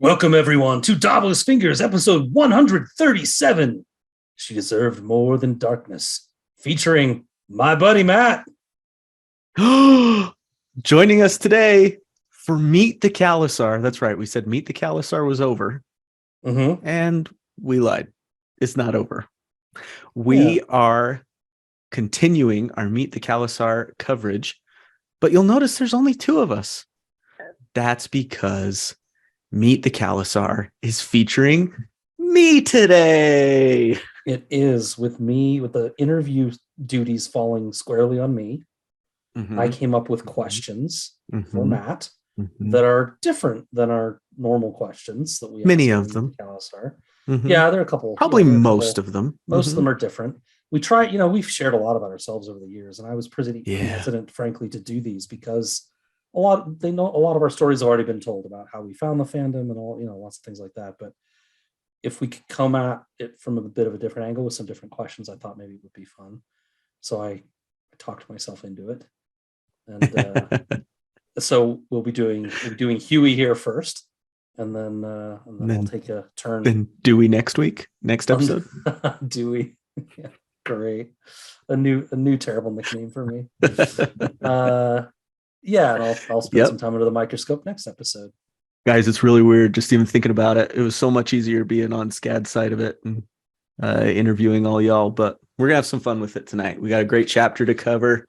Welcome, everyone, to Davos Fingers, episode 137. She deserved more than darkness, featuring my buddy Matt. Joining us today for Meet the Khalasar. That's right. We said Meet the Khalasar was over. And we lied. It's not over. We are continuing our Meet the Khalasar coverage, but you'll notice there's only two of us. That's because Meet the Khalasar is featuring me today. It is, with me, with the interview duties falling squarely on me. I came up with questions for Matt that are different than our normal questions that we ask. Many of them. Khalasar. Yeah, there are a couple. Probably most of them. Most of them are different. We try, we've shared a lot about ourselves over the years, and I was pretty hesitant, frankly, to do these because a lot of our stories have already been told about how we found the fandom and all, lots of things like that. But if we could come at it from a bit of a different angle with some different questions, I thought maybe it would be fun. So I talked myself into it. And so we'll be doing Huey here first, and then I'll take a turn. Then Dewey next episode. Dewey, yeah, great, a new terrible nickname for me. Yeah, and I'll spend some time under the microscope next episode. Guys, it's really weird just even thinking about it. It was so much easier being on Scad's side of it and interviewing all y'all, but we're gonna have some fun with it tonight. We got a great chapter to cover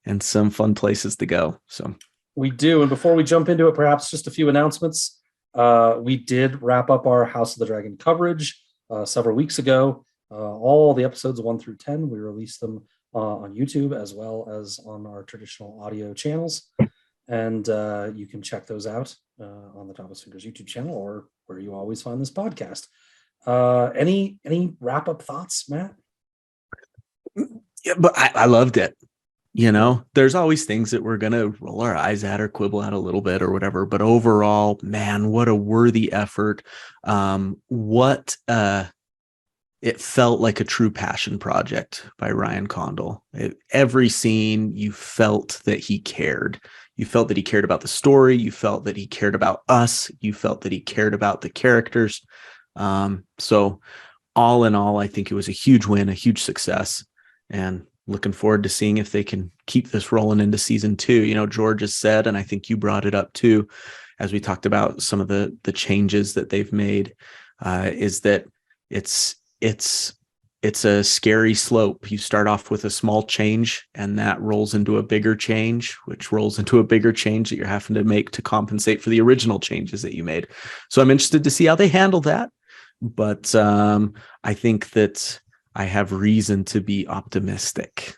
and some fun places to go. So we do. And before we jump into it, perhaps just a few announcements. We did wrap up our House of the Dragon coverage several weeks ago. All the episodes 1 through 10, we released them on YouTube as well as on our traditional audio channels. And you can check those out on the Davos Fingers YouTube channel or where you always find this podcast. Any wrap-up thoughts, Matt? Yeah, but I loved it. There's always things that we're going to roll our eyes at or quibble at a little bit or whatever. But overall, man, what a worthy effort. It felt like a true passion project by Ryan Condal. Every scene, you felt that he cared. You felt that he cared about the story. You felt that he cared about us. You felt that he cared about the characters. So all in all, I think it was a huge win, a huge success. And looking forward to seeing if they can keep this rolling into season 2. George has said, and I think you brought it up too, as we talked about some of the changes that they've made, is that it's a scary slope. You start off with a small change and that rolls into a bigger change, which rolls into a bigger change that you're having to make to compensate for the original changes that you made. So I'm interested to see how they handle that. But I think that I have reason to be optimistic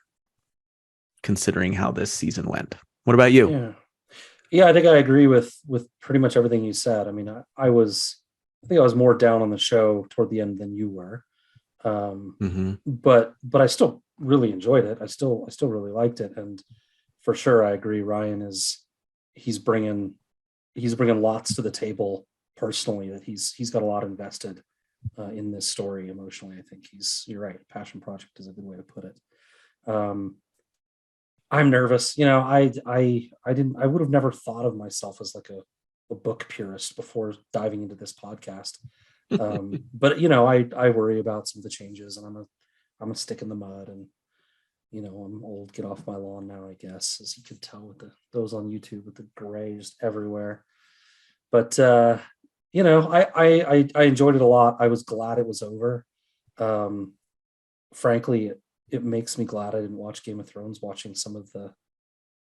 considering how this season went. What about you? Yeah, I think I agree with pretty much everything you said. I mean, I think I was more down on the show toward the end than you were. But I still really enjoyed it. I still really liked it. And for sure, I agree. Ryan he's bringing lots to the table personally, that he's got a lot invested in this story emotionally. I think you're right. Passion project is a good way to put it. I'm nervous. I would have never thought of myself as like a book purist before diving into this podcast. But I worry about some of the changes, and I'm a stick in the mud, and I'm old, get off my lawn now, I guess, as you could tell with those on YouTube with the gray just everywhere. But I enjoyed it a lot. I was glad it was over. Frankly, it makes me glad I didn't watch Game of Thrones, watching some of the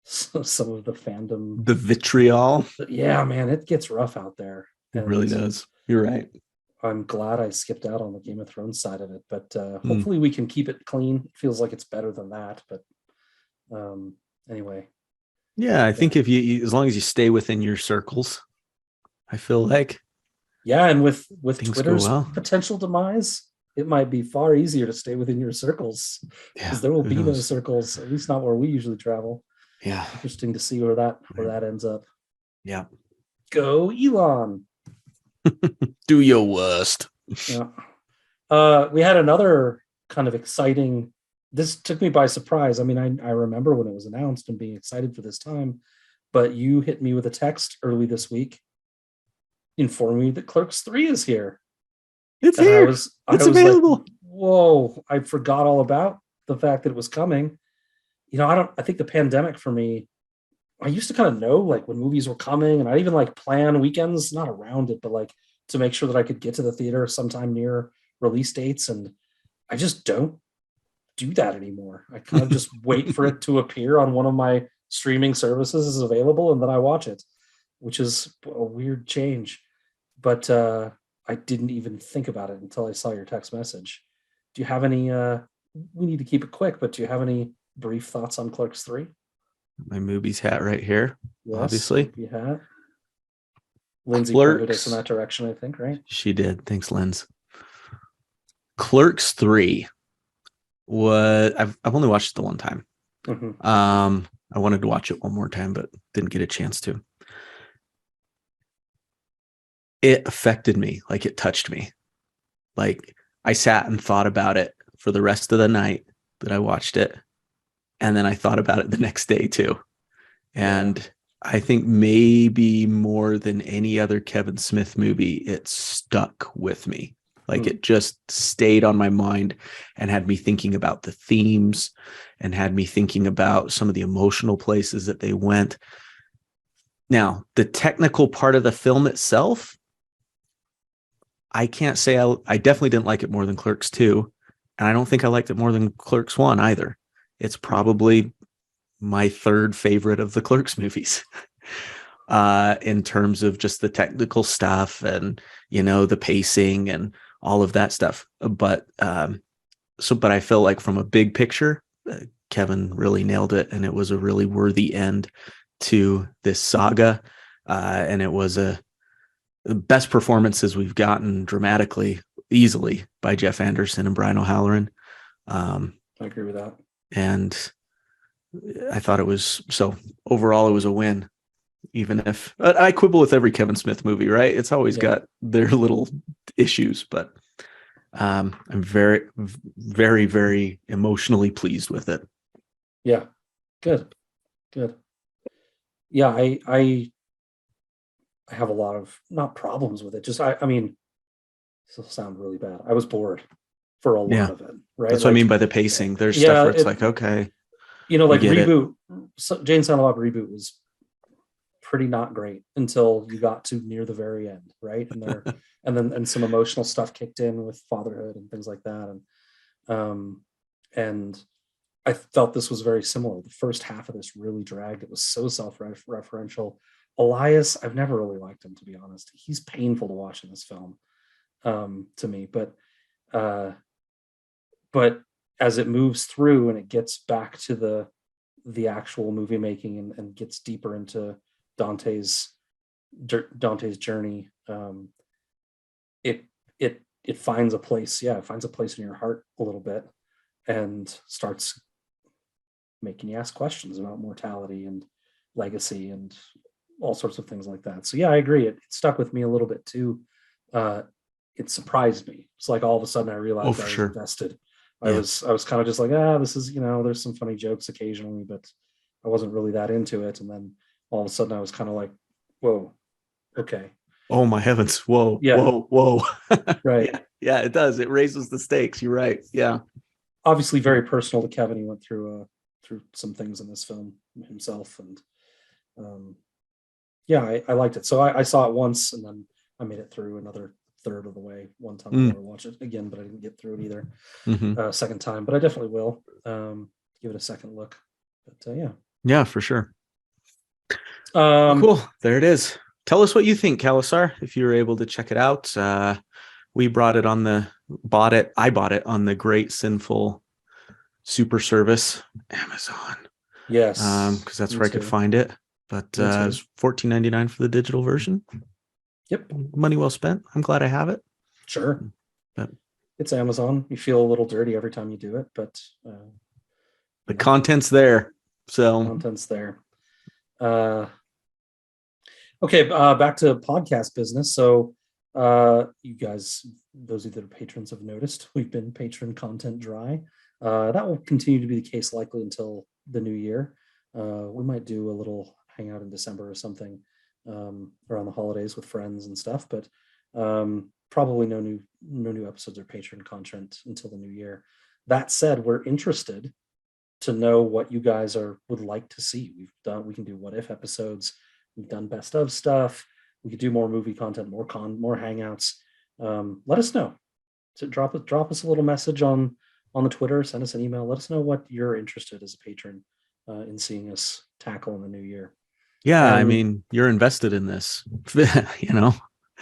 fandom, the vitriol. Yeah, man, it gets rough out there. It really does. You're right. I'm glad I skipped out on the Game of Thrones side of it, but hopefully we can keep it clean. It feels like it's better than that, but anyway. Yeah, I think if you, as long as you stay within your circles, I feel like. Yeah, and with Twitter's potential demise, it might be far easier to stay within your circles, because there will be no circles, at least not where we usually travel. Yeah, interesting to see where that ends up. Yeah, go Elon. Do your worst. Yeah. We had another kind of exciting. This took me by surprise. I mean, I remember when it was announced and being excited for this time, but you hit me with a text early this week informed me that Clerks 3 is here. It's And here. It's available. Like, whoa, I forgot all about the fact that it was coming. I think the pandemic for me, I used to kind of know like when movies were coming, and I'd even like plan weekends, not around it, but like to make sure that I could get to the theater sometime near release dates. And I just don't do that anymore. I kind of just wait for it to appear on one of my streaming services is available, and then I watch it, which is a weird change. But I didn't even think about it until I saw your text message. Do you have any we need to keep it quick, but do you have any brief thoughts on Clerks 3? My movies hat right here. Yes, obviously. You hat. Lindsay pointed us in that direction, I think, right? She did. Thanks, Linz. Clerks 3. I've only watched it the one time. Mm-hmm. I wanted to watch it one more time, but didn't get a chance to. It affected me, like it touched me. Like I sat and thought about it for the rest of the night that I watched it. And then I thought about it the next day too. And I think maybe more than any other Kevin Smith movie, it stuck with me. Like it just stayed on my mind and had me thinking about the themes and had me thinking about some of the emotional places that they went. Now, the technical part of the film itself, I can't say I definitely didn't like it more than Clerks 2. And I don't think I liked it more than Clerks 1 either. It's probably my third favorite of the Clerks movies in terms of just the technical stuff and, the pacing and all of that stuff. But I feel like from a big picture, Kevin really nailed it. And it was a really worthy end to this saga. And it was the best performances we've gotten dramatically, easily by Jeff Anderson and Brian O'Halloran. I agree with that. And I thought it was, so overall it was a win, even if I quibble with every Kevin Smith movie, right? It's always got their little issues, but I'm very, very, very emotionally pleased with it. Yeah. Good. Yeah. I have a lot of not problems with it. Just, I mean, this will sound really bad. I was bored for a lot of it, right? That's what I mean by the pacing. There's stuff where it's like, okay. Like Reboot, Jane Silent Bob Reboot was pretty not great until you got to near the very end, right? And then some emotional stuff kicked in with fatherhood and things like that. And I felt this was very similar. The first half of this really dragged. It was so self-referential. Elias, I've never really liked him, to be honest. He's painful to watch in this film, to me. But as it moves through and it gets back to the actual movie making and gets deeper into Dante's journey, it finds a place. Yeah, it finds a place in your heart a little bit and starts making you ask questions about mortality and legacy and all sorts of things like that. So yeah, I agree. It stuck with me a little bit too. It surprised me. It's like all of a sudden I realized I was invested. I was kind of just like, this is, there's some funny jokes occasionally, but I wasn't really that into it. And then all of a sudden I was kind of like, whoa, okay. Oh my heavens. Whoa, whoa. Right. Yeah, it does. It raises the stakes. You're right. Yeah. Obviously very personal to Kevin. He went through some things in this film himself. And I liked it. So I saw it once and then I made it through another third of the way one time. I never watched it again, but I didn't get through it either second time, but I definitely will give it a second look. But yeah, for sure. Cool. There it is. Tell us what you think, Khalasar, if you were able to check it out. I bought it on the Great Sinful Super Service, Amazon. Yes. Because that's where I could find it. But it was $14.99 for the digital version. Yep. Money well spent. I'm glad I have it. Sure. But it's Amazon. You feel a little dirty every time you do it, but the content's there. So content's there. Okay, back to podcast business. So you guys, those of you that are patrons have noticed we've been patron content dry. That will continue to be the case likely until the new year. We might do a little hangout in December or something around the holidays with friends and stuff. But probably no new episodes or Patreon content until the new year. That said, we're interested to know what you guys would like to see. We can do what if episodes. We've done best of stuff. We could do more movie content, more hangouts. Let us know. So drop us a little message on the Twitter. Send us an email. Let us know what you're interested as a patron in seeing us tackle in the new year. Yeah, I mean, you're invested in this,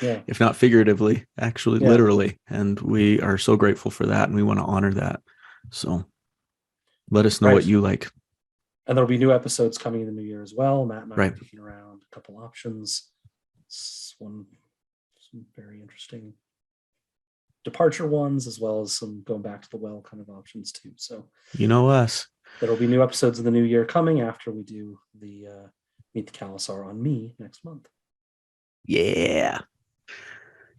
Yeah. If not figuratively, actually, Yeah. literally. And we are so grateful for that, and we want to honor that. So let us know what you like. And there'll be new episodes coming in the new year as well. Matt and I are kicking around a couple options. Some very interesting departure ones, as well as some going back to the well kind of options too. So you know us. There'll be new episodes in the new year coming after we do the Meet the Khalasar on Me next month. Yeah.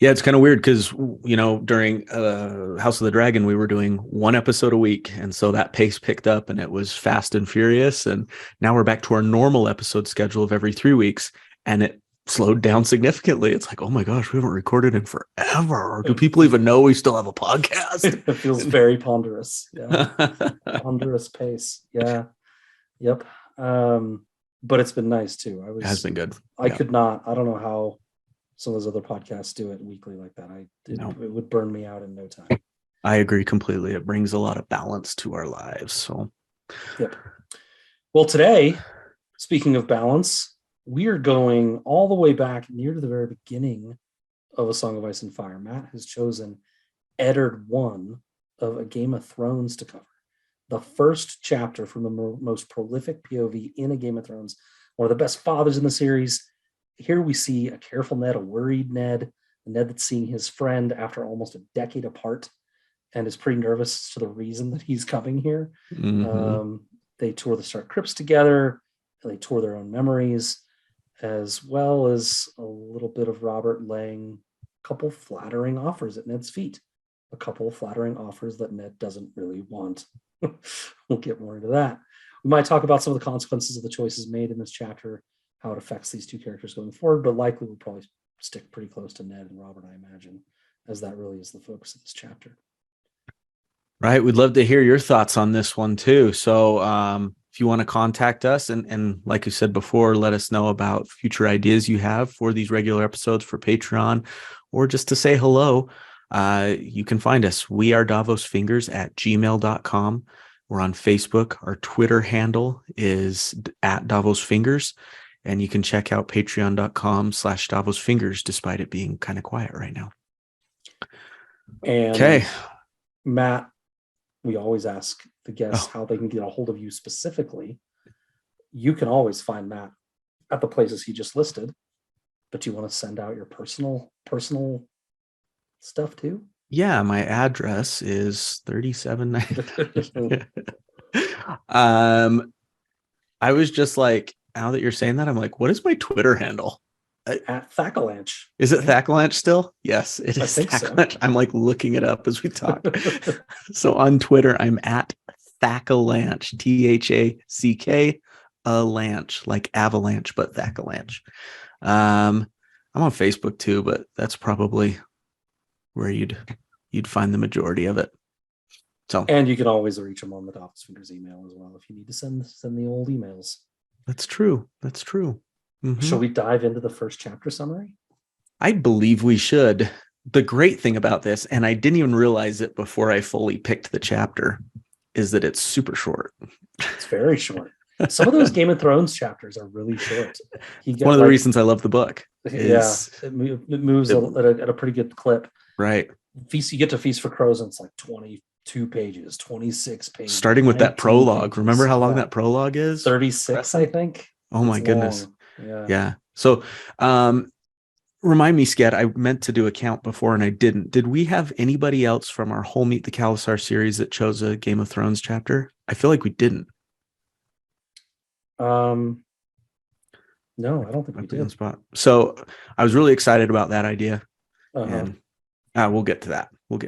Yeah, it's kind of weird because, during House of the Dragon, we were doing one episode a week. And so that pace picked up and it was fast and furious. And now we're back to our normal episode schedule of every 3 weeks. And it slowed down significantly. It's like, oh my gosh, we haven't recorded in forever. Do people even know we still have a podcast? It feels very ponderous. Yeah. Ponderous pace. Yeah. Yep. But it's been nice too. It has been good. I don't know how some of those other podcasts do it weekly like that. It would burn me out in no time. I agree completely. It brings a lot of balance to our lives. So, yep. Well, today, speaking of balance, we are going all the way back near to the very beginning of A Song of Ice and Fire. Matt has chosen Eddard 1 of A Game of Thrones to cover. The first chapter from the most prolific POV in A Game of Thrones, one of the best fathers in the series. Here we see a careful Ned, a worried Ned, a Ned that's seeing his friend after almost a decade apart and is pretty nervous to the reason that he's coming here. Mm-hmm. They tour the Stark crypts together. They tour their own memories, as well as a little bit of Robert laying a couple flattering offers at Ned's feet. A couple of flattering offers that Ned doesn't really want. We'll get more into that. We might talk about some of the consequences of the choices made in this chapter, how it affects these two characters going forward, but likely we'll probably stick pretty close to Ned and Robert, I imagine, as that really is the focus of this chapter. Right. We'd love to hear your thoughts on this one too. So if you want to contact us and like you said before, let us know about future ideas you have for these regular episodes for Patreon, or just to say hello, you can find us. We are davosfingers@gmail.com. We're on Facebook. Our Twitter handle is @davosfingers. And you can check out patreon.com/davosfingers, despite it being kind of quiet right now. And okay, Matt, we always ask the guests how they can get a hold of you specifically. You can always find Matt at the places he just listed, but you want to send out your personal stuff too? Yeah, my address is 3790. I was just like, now that you're saying that, I'm like, what is my Twitter handle? At Thackalanch. Is it Thackalanch still? Yes, it is Thackalanch. So. I'm like looking it up as we talk. So on Twitter, I'm at Thackalanch, THACK, a lanch, like avalanche, but Thackalanch. I'm on Facebook too, but that's probably where you'd find the majority of it. So, and you can always reach them on the Davos Fingers email as well if you need to send the old emails. That's true. That's true. Mm-hmm. Shall we dive into the first chapter summary? I believe we should. The great thing about this, and I didn't even realize it before I fully picked the chapter, is that it's super short. It's very short. Some of those Game of Thrones chapters are really short. One of the reasons I love the book. It moves at a pretty good clip. Right. You get to Feast for Crows, and it's like 22 pages, 26 pages. Starting with that prologue. Pages. Remember how long that prologue is? 36, I think. Oh my goodness. Yeah. So, remind me, Scad, I meant to do a count before and I didn't. Did we have anybody else from our whole Meet the Khalasar series that chose a Game of Thrones chapter? I feel like we didn't. No, I don't think we did. So I was really excited about that idea. And we'll get to that. But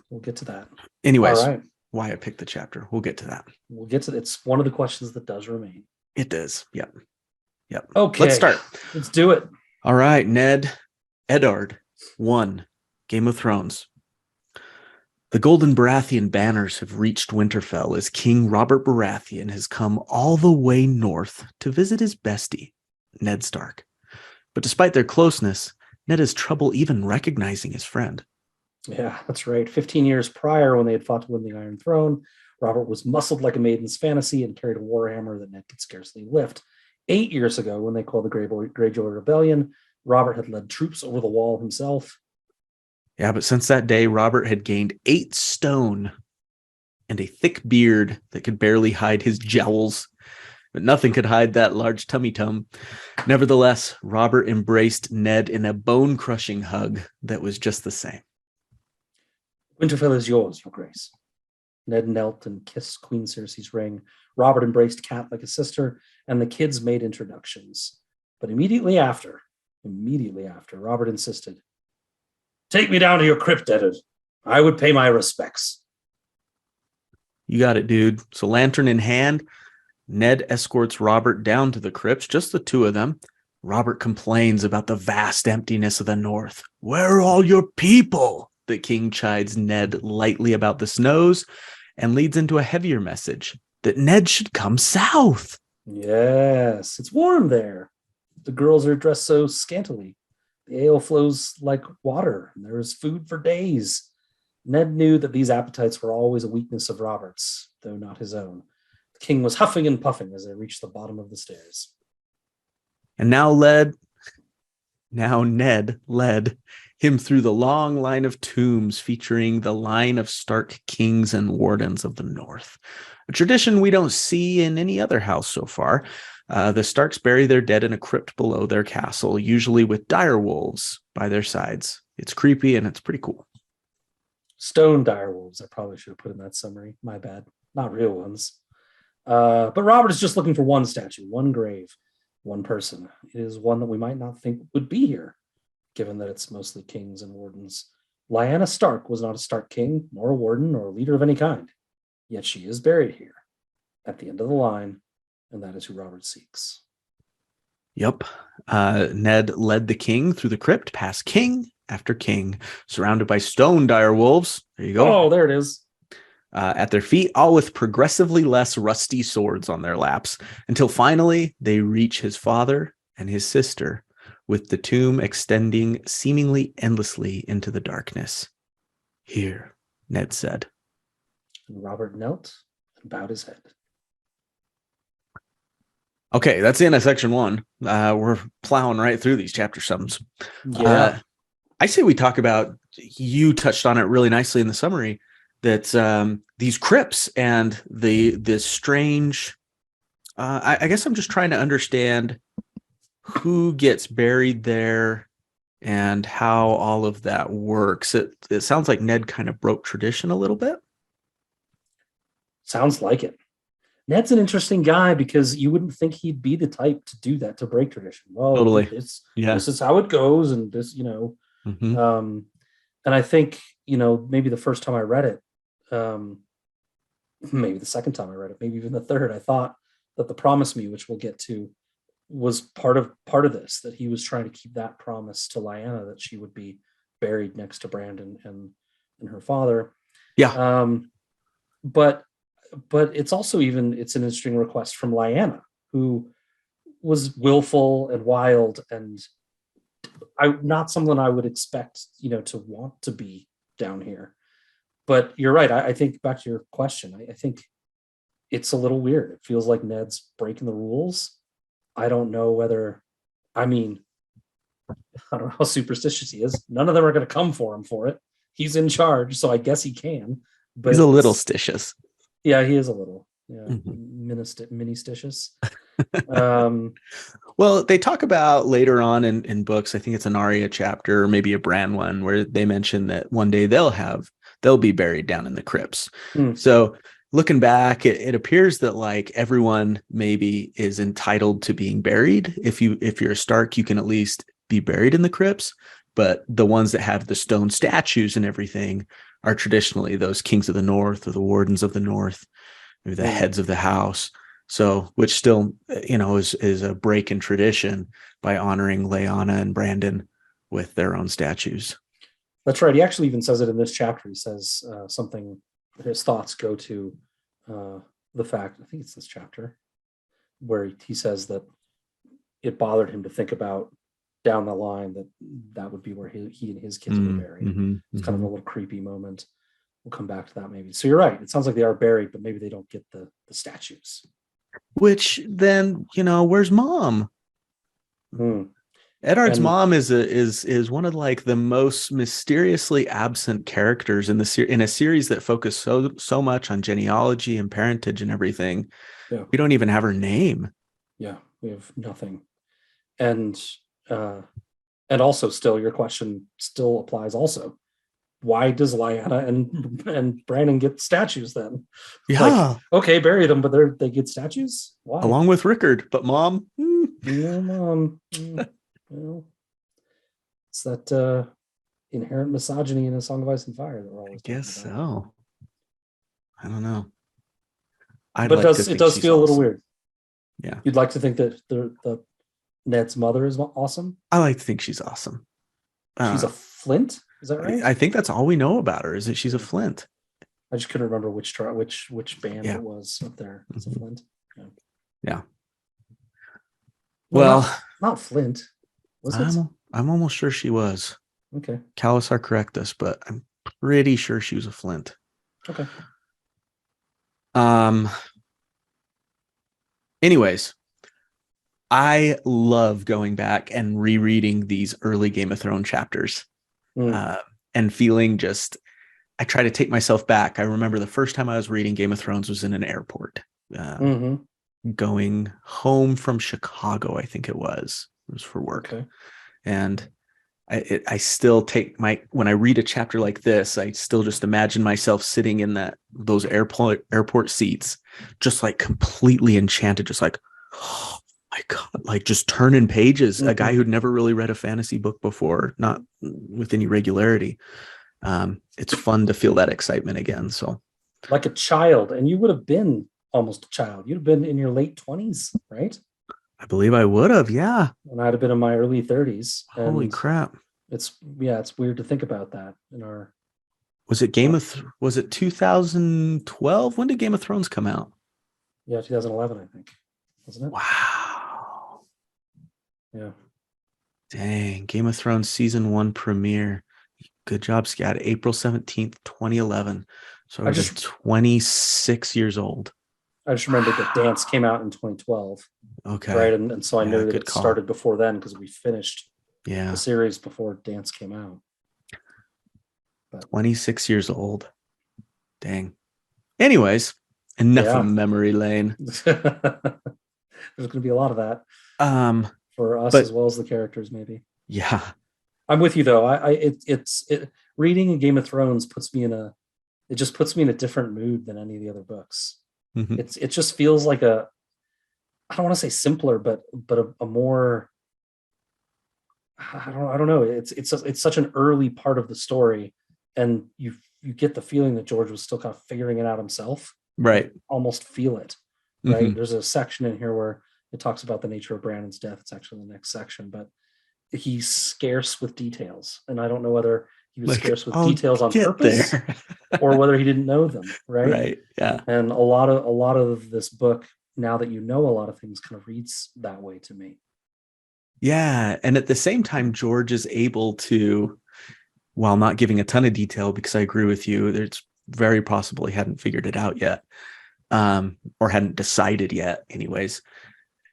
we'll get to that. Anyways, all right. Why I picked the chapter. We'll get to that. It's one of the questions that does remain. It does. Yeah. Yep. Okay. Let's start. Let's do it. All right, Ned. Eddard 1. Game of Thrones. The Golden Baratheon banners have reached Winterfell as King Robert Baratheon has come all the way north to visit his bestie, Ned Stark. But despite their closeness, Ned has trouble even recognizing his friend. Yeah, that's right. 15 years prior, when they had fought to win the Iron Throne, Robert was muscled like a maiden's fantasy and carried a warhammer that Ned could scarcely lift. 8 years ago, when they called the Greyjoy Rebellion, Robert had led troops over the wall himself. Yeah, but since that day, Robert had gained 8 stone and a thick beard that could barely hide his jowls. But nothing could hide that large tummy tum. Nevertheless, Robert embraced Ned in a bone-crushing hug that was just the same. Winterfell is yours, your grace. Ned knelt and kissed Queen Cersei's ring. Robert embraced Cat like a sister, and the kids made introductions. But immediately after, Robert insisted, "Take me down to your crypt, Eddard. I would pay my respects." You got it, dude. So lantern in hand, Ned escorts Robert down to the crypts, just the two of them. Robert complains about the vast emptiness of the north. "Where are all your people?" The king chides Ned lightly about the snows and leads into a heavier message that Ned should come south. Yes, it's warm there. The girls are dressed so scantily. The ale flows like water, and there is food for days. Ned knew that these appetites were always a weakness of Robert's, though not his own. The king was huffing and puffing as they reached the bottom of the stairs. And now Ned led him through the long line of tombs featuring the line of Stark kings and wardens of the north, a tradition we don't see in any other house so far. The Starks bury their dead in a crypt below their castle, usually with dire wolves by their sides. It's creepy and it's pretty cool. Stone dire wolves, I probably should have put in that summary. My bad. Not real ones. But Robert is just looking for one statue, one grave, one person. It is one that we might not think would be here, given that it's mostly kings and wardens. Lyanna Stark was not a Stark king, nor a warden, nor a leader of any kind. Yet she is buried here, at the end of the line, and that is who Robert seeks. Yep. Ned led the king through the crypt, past king after king, surrounded by stone dire wolves. There you go. Oh, there it is. At their feet, all with progressively less rusty swords on their laps, until finally they reach his father and his sister, with the tomb extending seemingly endlessly into the darkness. "Here," Ned said. And Robert knelt and bowed his head. Okay, that's the end of section 1. We're plowing right through these chapter sums. Yeah. I say we talk about, you touched on it really nicely in the summary, that these crypts and the strange, I guess I'm just trying to understand who gets buried there and how all of that works. It sounds like Ned kind of broke tradition a little bit. Sounds like it. Ned's an interesting guy because you wouldn't think he'd be the type to do that, to break tradition. Well, Totally. This Yeah. is how it goes, and this, Mhm. And I think, maybe the first time I read it, maybe the second time I read it, maybe even the third, I thought that the promise me, which we'll get to, was part of this, that he was trying to keep that promise to Lyanna that she would be buried next to Brandon and her father. Yeah. But it's also it's an interesting request from Lyanna, who was willful and wild, and not someone I would expect, to want to be down here. But you're right. I think, back to your question, I think it's a little weird. It feels like Ned's breaking the rules. I don't know whether, I don't know how superstitious he is. None of them are going to come for him for it. He's in charge, so I guess he can. But He's a little stitious. Yeah, he is a little. Yeah, Mm-hmm. Mini-stitious. Well, they talk about later on in books, I think it's an Arya chapter, or maybe a Bran one, where they mention that one day they'll be buried down in the crypts. So looking back, it appears that like everyone maybe is entitled to being buried. If you're a Stark, you can at least be buried in the crypts. But the ones that have the stone statues and everything are traditionally those kings of the north or the wardens of the north, maybe the heads of the house. So, which still, is a break in tradition by honoring Lyanna and Brandon with their own statues. That's right. He actually even says it in this chapter. He says something, his thoughts go to the fact, I think it's this chapter, where he says that it bothered him to think about down the line that would be where he and his kids were buried. It's kind of a little creepy moment. We'll come back to that maybe. So you're right. It sounds like they are buried, but maybe they don't get the statues. Which then, where's mom? Eddard's mom is one of like the most mysteriously absent characters in a series that focus so much on genealogy and parentage and everything. Yeah. We don't even have her name. Yeah, we have nothing. And also still your question still applies also. Why does Lyanna and Brandon get statues then? Yeah. Like, okay, bury them, but they get statues? Why? Along with Rickard, but mom? No, mom. Well, it's that inherent misogyny in A Song of Ice and Fire that we're always talking about. So. I don't know. But it does feel a little weird. Yeah. You'd like to think that the Ned's mother is awesome? I like to think she's awesome. She's a Flint? Is that right? I think that's all we know about her, is that she's a Flint. I just couldn't remember which band it was up there. It's a Flint. Yeah. Well, not Flint. Was it? I'm almost sure she was. Okay. Khalasar, correct us, but I'm pretty sure she was a Flint. Okay. Anyways, I love going back and rereading these early Game of Thrones chapters and feeling I try to take myself back. I remember the first time I was reading Game of Thrones was in an airport, going home from Chicago. I think it was for work. Okay. And I still when I read a chapter like this, I still just imagine myself sitting in those airport seats, just like completely enchanted, just like, oh my God, like just turning pages. A guy who'd never really read a fantasy book before, not with any regularity. It's fun to feel that excitement again. So, like a child, and you would have been almost a child. You'd have been in your late 20s, right? I believe I would have, yeah. And I'd have been in my early 30s. Holy crap. It's weird to think about that was it was it 2012? When did Game of Thrones come out? Yeah, 2011, I think. Wasn't it? Wow. Yeah. Dang, Game of Thrones season 1 premiere. Good job, Scad. April 17th, 2011. So I was just 26 years old. I just remember that Dance came out in 2012. Okay. Right. And so I knew that it started before then because we finished the series before Dance came out. But 26 years old. Dang. Anyways, enough of memory lane. There's going to be a lot of that for us as well as the characters, maybe. Yeah. I'm with you though. Reading a Game of Thrones puts me in a different mood than any of the other books. It just feels like I don't want to say simpler, but a more, I don't know. It's such an early part of the story, and you get the feeling that George was still kind of figuring it out himself. Right. Almost feel it. Right. There's a section in here where it talks about the nature of Brandon's death. It's actually the next section, but he's scarce with details, and I don't know whether he was scarce with details on purpose or whether he didn't know them. Right. Yeah. And a lot of this book, now that you know a lot of things, kind of reads that way to me. Yeah. And at the same time, George is able to, while not giving a ton of detail, because I agree with you, it's very possible he hadn't figured it out yet, or hadn't decided yet. Anyways,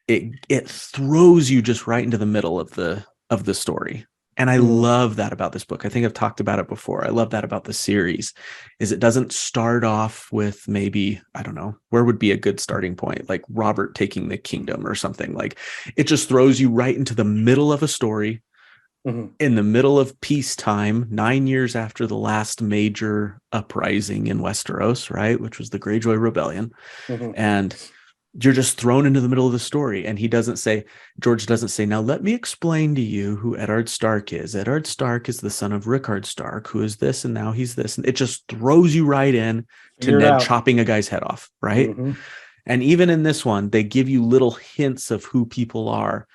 it throws you just right into the middle of the story. And I love that about this book. I think I've talked about it before. I love that about the series, is it doesn't start off with maybe, I don't know, where would be a good starting point? Like Robert taking the kingdom or something. Like it just throws you right into the middle of a story, in the middle of peacetime, 9 years after the last major uprising in Westeros, right? Which was the Greyjoy Rebellion. And you're just thrown into the middle of the story. And George doesn't say, now let me explain to you who Eddard Stark is. Eddard Stark is the son of Rickard Stark, who is this, and now he's this. And it just throws you right in to Ned chopping a guy's head off, right? And even in this one, they give you little hints of who people are.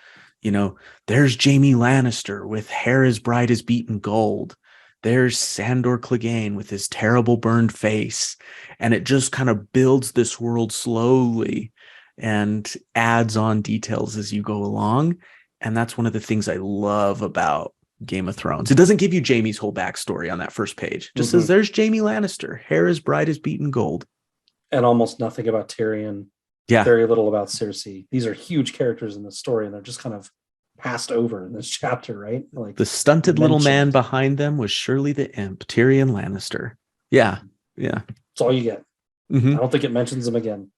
You know, there's Jaime Lannister with hair as bright as beaten gold. There's Sandor Clegane with his terrible burned face. And it just kind of builds this world slowly and adds on details as you go along. And that's one of the things I love about Game of Thrones. It doesn't give you Jaime's whole backstory on that first page. It just says there's Jaime Lannister, hair as bright as beaten gold. And almost nothing about Tyrion. Yeah. Very little about Cersei. These are huge characters in the story, and they're just kind of passed over in this chapter, right? Like the stunted little man behind them was surely the imp, Tyrion Lannister. Yeah. Yeah. That's all you get. I don't think it mentions them again.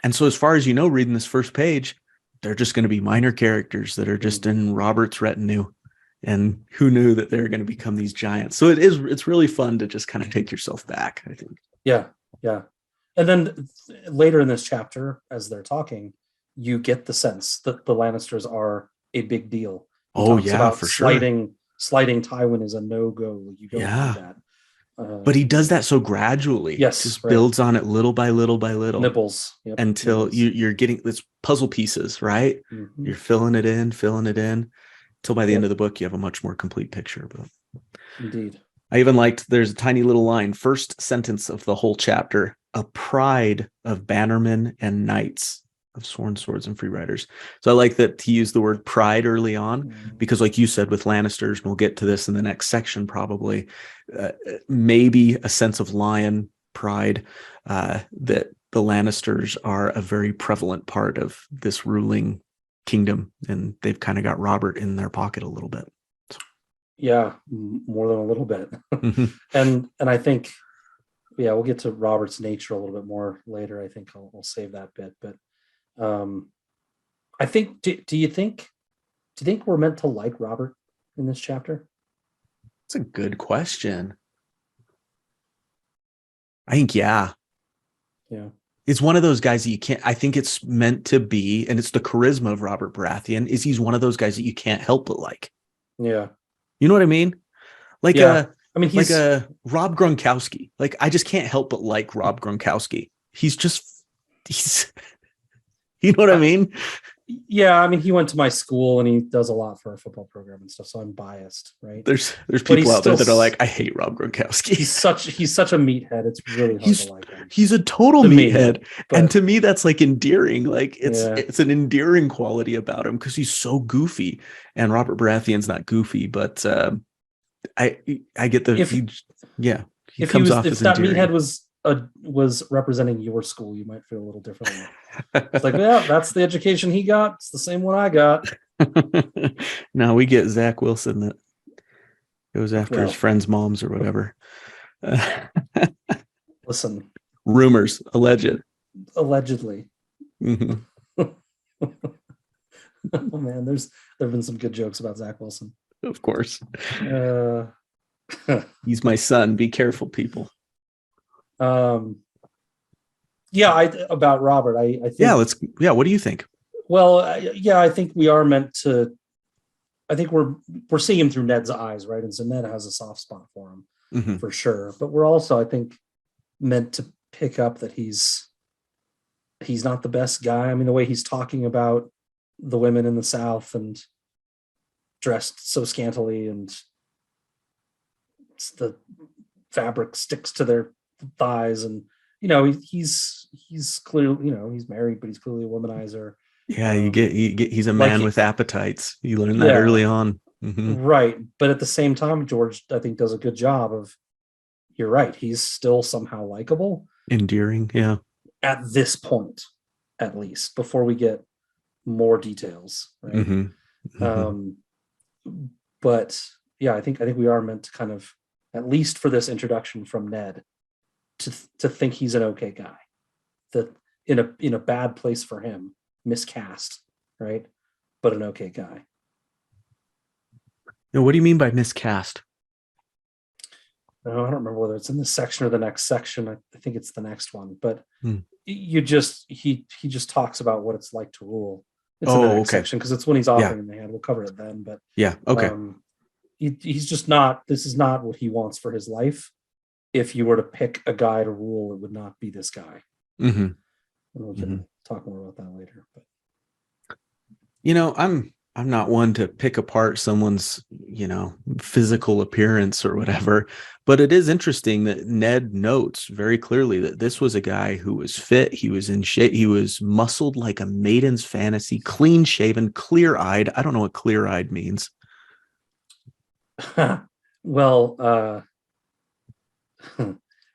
And so as far as you know, reading this first page, they're just going to be minor characters that are just in Robert's retinue. And who knew that they're going to become these giants? So it's really fun to just kind of take yourself back, I think. Yeah. Yeah. And then later in this chapter, as they're talking, you get the sense that the Lannisters are a big deal. He talks about for slighting Tywin is a no-go. You don't do that. But he does that so gradually. Yes, just builds on it little by little by little. Nibbles. Until you're getting this puzzle pieces, right? You're filling it in. Till by the end of the book, you have a much more complete picture. But indeed. I even liked, there's a tiny little line, first sentence of the whole chapter, a pride of bannermen and knights of sworn swords and free riders. So I like that he used the word pride early on, because like you said, with Lannisters, and we'll get to this in the next section probably, maybe a sense of lion pride, that the Lannisters are a very prevalent part of this ruling kingdom, and they've kind of got Robert in their pocket a little bit. Yeah, more than a little bit. And I think, we'll get to Robert's nature a little bit more later. I think I'll save that bit. But I think, do you think we're meant to like Robert in this chapter? That's a good question. I think, yeah. It's one of those guys that you can't, I think it's meant to be, and it's the charisma of Robert Baratheon, is he's one of those guys that you can't help but like. Yeah. You know what I mean? Like he's like a Rob Gronkowski. Like, I just can't help but like Rob Gronkowski. He's you know what I mean? Yeah, he went to my school and he does a lot for our football program and stuff, so I'm biased, right? There's people out there that are like, I hate Rob Gronkowski. He's such a meathead. It's really hard to like him. He's a total meathead. And to me, that's like endearing. Like it's an endearing quality about him because he's so goofy. And Robert Baratheon's not goofy, but I get the he comes off as endearing. If that meathead was representing your school, you might feel a little differently. It's like, yeah, that's the education he got. It's the same one I got. Now we get Zach Wilson that goes after his friends' moms or whatever. Listen, rumors, allegedly. Oh man, there've been some good jokes about Zach Wilson. Of course. He's my son. Be careful, people. About Robert, I think. What do you think? Well, I think we are meant to. I think we're seeing him through Ned's eyes, right? And so Ned has a soft spot for him, for sure. But we're also, I think, meant to pick up that he's not the best guy. The way he's talking about the women in the South and dressed so scantily, and the fabric sticks to their thighs, and he's clearly, he's married, but he's clearly a womanizer. Yeah, he's a man with appetites. You learn that early on. Right. But at the same time, George, I think, does a good job of, you're right, he's still somehow likable. Endearing, yeah. At this point, at least, before we get more details, right? But yeah, I think we are meant to kind of, at least for this introduction from Ned, to think he's an okay guy, that in a bad place for him, miscast, right? But an okay guy. Now, what do you mean by miscast? I don't remember whether it's in this section or the next section. I think it's the next one. But he just talks about what it's like to rule. It's in the next section because it's when he's offering in the hand. We'll cover it then. But he's just not. This is not what he wants for his life. If you were to pick a guy to rule, it would not be this guy. talk more about that later. But I'm not one to pick apart someone's, physical appearance or whatever, but it is interesting that Ned notes very clearly that this was a guy who was fit, he was in shape, he was muscled like a maiden's fantasy, clean shaven, clear-eyed. I don't know what clear-eyed means. well,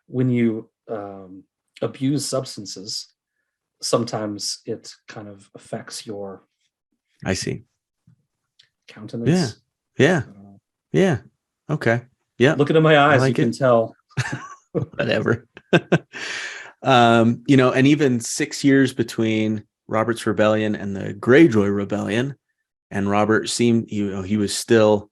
when you abuse substances, sometimes it kind of affects your I see. countenance. Yeah. Okay. Yeah. Look into my eyes, like you can tell. Whatever. And even 6 years between Robert's rebellion and the Greyjoy rebellion, and Robert seemed, he was still,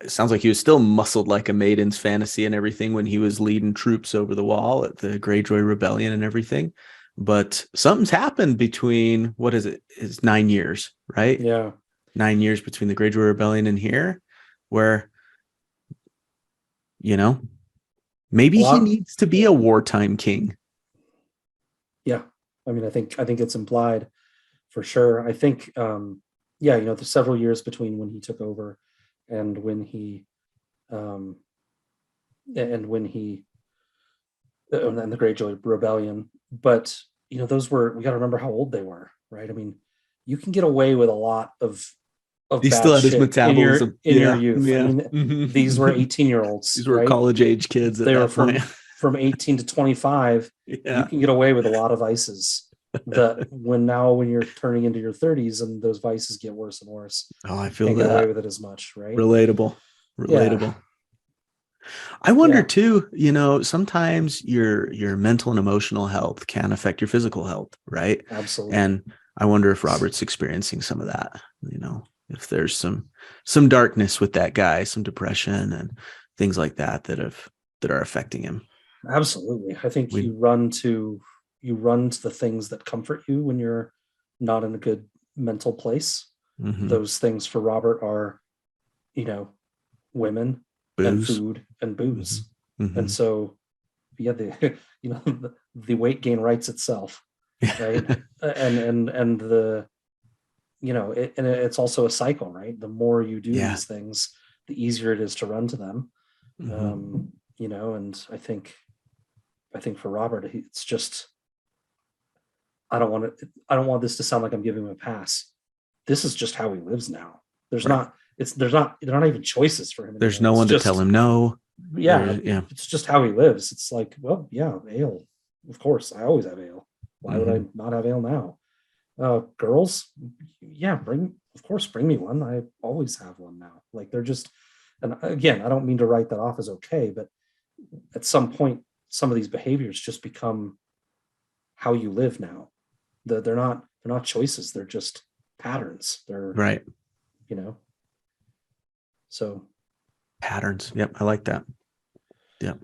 it sounds like he was still muscled like a maiden's fantasy and everything when he was leading troops over the wall at the Greyjoy rebellion and everything. But something's happened between, what is it? It's 9 years, right? Yeah. 9 years between the Greyjoy rebellion and here, where, maybe he needs to be a wartime king. Yeah. I mean, I think it's implied for sure. I think, there's several years between when he took over and when the Greyjoy rebellion. But, we got to remember how old they were, right? I mean, you can get away with a lot of he bad still had his shit metabolism in your youth. Yeah. I mean, these were 18-year-olds. These were right? college age kids. They were from 18 to 25. Yeah. You can get away with a lot of vices that when you're turning into your 30s and those vices get worse and worse. Oh, I feel can't that. Get away with it as much, right? Relatable. Yeah. I wonder too, sometimes your mental and emotional health can affect your physical health, right? Absolutely. And I wonder if Robert's experiencing some of that, if there's some darkness with that guy, some depression and things like that are affecting him. Absolutely. I think you run to the things that comfort you when you're not in a good mental place. Mm-hmm. Those things for Robert are, women, booze. And food and booze. Mm-hmm. And so, the weight gain writes itself, right? and the, and it's also a cycle, right? The more you do these things, the easier it is to run to them. Mm-hmm. And I think for Robert, it's just, I don't want this to sound like I'm giving him a pass. This is just how he lives now. They're not even choices for him anymore. There's no one to tell him no. Yeah. It's just how he lives. It's like, well, yeah, ale. Of course, I always have ale. Why would I not have ale now? Girls, bring me one. I always have one now. Like, they're just, and again, I don't mean to write that off as okay, but at some point, some of these behaviors just become how you live now. They're not choices. They're just patterns. They're right. So patterns. Yep. I like that. Yeah.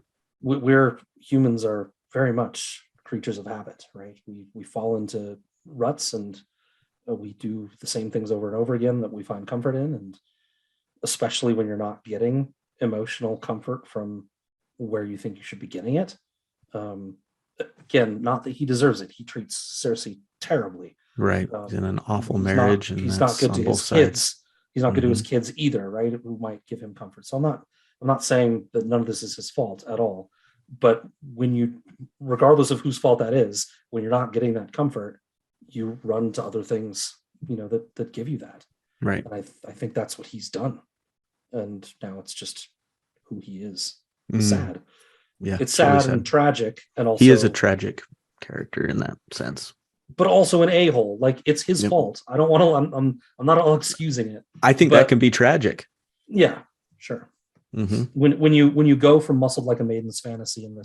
We're humans are very much creatures of habit, right? We fall into ruts and we do the same things over and over again that we find comfort in. And especially when you're not getting emotional comfort from where you think you should be getting it. Again, not that he deserves it. He treats Cersei terribly. Right. He's in an awful marriage. He's not good to his kids. He's not good to his kids either, right? Who might give him comfort. So I'm not saying that none of this is his fault at all. But when regardless of whose fault that is, when you're not getting that comfort, you run to other things, that give you that. Right. And I think that's what he's done. And now it's just who he is. Sad. Yeah. It's sad and tragic. And also, he is a tragic character in that sense. But also an a-hole. Like, it's his fault. I don't want to. I'm not all excusing it. I think that can be tragic. Yeah, sure. Mm-hmm. When you go from muscled like a maiden's fantasy and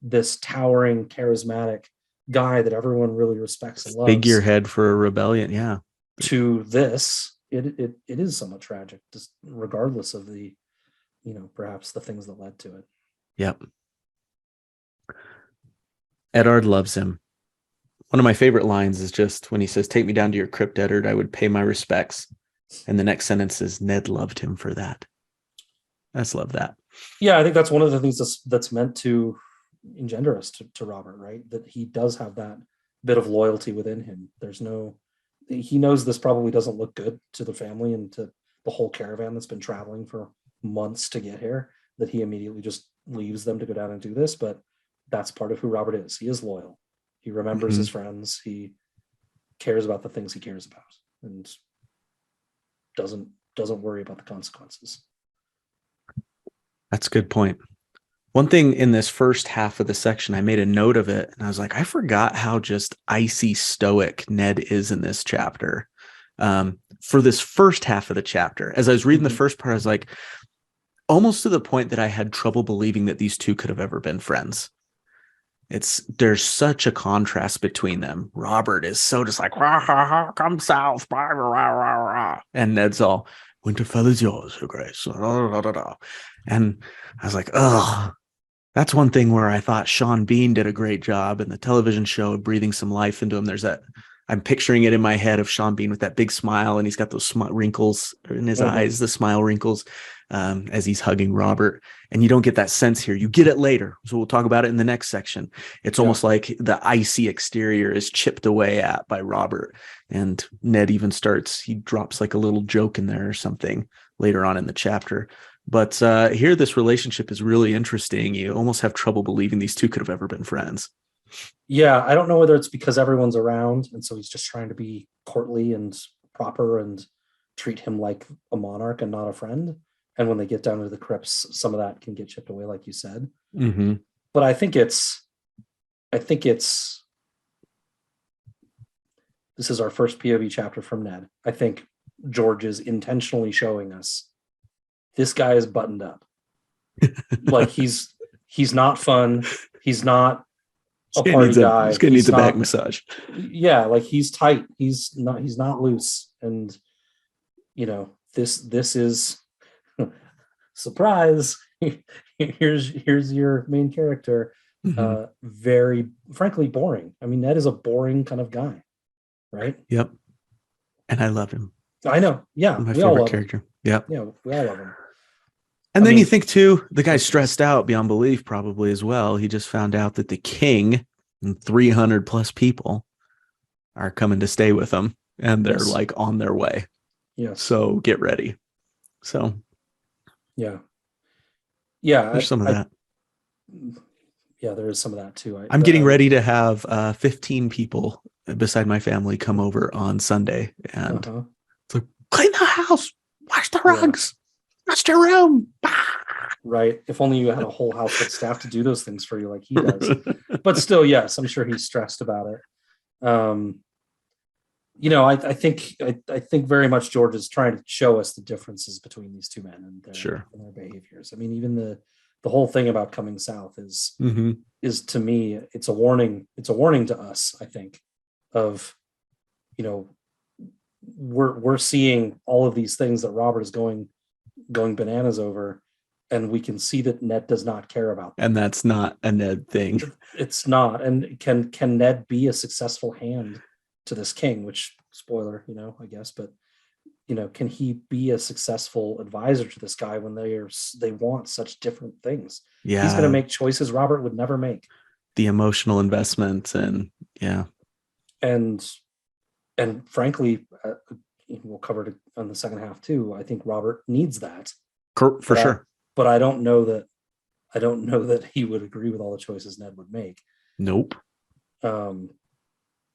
this towering, charismatic guy that everyone really respects and loves, figurehead for a rebellion, yeah, to this, it is somewhat tragic, just regardless of the, perhaps the things that led to it. Yep. Eddard loves him. One of my favorite lines is just when he says, "Take me down to your crypt, Eddard. I would pay my respects." And the next sentence is, "Ned loved him for that." I just love that. Yeah, I think that's one of the things that's meant to engender us to Robert, right? That he does have that bit of loyalty within him. He knows this probably doesn't look good to the family and to the whole caravan that's been traveling for months to get here, that he immediately just leaves them to go down and do this. But that's part of who Robert is. He is loyal. He remembers his friends. He cares about the things he cares about, and doesn't worry about the consequences. That's a good point. One thing in this first half of the section, I made a note of it, and I was like, I forgot how just icy stoic Ned is in this chapter. For this first half of the chapter, as I was reading the first part, I was like, almost to the point that I had trouble believing that these two could have ever been friends. There's such a contrast between them. Robert is so just like, rah, rah, rah, come south, rah, rah, rah, rah. And Ned's all, Winterfell is yours, Your Grace. And I was like, oh, that's one thing where I thought Sean Bean did a great job in the television show of breathing some life into him. There's that, I'm picturing it in my head of Sean Bean with that big smile, and he's got those wrinkles in his eyes, the smile wrinkles, as he's hugging Robert. And you don't get that sense here. You get it later. So we'll talk about it in the next section. It's almost like the icy exterior is chipped away at by Robert. And Ned even he drops like a little joke in there or something later on in the chapter. But here, this relationship is really interesting. You almost have trouble believing these two could have ever been friends. Yeah, I don't know whether it's because everyone's around, and so he's just trying to be courtly and proper and treat him like a monarch and not a friend. And when they get down to the crypts, some of that can get chipped away, like you said. But I think this is our first POV chapter from Ned. I think George is intentionally showing us this guy is buttoned up. Like he's not fun. He's not a party guy. He's gonna need the back massage. Yeah, like he's tight. He's not loose. And this is surprise. Here's your main character. Very frankly boring. I mean, Ned is a boring kind of guy, right? Yep. And I love him. I know. Yeah. My favorite character. Yep. Yeah, we all love him. And then you think too, the guy's stressed out beyond belief probably as well. He just found out that the king and 300 plus people are coming to stay with him, and they're like on their way. Yeah. So get ready. So yeah. There's some of that. Yeah, there is some of that too. I'm getting ready to have 15 people beside my family come over on Sunday, and it's like, clean the house, wash the rugs. That's your room. Right. If only you had a whole household staff to do those things for you like he does. But still, yes, I'm sure he's stressed about it. I think very much George is trying to show us the differences between these two men and their behaviors. I mean, even the whole thing about coming south is to me, it's a warning. It's a warning to us, I think, of, we're seeing all of these things that Robert is going bananas over, and we can see that Ned does not care about them. And that's not a Ned thing. It's not. And can Ned be a successful hand to this king, which, spoiler, I guess, but can he be a successful advisor to this guy when they want such different things? Yeah, he's going to make choices Robert would never make. The emotional investment, and frankly, we'll cover it on the second half too. I think Robert needs that for sure. But I don't know that he would agree with all the choices Ned would make. Nope.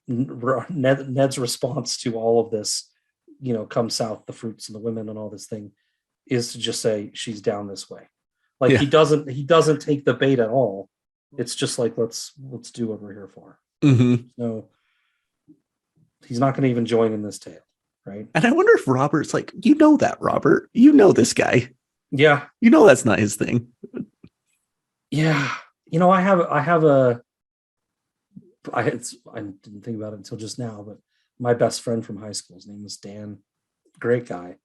Ned's response to all of this, come south, the fruits and the women and all this thing, is to just say she's down this way. Like he doesn't take the bait at all. It's just like, let's do what we're here for. No, he's not going to even join in this tale. Right. And I wonder if Robert's like, Robert, this guy. Yeah. That's not his thing. Yeah. I didn't think about it until just now, but my best friend from high school, his name was Dan, great guy,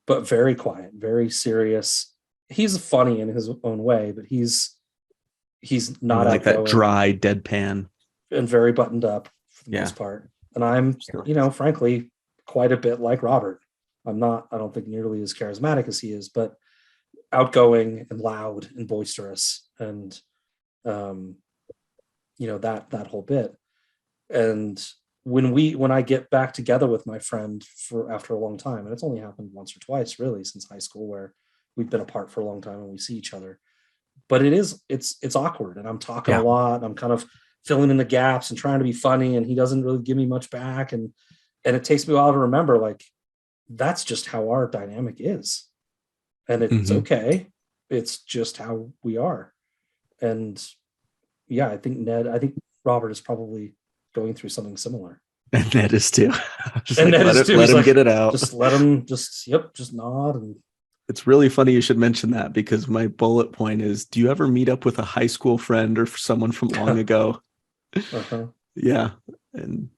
but very quiet, very serious. He's funny in his own way, but he's not like that dry deadpan and very buttoned up for the most part. And I'm, frankly, quite a bit like Robert. I don't think nearly as charismatic as he is, but outgoing and loud and boisterous and that whole bit. And when I get back together with my friend after a long time, and it's only happened once or twice really since high school, where we've been apart for a long time and we see each other, but it's awkward, and I'm talking a lot, and I'm kind of filling in the gaps and trying to be funny, and he doesn't really give me much back, and it takes me a while to remember, like, that's just how our dynamic is, and it's okay. It's just how we are. And yeah, I think Robert is probably going through something similar. And Ned is too. And Ned is too. Let him get it out. Just let him just nod. And it's really funny you should mention that, because my bullet point is, do you ever meet up with a high school friend or someone from long ago? Yeah. And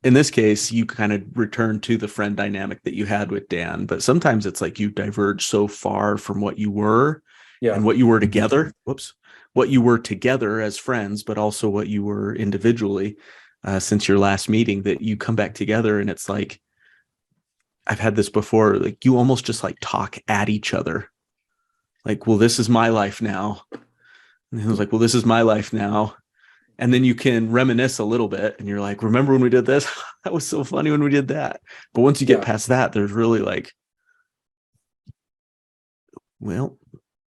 in this case, you kind of return to the friend dynamic that you had with Dan, but sometimes it's like you diverge so far from what you were and what you were together. What you were together as friends, but also what you were individually since your last meeting, that you come back together, and it's like, I've had this before, like you almost just like talk at each other. Like, well, this is my life now. And he was like, well, this is my life now. And then you can reminisce a little bit, and you're like, remember when we did this? That was so funny when we did that. But once you get past that, there's really like, well,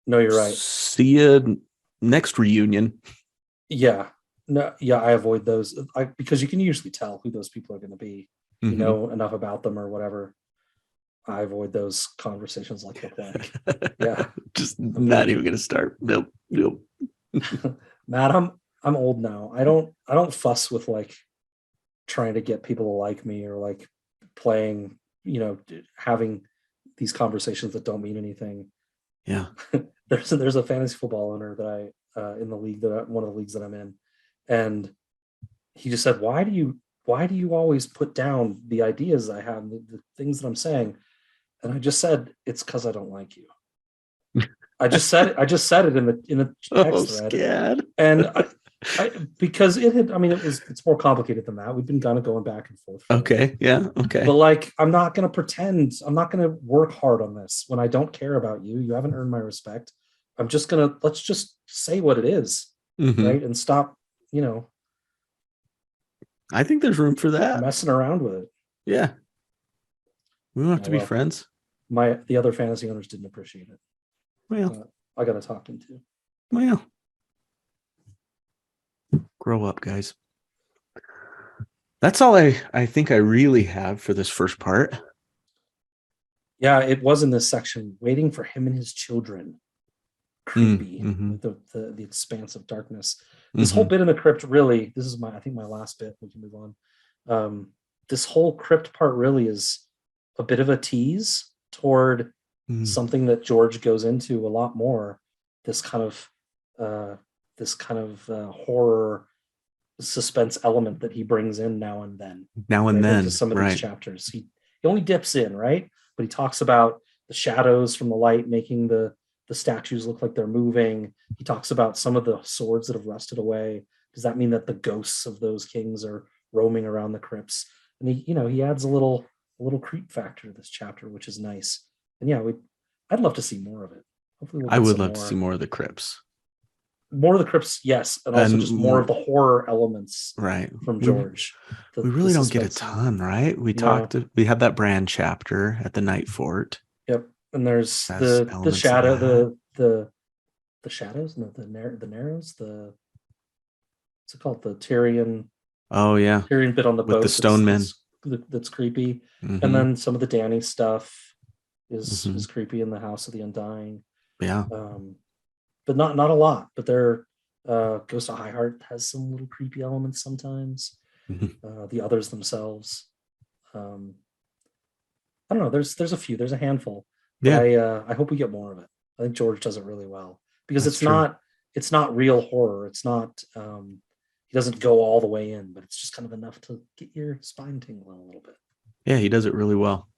no, you're right. See you next reunion. Yeah. No, yeah, I avoid those because you can usually tell who those people are going to be. You know enough about them or whatever. I avoid those conversations like that. Yeah. Just not even going to start. Nope. Matt, I'm old now. I don't fuss with like trying to get people to like me, or like playing, having these conversations that don't mean anything. Yeah. There's a fantasy football owner that I in the league one of the leagues that I'm in, and he just said, why do you always put down the ideas I have, the things that I'm saying? And I just said, it's because I don't like you. I just said it in the text thread. Scad. And I because it's more complicated than that. We've been kind of going back and forth. Okay. Yeah. Okay. But like, I'm not going to pretend. I'm not going to work hard on this when I don't care about you. You haven't earned my respect. Let's just say what it is, right? And stop, I think there's room for that. Messing around with it. Yeah. We don't have to be friends. The other fantasy owners didn't appreciate it. Well, I got to talk to them too. Well, grow up, guys. That's all I think I really have for this first part. Yeah, it was in this section, waiting for him and his children. Creepy. The expanse of darkness. This whole bit in the crypt, really, this is I think my last bit. We can move on. This whole crypt part really is a bit of a tease toward something that George goes into a lot more. This kind of horror suspense element that he brings in now and then. Into some of these chapters. He only dips in, right? But he talks about the shadows from the light making the statues look like they're moving. He talks about some of the swords that have rusted away. Does that mean that the ghosts of those kings are roaming around the crypts? And he adds a little creep factor to this chapter, which is nice. And yeah, I'd love to see more of it. Hopefully I would love to see more of the crypts. More of the crypts, yes, and also just more of the horror elements, right, from George. We really don't get a ton, right? We had that Bran chapter at the Night Fort. Yep, and there's the shadow, the shadows, and the narrows. What's it called? The Tyrion. Oh yeah, Tyrion bit on the boat with the stone men. That's creepy, and then some of the Dany stuff is creepy in the House of the Undying. Yeah. But not a lot. But there, Ghost of High Heart has some little creepy elements sometimes. The others themselves, I don't know. There's a few. There's a handful. Yeah. I hope we get more of it. I think George does it really well, because it's not real horror. It's not. He doesn't go all the way in, but it's just kind of enough to get your spine tingling a little bit. Yeah, he does it really well.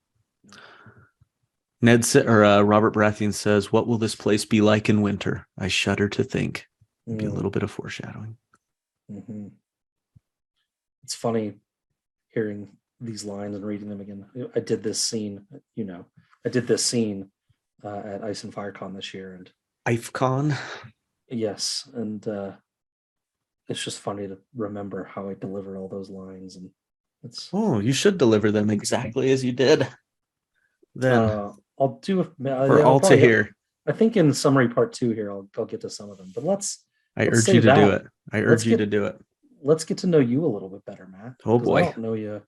Robert Baratheon says, "What will this place be like in winter? I shudder to think." Maybe a little bit of foreshadowing. It's funny hearing these lines and reading them again. I did this scene, at Ice and Fire Con this year, and IFCon. Yes, and it's just funny to remember how I deliver all those lines, and it's. Oh, you should deliver them exactly as you did. Then I'll do for all to hear. I think in summary part 2 here, I'll get to some of them, but let's urge you to do it. I urge you to do it. Let's get to know you a little bit better, Matt. Oh boy, I don't know you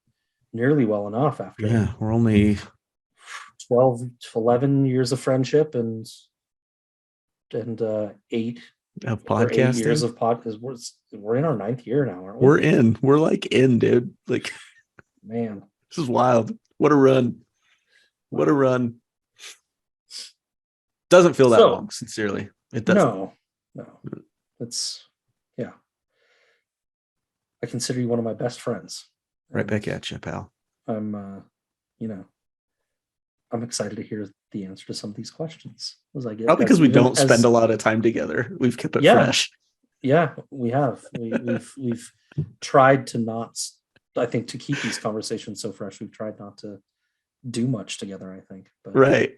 nearly well enough after. We're only 12, 11 years of friendship and 8 of podcasting. 8 years of podcast. We're in our 9th year now, aren't we? We're in. We're like in, dude. Like, man, this is wild. What a run. What a run. Doesn't feel that long, sincerely. It doesn't. No. It's, yeah. I consider you one of my best friends. Right back at you, pal. I'm excited to hear the answer to some of these questions. Probably because we don't spend a lot of time together. We've kept it fresh. Yeah, we have. We've tried to not, I think, to keep these conversations so fresh. We've tried not to do much together, I think. But, right.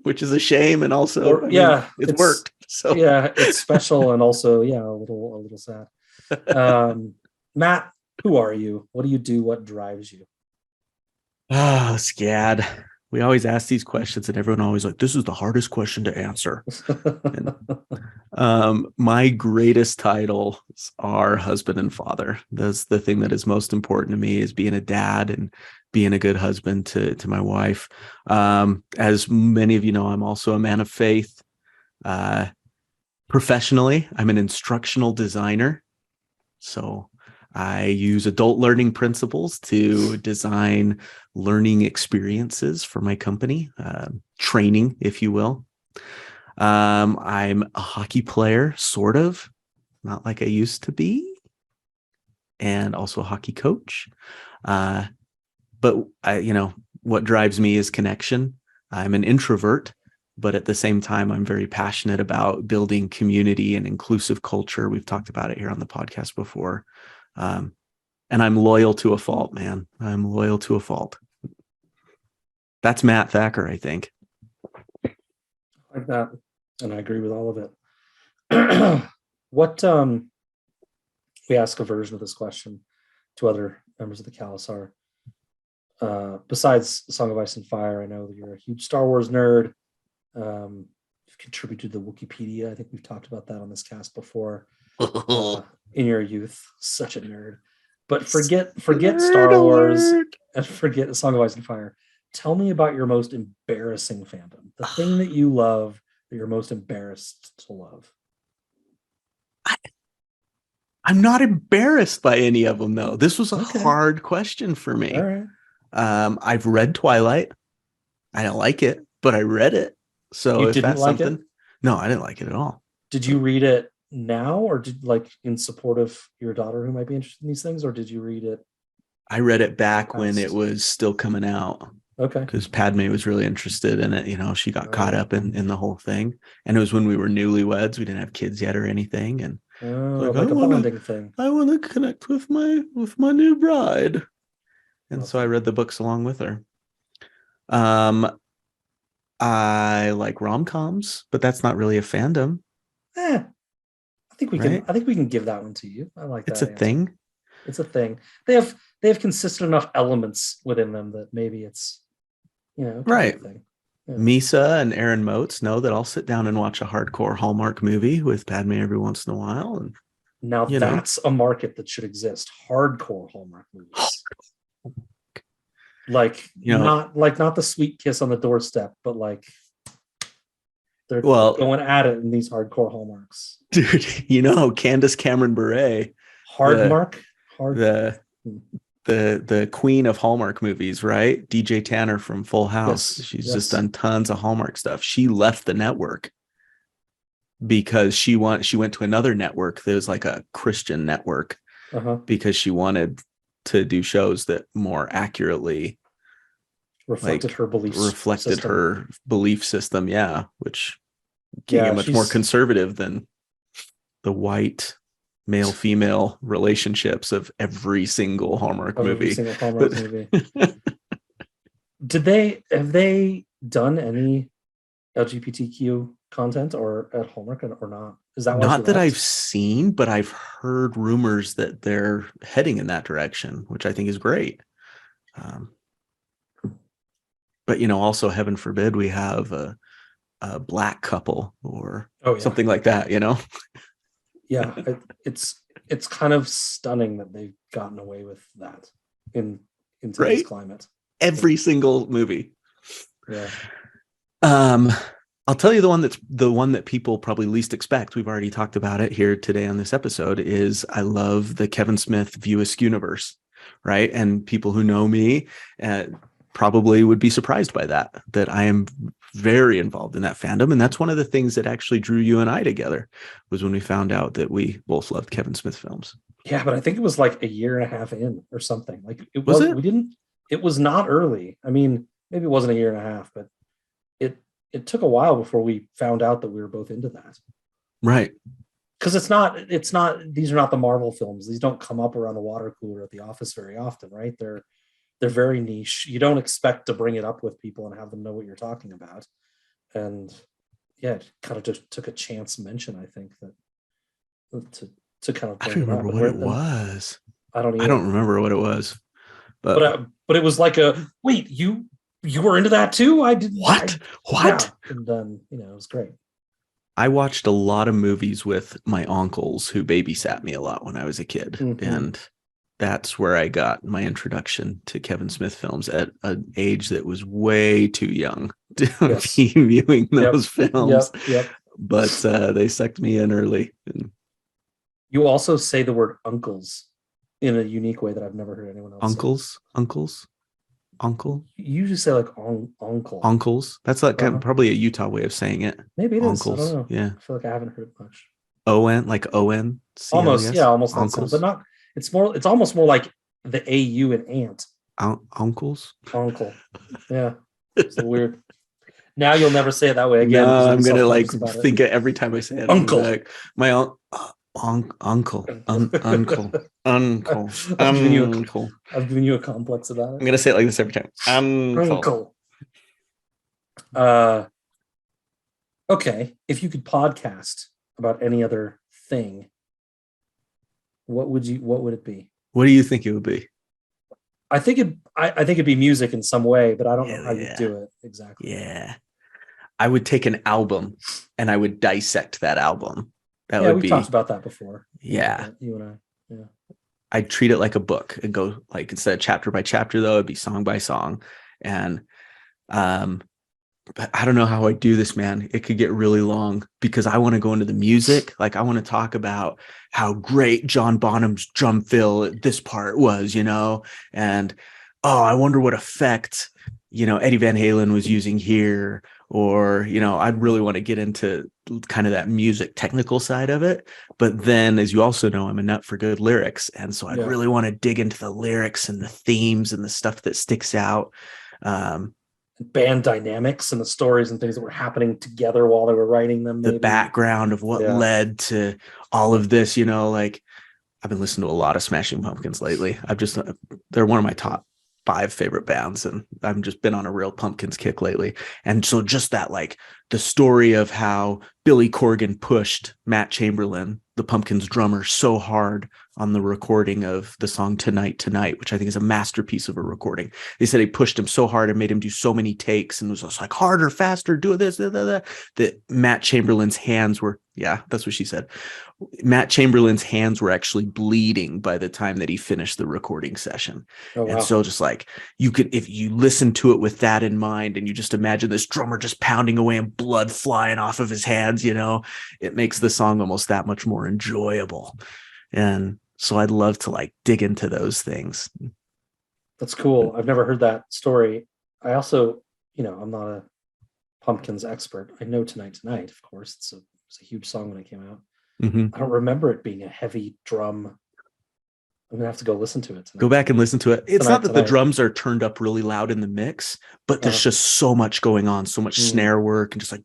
Which is a shame, and also it's worked. So yeah, it's special, and also a little sad. Matt, who are you? What do you do? What drives you? Oh, Scad. We always ask these questions, and everyone always like, this is the hardest question to answer. And, my greatest titles are husband and father. That's the thing that is most important to me, is being a dad and being a good husband to my wife. As many of you know, I'm also a man of faith. Professionally, I'm an instructional designer. So I use adult learning principles to design learning experiences for my company, training, if you will. I'm a hockey player, sort of, not like I used to be, and also a hockey coach. But what drives me is connection. I'm an introvert, but at the same time, I'm very passionate about building community and inclusive culture. We've talked about it here on the podcast before. And I'm loyal to a fault, man. I'm loyal to a fault. That's Matt Thacker, I think. Like that. And I agree with all of it. We ask a version of this question to other members of the Khalasar. Besides Song of Ice and Fire, I know that you're a huge Star Wars nerd. You've contributed to Wikipedia. I think we've talked about that on this cast before. In your youth, such a nerd. But forget Star Wars and forget Song of Ice and Fire. Tell me about your most embarrassing fandom. The thing that you love that you're most embarrassed to love. I'm not embarrassed by any of them, though. This was a hard question for me. All right. I've read Twilight. I don't like it, but I read it. So you if didn't that's like something, it? No, I didn't like it at all. Did you read it now, or did in support of your daughter who might be interested in these things, or did you read it? I read it back when it was still coming out. Okay. Because Padme was really interested in it. She got caught up in the whole thing. And it was when we were newlyweds. We didn't have kids yet or anything. And like a bonding thing. I want to connect with my new bride. And so I read the books along with her. I like rom-coms, but that's not really a fandom. I think we can give that one to you. I like that. It's a thing. It's a thing. They have consistent enough elements within them that maybe it's right. Thing. Yeah. Misa and Aaron Motes know that I'll sit down and watch a hardcore Hallmark movie with Padme every once in a while. And now that's a market that should exist. Hardcore Hallmark movies. Not the sweet kiss on the doorstep, but they're going at it in these hardcore Hallmarks. Dude, Candace Cameron Bure. The queen of Hallmark movies, right? DJ Tanner from Full House. Yes, She's just done tons of Hallmark stuff. She left the network because she went to another network that was like a Christian network because she wanted to do shows that more accurately reflected her belief system. Yeah, which became much more conservative than the white male-female relationships of every single Hallmark movie. Have they done any LGBTQ content or at Hallmark or not? Is that why Not that left? I've seen, but I've heard rumors that they're heading in that direction, which I think is great. But also, heaven forbid we have a black couple or something like that. Yeah, it's kind of stunning that they've gotten away with that in today's climate. Every single movie. Yeah. I'll tell you the one that people probably least expect. We've already talked about it here today on this episode. Is I love the Kevin Smith View Askew universe, right? And people who know me probably would be surprised by that I am very involved in that fandom, and that's one of the things that actually drew you and I together, was when we found out that we both loved Kevin Smith films. Yeah, but I think it was like a year and a half in or something. Like was it? It was not early. I mean, maybe it wasn't a year and a half, but it took a while before we found out that we were both into that. Right. Because it's not these are not the Marvel films. These don't come up around the water cooler at the office very often, right? They're very niche. You don't expect to bring it up with people and have them know what you're talking about. And yeah, it kind of just took a chance mention, I think, that to kind of I don't remember what it was. I don't remember what it was. But it was like wait, you were into that too? I did. What? Yeah. And then, it was great. I watched a lot of movies with my uncles who babysat me a lot when I was a kid. Mm-hmm. And that's where I got my introduction to Kevin Smith films at an age that was way too young to be viewing those films. Yep. But they sucked me in early. You also say the word uncles in a unique way that I've never heard anyone else say. Uncle. You usually say like uncle. Uncles. That's like probably a Utah way of saying it. Maybe it uncles. Is. I don't know. Yeah. I feel like I haven't heard it much. O-N, like O-N. Almost that sound, but not. It's almost more like the AU and aunt. Uncles. Uncle. Yeah. It's weird. Now you'll never say it that way again. No, I'm gonna think it every time I say it. Uncle. Like, my uncle. Uncle. I've given you a complex about it. I'm gonna say it like this every time. Uncle. Okay. If you could podcast about any other thing, what would it be? What do you think it would be? I think it'd be music in some way, but I don't know how you do it exactly. Yeah. I would take an album and I would dissect that album. We've talked about that before. Yeah. You and I. Yeah. I'd treat it like a book and go like, instead of chapter by chapter, though, it'd be song by song. And but I don't know how I do this, man. It could get really long because I want to go into the music. Like I want to talk about how great John Bonham's drum fill at this part was, and I wonder what effect, Eddie Van Halen was using here. Or, I'd really want to get into kind of that music technical side of it. But then, as you also know, I'm a nut for good lyrics. And so I'd really want to dig into the lyrics and the themes and the stuff that sticks out. Band dynamics and the stories and things that were happening together while they were writing them. The background of what led to all of this, like I've been listening to a lot of Smashing Pumpkins lately. They're one of my top 5 favorite bands, and I've just been on a real Pumpkins kick lately. And so just that, like the story of how Billy Corgan pushed Matt Chamberlain, the Pumpkins drummer, so hard on the recording of the song Tonight, which I think is a masterpiece of a recording. They said he pushed him so hard and made him do so many takes and was just like harder, faster, do this, that Matt Chamberlain's hands were, that's what she said. Matt Chamberlain's hands were actually bleeding by the time that he finished the recording session. Oh, wow. And so just like you could, if you listen to it with that in mind and you just imagine this drummer just pounding away and blood flying off of his hands, it makes the song almost that much more enjoyable. And so I'd love to like dig into those things. That's cool. I've never heard that story. I also, I'm not a Pumpkins expert. I know Tonight, of course. It's a huge song when it came out. Mm-hmm. I don't remember it being a heavy drum. I'm gonna have to go listen to it tonight. Go back and listen to it. It's not that the drums are turned up really loud in the mix, but there's just so much going on, so much snare work and just like.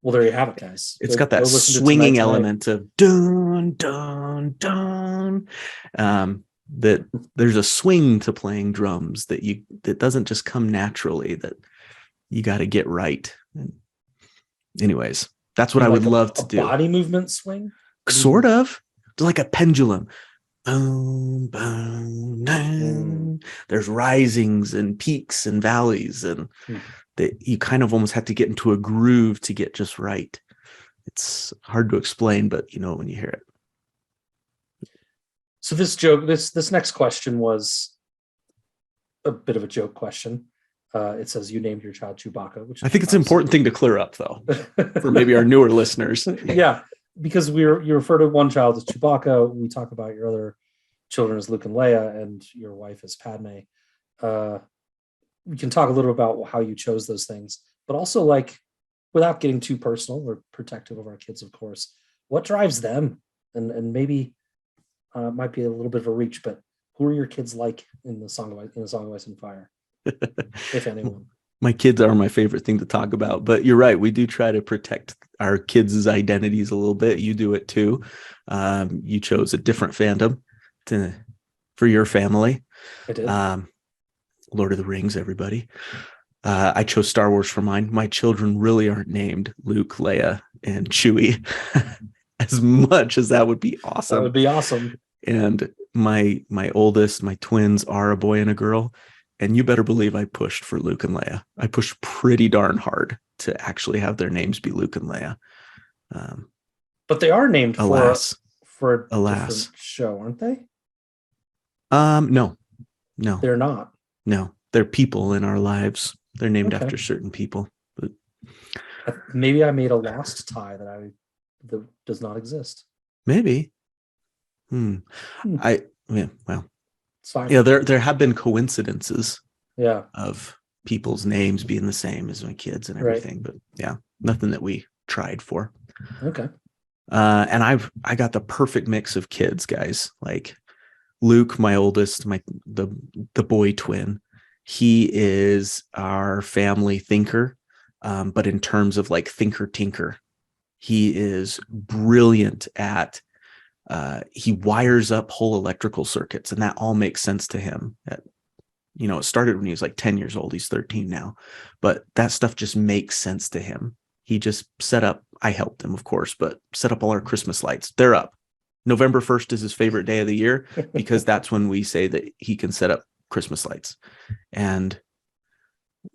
Well, there you have it, guys. It's got that swinging element of dun dun dun. That there's a swing to playing drums that doesn't just come naturally. That You got to get right. And anyways, that's what I would love to do. Body movement swing? Sort of. Like a pendulum. Boom, boom, boom. There's risings and peaks and valleys, and that you kind of almost have to get into a groove to get just right. It's hard to explain, but you know when you hear it. So this next question was a bit of a joke question. It says you named your child Chewbacca, which I think it's an important thing to clear up, though, for maybe our newer listeners. Yeah, because you refer to one child as Chewbacca. We talk about your other children as Luke and Leia, and your wife as Padme. We can talk a little about how you chose those things, but also, like, without getting too personal, we're protective of our kids, of course. What drives them? And maybe it might be a little bit of a reach, but who are your kids like in the Song of Ice and Fire, if anyone? My kids are my favorite thing to talk about, but you're right. We do try to protect our kids' identities a little bit. You do it too. You chose a different fandom for your family. I did. Lord of the Rings, everybody. I chose Star Wars for mine. My children really aren't named Luke, Leia, and Chewie. As much as that would be awesome. That would be awesome. And my oldest, my twins are a boy and a girl. And you better believe I pushed for Luke and Leia. I pushed pretty darn hard to actually have their names be Luke and Leia. But they are named for a alas. different show, aren't they? No. They're not. No, they're people in our lives. They're named after certain people. But maybe I made a lost tie that does not exist. Maybe. Well, it's fine. Yeah, there have been coincidences. Yeah. Of people's names being the same as my kids and everything, but yeah, nothing that we tried for. Okay. And I got the perfect mix of kids, guys. Like Luke, my oldest, the boy twin. He is our family thinker, but in terms of like thinker tinker, he is brilliant at. He wires up whole electrical circuits, and that all makes sense to him. It started when he was like 10 years old. He's 13 now, but that stuff just makes sense to him. He just set up, I helped him, of course, but set up all our Christmas lights. They're up. November 1st is his favorite day of the year because that's when we say that he can set up Christmas lights. And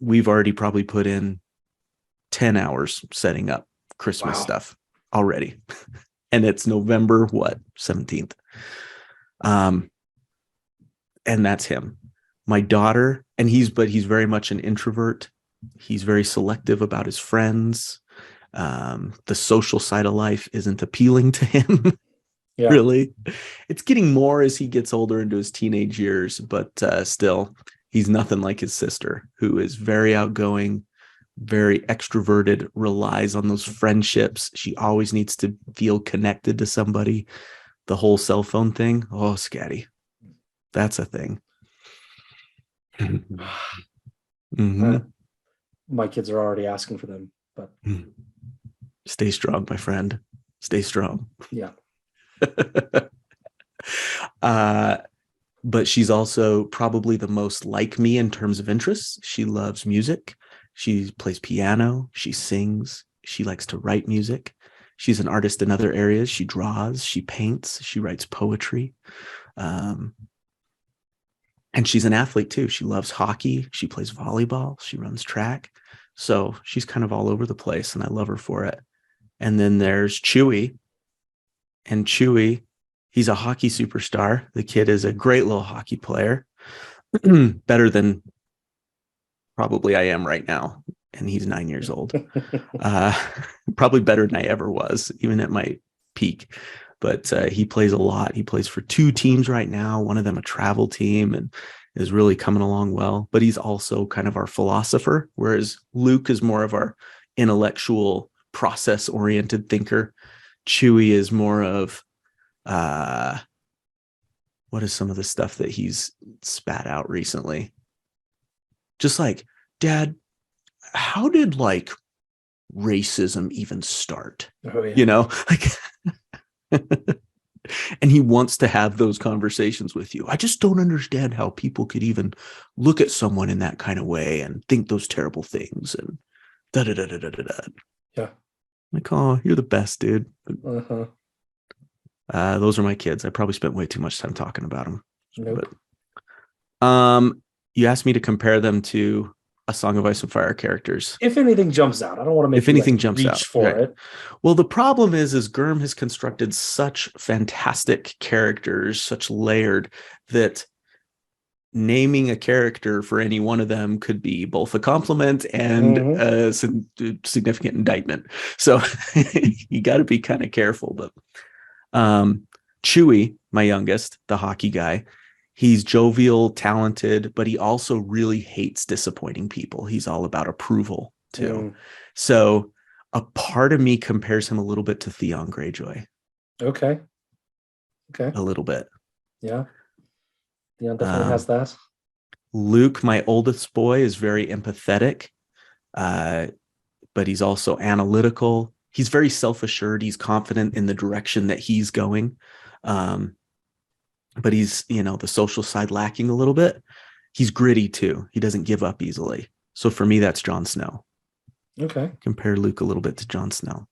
we've already probably put in 10 hours setting up Christmas stuff already. And it's November 17th. And that's him. My daughter, and he's very much an introvert. He's very selective about his friends. The social side of life isn't appealing to him. Yeah. Really. It's getting more as he gets older into his teenage years, but still, he's nothing like his sister, who is very outgoing, very extroverted, relies on those friendships. She always needs to feel connected to somebody. The whole cell phone thing. Oh, Scaddy. That's a thing. Mm-hmm. My kids are already asking for them, but stay strong, my friend. Stay strong. Yeah. But she's also probably the most like me in terms of interests. She loves music. She plays piano. She sings. She likes to write music. She's an artist in other areas. She draws. She paints. She writes poetry. And she's an athlete too. She loves hockey. She plays volleyball. She runs track. So she's kind of all over the place, and I love her for it. And then there's Chewie. And Chewie, he's a hockey superstar. The kid is a great little hockey player. Better than probably I am right now. And he's 9 years old. Probably better than I ever was, even at my peak. But he plays a lot. He plays for 2 teams right now, one of them a travel team, and is really coming along well. But he's also kind of our philosopher, whereas Luke is more of our intellectual, process-oriented thinker. Chewie is more of, what is some of the stuff that he's spat out recently? Just like, Dad, how did like racism even start? Oh, yeah. Like And he wants to have those conversations with you. I just don't understand how people could even look at someone in that kind of way and think those terrible things and da da da da da da. Yeah. Like, oh, you're the best, dude. Uh-huh. Those are my kids. I probably spent way too much time talking about them. Nope. But, you asked me to compare them to a Song of Ice and Fire characters. If anything jumps out, I don't want to make if anything jumps reach out for right. it. Well, the problem is Gurm has constructed such fantastic characters, such layered, that naming a character for any one of them could be both a compliment and a significant indictment. So you got to be kind of careful. But Chewie, my youngest, the hockey guy, he's jovial, talented, but he also really hates disappointing people. He's all about approval too. So a part of me compares him a little bit to Theon Greyjoy. Okay. A little bit. Yeah. Theon definitely has that. Luke, my oldest boy, is very empathetic, but he's also analytical. He's very self-assured. He's confident in the direction that he's going. But he's, the social side lacking a little bit. He's gritty too. He doesn't give up easily. So for me, that's Jon Snow. Okay. Compare Luke a little bit to Jon Snow.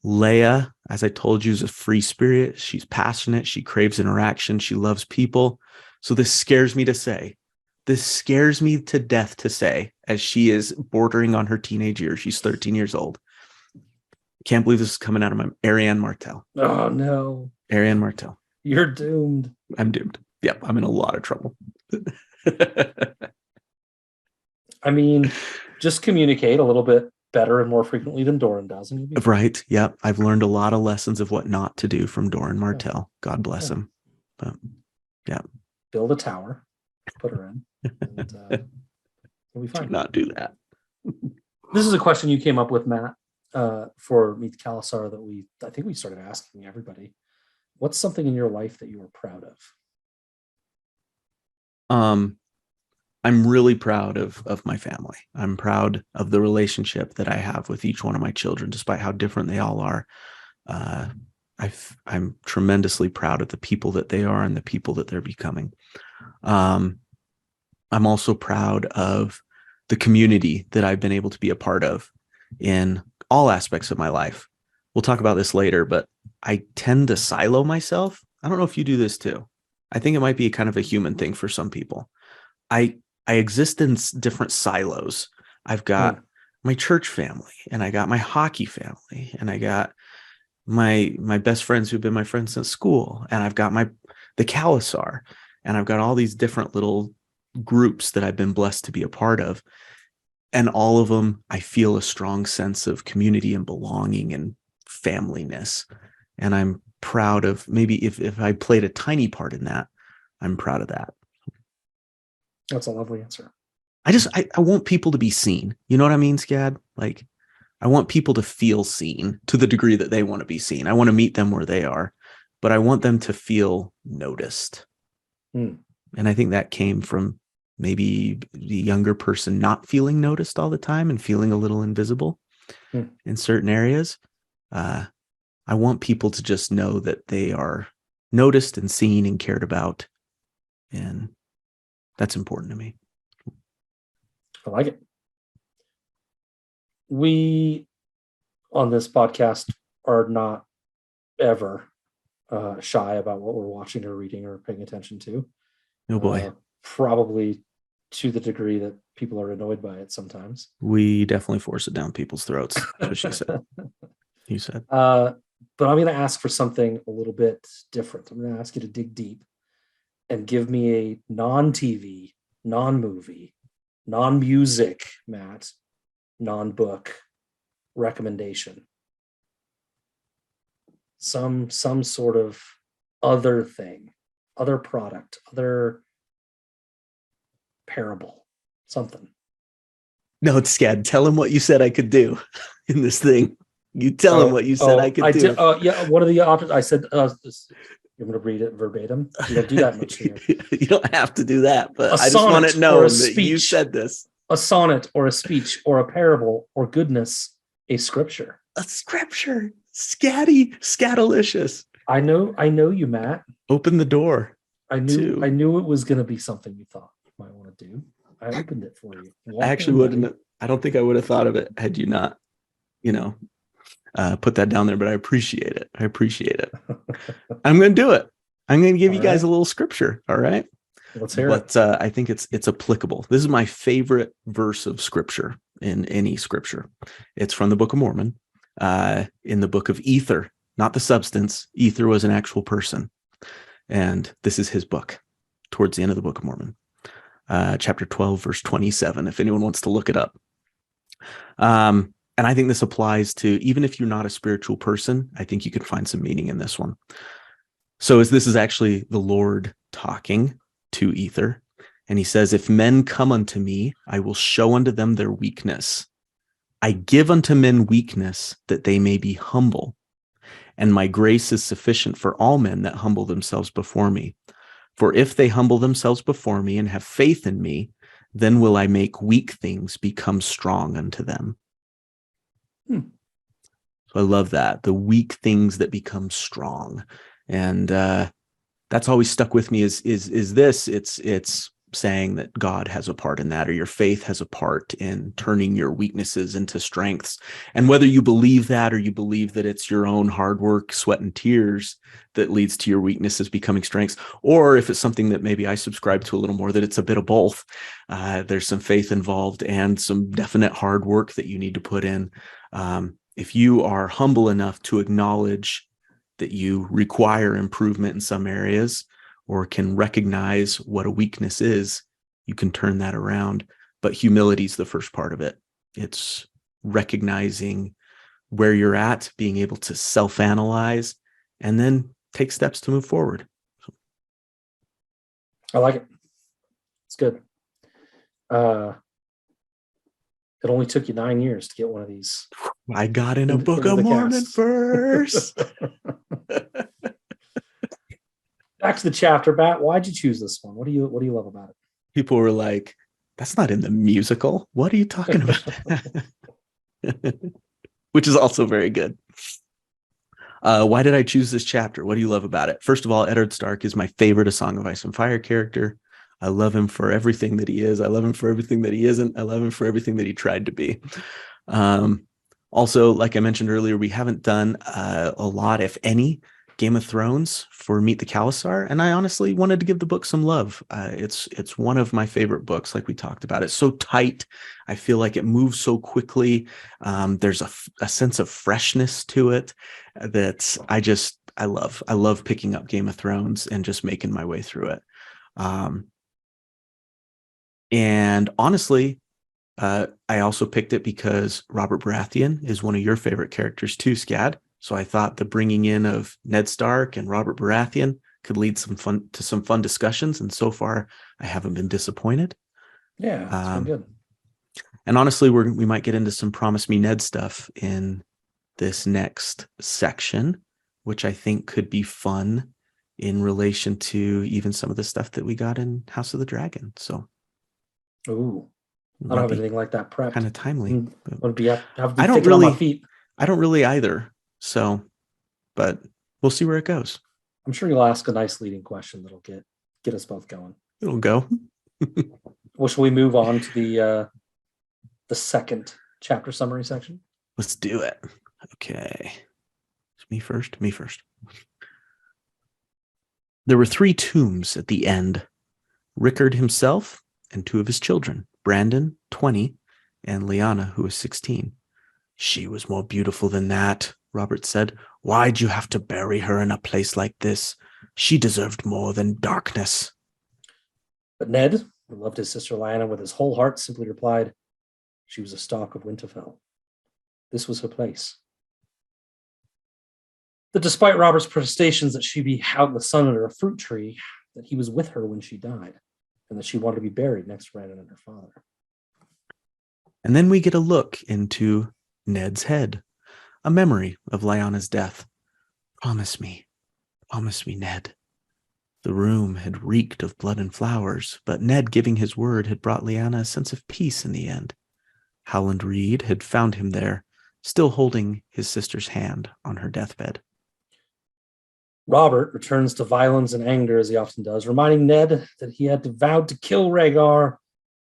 Leia, as I told you, is a free spirit. She's passionate. She craves interaction. She loves people. So this scares me to say. This scares me to death to say, as she is bordering on her teenage years. She's 13 years old. Can't believe this is coming out of my Ariane Martell. Oh, no. Ariane Martell. You're doomed. I'm doomed. Yep, I'm in a lot of trouble. I mean, just communicate a little bit better and more frequently than Doran does. Right. Yep. I've learned a lot of lessons of what not to do from Doran Martell. God bless him. But yeah. Build a tower, put her in, and we'll be fine. Do not do that. This is a question you came up with, Matt, for Meet Khalasar that I think we started asking everybody. What's something in your life that you are proud of? I'm really proud of my family. I'm proud of the relationship that I have with each one of my children, despite how different they all are. I'm tremendously proud of the people that they are and the people that they're becoming. I'm also proud of the community that I've been able to be a part of in all aspects of my life. We'll talk about this later, but I tend to silo myself. I don't know if you do this too. I think it might be kind of a human thing for some people. I exist in different silos. I've got my church family, and I got my hockey family, and I got my best friends who've been my friends since school, and I've got the Khalasar, and I've got all these different little groups that I've been blessed to be a part of. And all of them, I feel a strong sense of community and belonging and familyness. And I'm proud of, maybe if I played a tiny part in that, I'm proud of that. That's a lovely answer. I want people to be seen. You know what I mean, Scad? Like, I want people to feel seen to the degree that they want to be seen. I want to meet them where they are, but I want them to feel noticed. And I think that came from maybe the younger person not feeling noticed all the time and feeling a little invisible in certain areas. I want people to just know that they are noticed and seen and cared about. And that's important to me. I like it. We, on this podcast, are not ever shy about what we're watching or reading or paying attention to. Oh boy. Probably to the degree that people are annoyed by it sometimes. We definitely force it down people's throats. That's what she said. You said. But I'm going to ask for something a little bit different. I'm going to ask you to dig deep and give me a non-TV, non-movie, non-music, Matt, non-book recommendation. Some sort of other thing, other product, other parable, something. No, it's Scad. Tell him what you said I could do in this thing. You tell him what you said I could do. Yeah, what are the options? I said, you're going to read it verbatim. You don't do that much here. You don't have to do that, but I just want it known that you said this. A sonnet or a speech or a parable or goodness, a scripture. A scripture. Scaddy, scadalicious. I know you, Matt. Open the door. I knew it was going to be something you thought you might want to do. I opened it for you. I actually wouldn't. I don't think I would have thought of it had you not, put that down there. But I appreciate it. I'm going to do it. I'm going to give you guys a little scripture. All right. Let's hear it. But I think it's applicable. This is my favorite verse of scripture in any scripture. It's from the Book of Mormon, in the book of Ether, not the substance. Ether was an actual person. And this is his book towards the end of the Book of Mormon, chapter 12, verse 27, if anyone wants to look it up. And I think this applies to, even if you're not a spiritual person, I think you can find some meaning in this one. So this is actually the Lord talking to Ether. And he says, if men come unto me, I will show unto them their weakness. I give unto men weakness that they may be humble. And my grace is sufficient for all men that humble themselves before me. For if they humble themselves before me and have faith in me, then will I make weak things become strong unto them. So I love that. The weak things that become strong. And that's always stuck with me is this. It's saying that God has a part in that, or your faith has a part in turning your weaknesses into strengths. And whether you believe that, or you believe that it's your own hard work, sweat and tears that leads to your weaknesses becoming strengths, or if it's something that maybe I subscribe to a little more, that it's a bit of both. There's some faith involved and some definite hard work that you need to put in. If you are humble enough to acknowledge that you require improvement in some areas, or can recognize what a weakness is, you can turn that around. But humility is the first part of it. It's recognizing where you're at, being able to self-analyze, and then take steps to move forward. I like it. It's good. It only took you 9 years to get one of these. I got in a Book of Mormon verse. Back to the chapter, Bat. Why'd you choose this one? What do you love about it? People were like, that's not in the musical. What are you talking about? Which is also very good. Why did I choose this chapter? What do you love about it? First of all, Eddard Stark is my favorite A Song of Ice and Fire character. I love him for everything that he is. I love him for everything that he isn't. I love him for everything that he tried to be. Also, like I mentioned earlier, we haven't done a lot, if any, Game of Thrones for Meet the Khalasar, and I honestly wanted to give the book some love. It's one of my favorite books, like we talked about. It's so tight. I feel like it moves so quickly. There's a sense of freshness to it that I love. I love picking up Game of Thrones and just making my way through it. And honestly, I also picked it because Robert Baratheon is one of your favorite characters too, Scad. So I thought the bringing in of Ned Stark and Robert Baratheon could lead to some fun discussions. And so far, I haven't been disappointed. Yeah, it's been good. And honestly, we might get into some Promise Me Ned stuff in this next section, which I think could be fun in relation to even some of the stuff that we got in House of the Dragon. So, ooh, I don't have anything like that prepped. Kind of timely. I don't really on my feet. I don't really either. So, but we'll see where it goes. I'm sure you'll ask a nice leading question that'll get us both going. It'll go. Well, shall we move on to the second chapter summary section? Let's do it. Okay. It's me first. There were 3 tombs at the end. Rickard himself and 2 of his children, Brandon, 20, and Lyanna, who was 16. She was more beautiful than that, Robert said. Why'd you have to bury her in a place like this? She deserved more than darkness. But Ned, who loved his sister Lyanna with his whole heart, simply replied, she was a stalk of Winterfell. This was her place. That despite Robert's protestations that she be out in the sun under a fruit tree, that he was with her when she died, and that she wanted to be buried next to Brandon and her father. And then we get a look into Ned's head, a memory of Lyanna's death. Promise me, Ned. The room had reeked of blood and flowers, but Ned giving his word had brought Lyanna a sense of peace in the end. Howland Reed had found him there, still holding his sister's hand on her deathbed. Robert returns to violence and anger, as he often does, reminding Ned that he had vowed to kill Rhaegar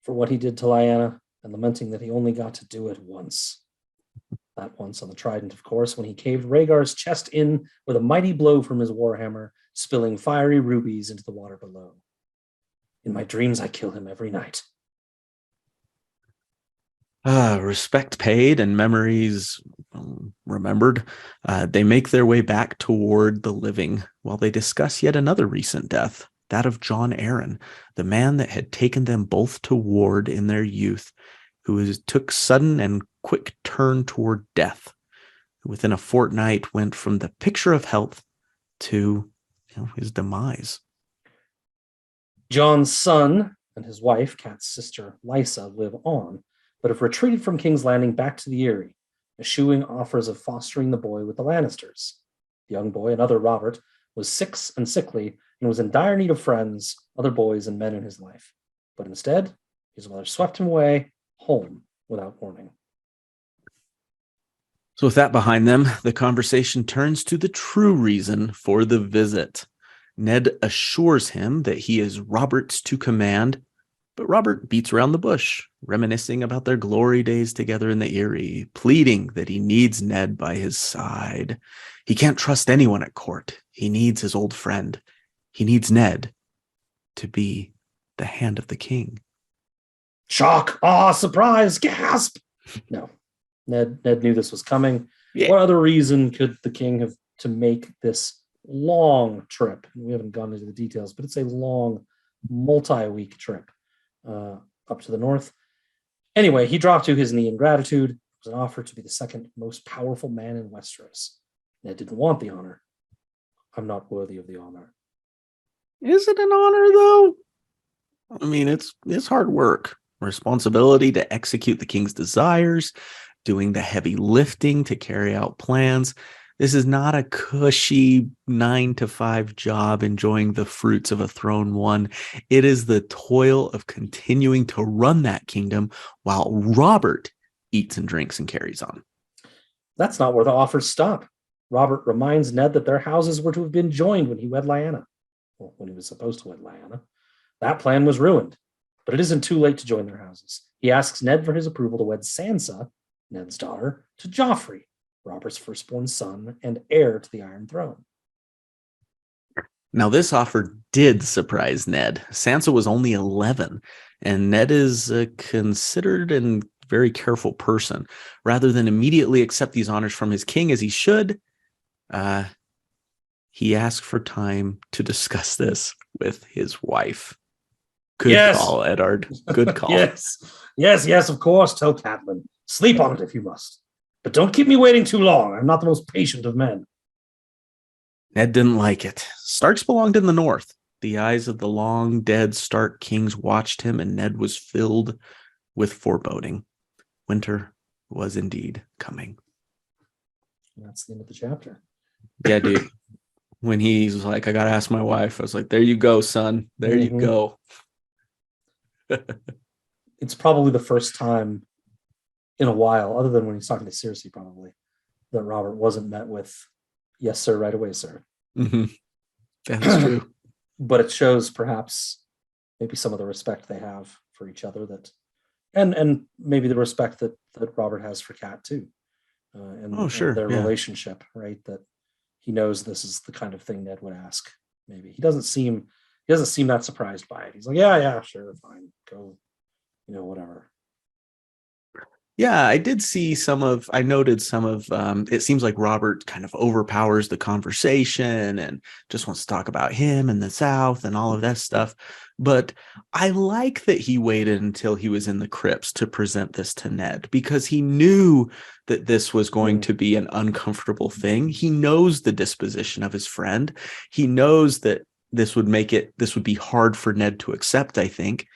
for what he did to Lyanna, and lamenting that he only got to do it once. That once on the Trident, of course, when he caved Rhaegar's chest in with a mighty blow from his warhammer, spilling fiery rubies into the water below. In my dreams, I kill him every night. Respect paid and memories remembered. They make their way back toward the living while they discuss yet another recent death, that of Jon Arryn, the man that had taken them both to ward in their youth, who took sudden and quick turn toward death. Within a fortnight went from the picture of health to his demise. Jon's son and his wife, Cat's sister Lysa, live on, but have retreated from King's Landing back to the Eyrie, eschewing offers of fostering the boy with the Lannisters. The young boy, another Robert, was 6 and sickly and was in dire need of friends, other boys and men in his life. But instead, his mother swept him away, home, without warning. So with that behind them, the conversation turns to the true reason for the visit. Ned assures him that he is Robert's to command, but Robert beats around the bush, reminiscing about their glory days together in the Eyrie, pleading that he needs Ned by his side. He can't trust anyone at court. He needs his old friend. He needs Ned to be the hand of the king. Shock! Ah, surprise! Gasp! No. Ned knew this was coming. Yeah. What other reason could the king have to make this long trip? We haven't gone into the details, but it's a long, multi-week trip up to the north. Anyway, he dropped to his knee in gratitude. It was an offer to be the second most powerful man in Westeros. Ned didn't want the honor. I'm not worthy of the honor. Is it an honor, though? I mean, it's hard work. Responsibility to execute the king's desires, doing the heavy lifting to carry out plans. This is not a cushy 9-to-5 job enjoying the fruits of a throne won. It is the toil of continuing to run that kingdom while Robert eats and drinks and carries on. That's not where the offers stop. Robert reminds Ned that their houses were to have been joined when he wed Lyanna. Well, when he was supposed to wed Lyanna. That plan was ruined, but it isn't too late to join their houses. He asks Ned for his approval to wed Sansa, Ned's daughter, to Joffrey, Robert's firstborn son and heir to the Iron Throne. Now, this offer did surprise Ned. Sansa was only 11, and Ned is a considered and very careful person. Rather than immediately accept these honors from his king as he should, he asked for time to discuss this with his wife. Good call, Eddard. Good call. Yes, of course. Tell Catelyn. Sleep on it if you must. But don't keep me waiting too long. I'm not the most patient of men. Ned didn't like it. Starks belonged in the north. The eyes of the long dead Stark kings watched him, and Ned was filled with foreboding. Winter was indeed coming. That's the end of the chapter. Yeah, dude. When he's like, I got to ask my wife, I was like, there you go, son. There you go. It's probably the first time in a while, other than when he's talking to Cersei, probably, that Robert wasn't met with, yes, sir, right away, sir. Mm-hmm. That's true. But it shows perhaps maybe some of the respect they have for each other, that, and maybe the respect that Robert has for Cat too, and their relationship, right? That he knows this is the kind of thing Ned would ask. Maybe he doesn't seem that surprised by it. He's like, yeah, sure, fine, go, whatever. Yeah, I noted some of, it seems like Robert kind of overpowers the conversation and just wants to talk about him and the South and all of that stuff. But I like that he waited until he was in the crypts to present this to Ned, because he knew that this was going to be an uncomfortable thing. He knows the disposition of his friend. He knows that this would be hard for Ned to accept, I think.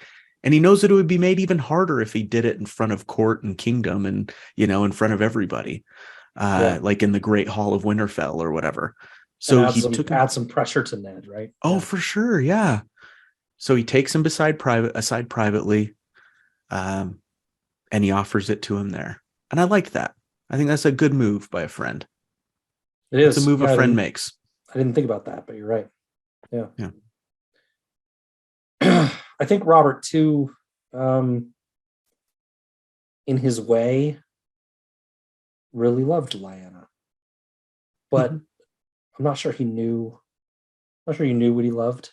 And he knows that it would be made even harder if he did it in front of court and kingdom and, in front of everybody, like in the Great Hall of Winterfell or whatever. So he add some pressure to Ned, right? Oh, for sure. Yeah. So he takes him aside privately, and he offers it to him there. And I like that. I think that's a good move by a friend. It is. It's a move a friend makes. I didn't think about that, but you're right. Yeah. Yeah. I think Robert too, in his way, really loved Lyanna, but Mm-hmm. I'm not sure he knew. I'm not sure he knew what he loved.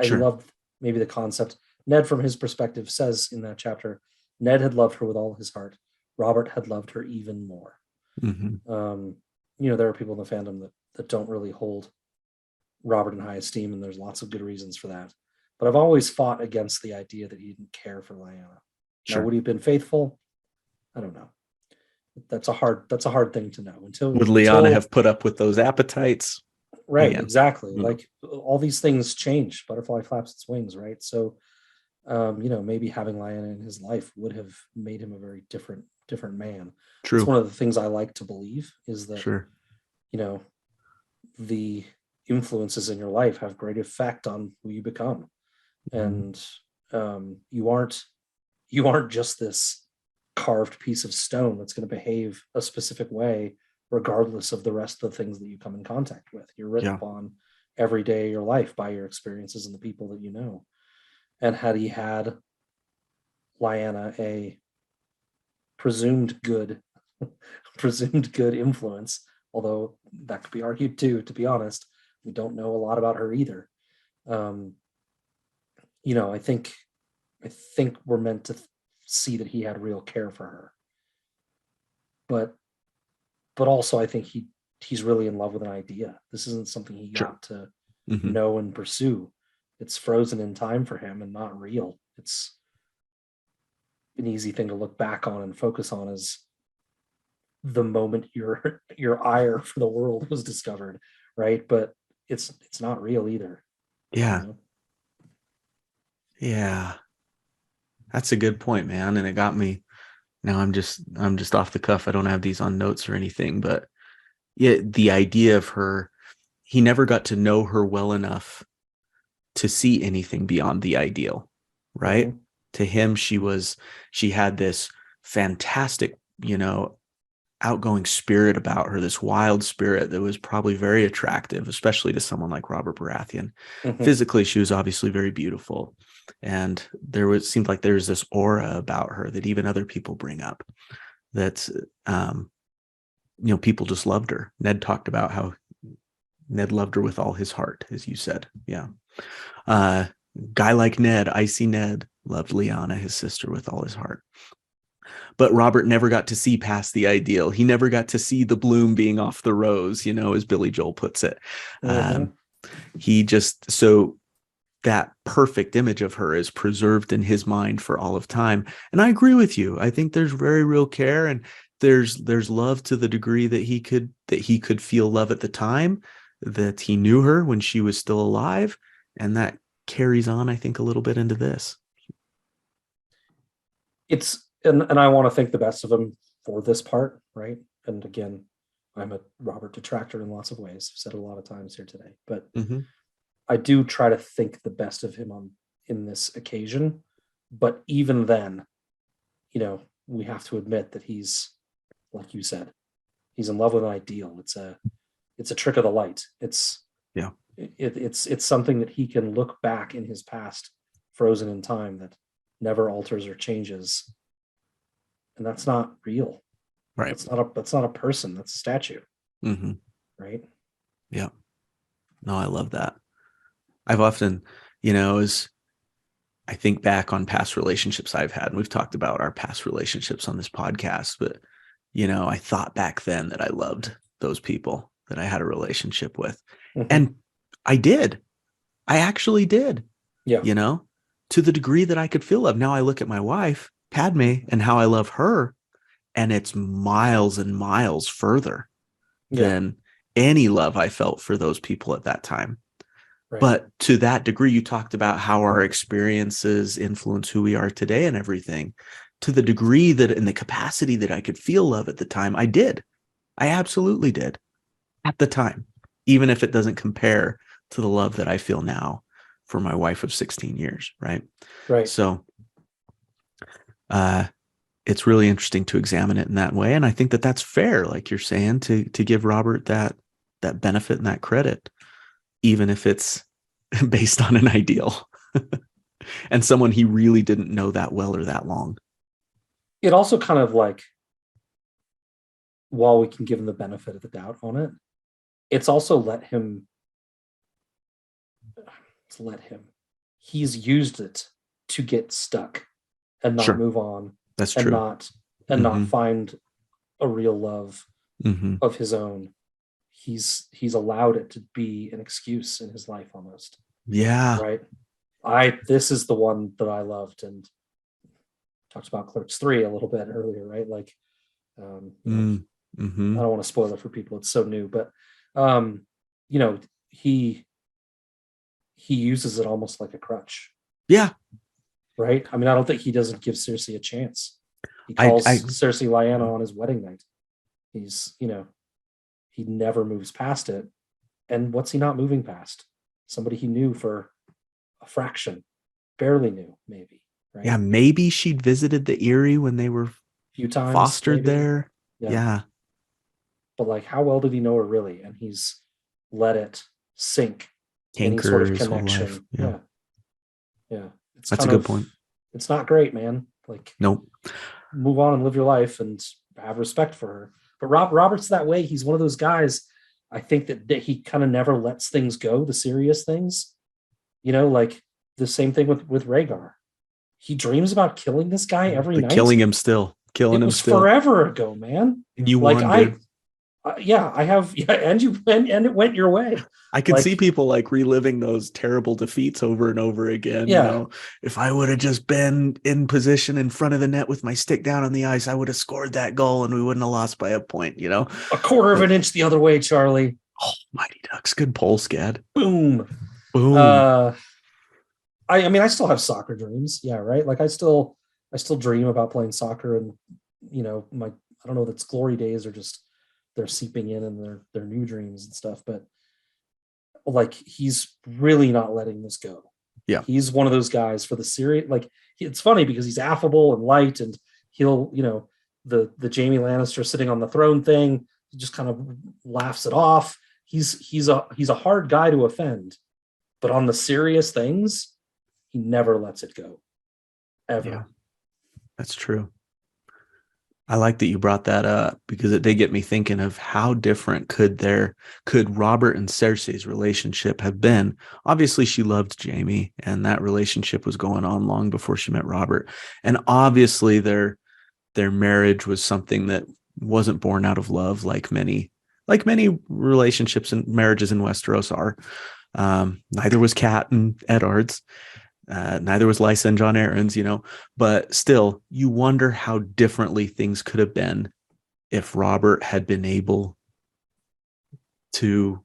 He Sure. loved maybe the concept. Ned, from his perspective, says in that chapter, Ned had loved her with all his heart. Robert had loved her even more. Mm-hmm. There are people in the fandom that don't really hold Robert in high esteem, and there's lots of good reasons for that. But I've always fought against the idea that he didn't care for Lyanna. Now, Sure. would he have been faithful? I don't know. That's a hard thing to know Would Lyanna until have put up with those appetites? right, Again. exactly. Mm-hmm. Like all these things change. Butterfly flaps its wings, right? So maybe having Lyanna in his life would have made him a very different man. True. It's one of the things I like to believe is that Sure. The influences in your life have great effect on who you become. Mm-hmm. And you aren't just this carved piece of stone that's going to behave a specific way regardless of the rest of the things that you come in contact with. You're written upon every day of your life by your experiences and the people that you know. And had he had Lyanna a presumed good influence, although that could be argued too, to be honest, we don't know a lot about her either. I think we're meant to see that he had real care for her, but also I think he's really in love with an idea. This isn't something he got to know and pursue. It's frozen in time for him and not real. It's an easy thing to look back on and focus on as the moment your ire for the world was discovered, right? But it's not real either. Yeah. Yeah. That's a good point, man. And it got me. Now I'm just off the cuff. I don't have these on notes or anything, but yeah, the idea of her, he never got to know her well enough to see anything beyond the ideal, right? Mm-hmm. To him, she had this fantastic, outgoing spirit about her, this wild spirit that was probably very attractive, especially to someone like Robert Baratheon. Mm-hmm. Physically, she was obviously very beautiful. And seemed like there's this aura about her that even other people bring up that, people just loved her. Ned talked about how Ned loved her with all his heart, as you said. Yeah. Guy like Ned, Icy Ned, loved Lyanna, his sister, with all his heart. But Robert never got to see past the ideal. He never got to see the bloom being off the rose, as Billy Joel puts it. Mm-hmm. So that perfect image of her is preserved in his mind for all of time. And I agree with you. I think there's very real care, and there's love to the degree that he could feel love at the time, that he knew her when she was still alive. And that carries on, I think, a little bit into this. And I want to think the best of him for this part, right? And again, I'm a Robert detractor in lots of ways. I've said it a lot of times here today, but mm-hmm. I do try to think the best of him in this occasion. But even then, we have to admit that he's, like you said, he's in love with an ideal. It's a trick of the light. It's something that he can look back in his past, frozen in time, that never alters or changes. And that's not real. Right. That's not a person. That's a statue. Mm-hmm. Right. Yeah. No, I love that. I've often, as I think back on past relationships I've had, and we've talked about our past relationships on this podcast, but, I thought back then that I loved those people that I had a relationship with. Mm-hmm. And I did. I actually did. Yeah. To the degree that I could feel love. Now I look at my wife, Padme, and how I love her, and it's miles and miles further than any love I felt for those people at that time. Right. But to that degree, you talked about how our experiences influence who we are today and everything. To the degree that, in the capacity that I could feel love at the time, I did. I absolutely did at the time, even if it doesn't compare to the love that I feel now for my wife of 16 years. Right. Right. So, it's really interesting to examine it in that way. And I think that that's fair, like you're saying, to give Robert that benefit and that credit, even if it's based on an ideal and someone he really didn't know that well or that long. It also kind of like, while we can give him the benefit of the doubt on it, it's also let him. He's used it to get stuck and not move on. That's and true. not find a real love of his own. He's allowed it to be an excuse in his life almost. Yeah. Right. This is the one that I loved, and talked about Clerks 3 a little bit earlier, right? Like, I don't want to spoil it for people. It's so new, but he uses it almost like a crutch. Yeah. Right. I mean, I don't think he doesn't give Cersei a chance. He calls Cersei Lyanna on his wedding night. He's, he never moves past it. And what's he not moving past? Somebody he knew for a fraction, barely knew, maybe. Right? Yeah, maybe she'd visited the Eyrie when they were few times fostered maybe. there. Yeah. But like, how well did he know her really? And he's let it sink. Any sort of connection. Yeah. That's a good point. It's not great, man. Like, nope. Move on and live your life and have respect for her. But Robert's that way. He's one of those guys. I think that he kind of never lets things go, the serious things. Like the same thing with Rhaegar. He dreams about killing this guy every night. Killing him still. It was forever ago, man. And you won, dude. I have, and it went your way. I could see people like reliving those terrible defeats over and over again. Yeah. If I would have just been in position in front of the net with my stick down on the ice, I would have scored that goal and we wouldn't have lost by a point, a quarter of an inch the other way, Charlie. Oh, Mighty Ducks. Good pull, Scad. Boom. I mean, I still have soccer dreams. Yeah. Right. Like I still dream about playing soccer, and, I don't know if it's glory days or just they're seeping in their new dreams and stuff, but like, he's really not letting this go. Yeah. He's one of those guys for the series. Like, it's funny because he's affable and light, and he'll, the Jaime Lannister sitting on the throne thing, he just kind of laughs it off. He's a hard guy to offend, but on the serious things, he never lets it go. Ever. Yeah. That's true. I like that you brought that up, because it did get me thinking of how different could Robert and Cersei's relationship have been. Obviously, she loved Jaime, and that relationship was going on long before she met Robert. And obviously, their marriage was something that wasn't born out of love, like many relationships and marriages in Westeros are. Neither was Kat and Eddard's. Neither was Lysa and John Aaron's, but still, you wonder how differently things could have been if Robert had been able to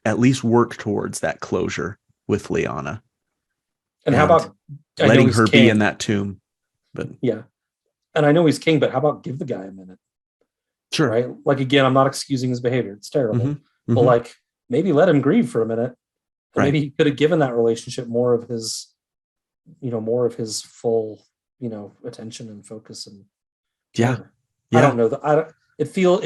at least work towards that closure with Lyanna. And how about letting her be in that tomb? But yeah, and I know he's king, but how about give the guy a minute? Sure. Right? Like, again, I'm not excusing his behavior. It's terrible. But like, maybe let him grieve for a minute. And maybe he could have given that relationship more of his full, attention and focus. And yeah. I don't know. It feels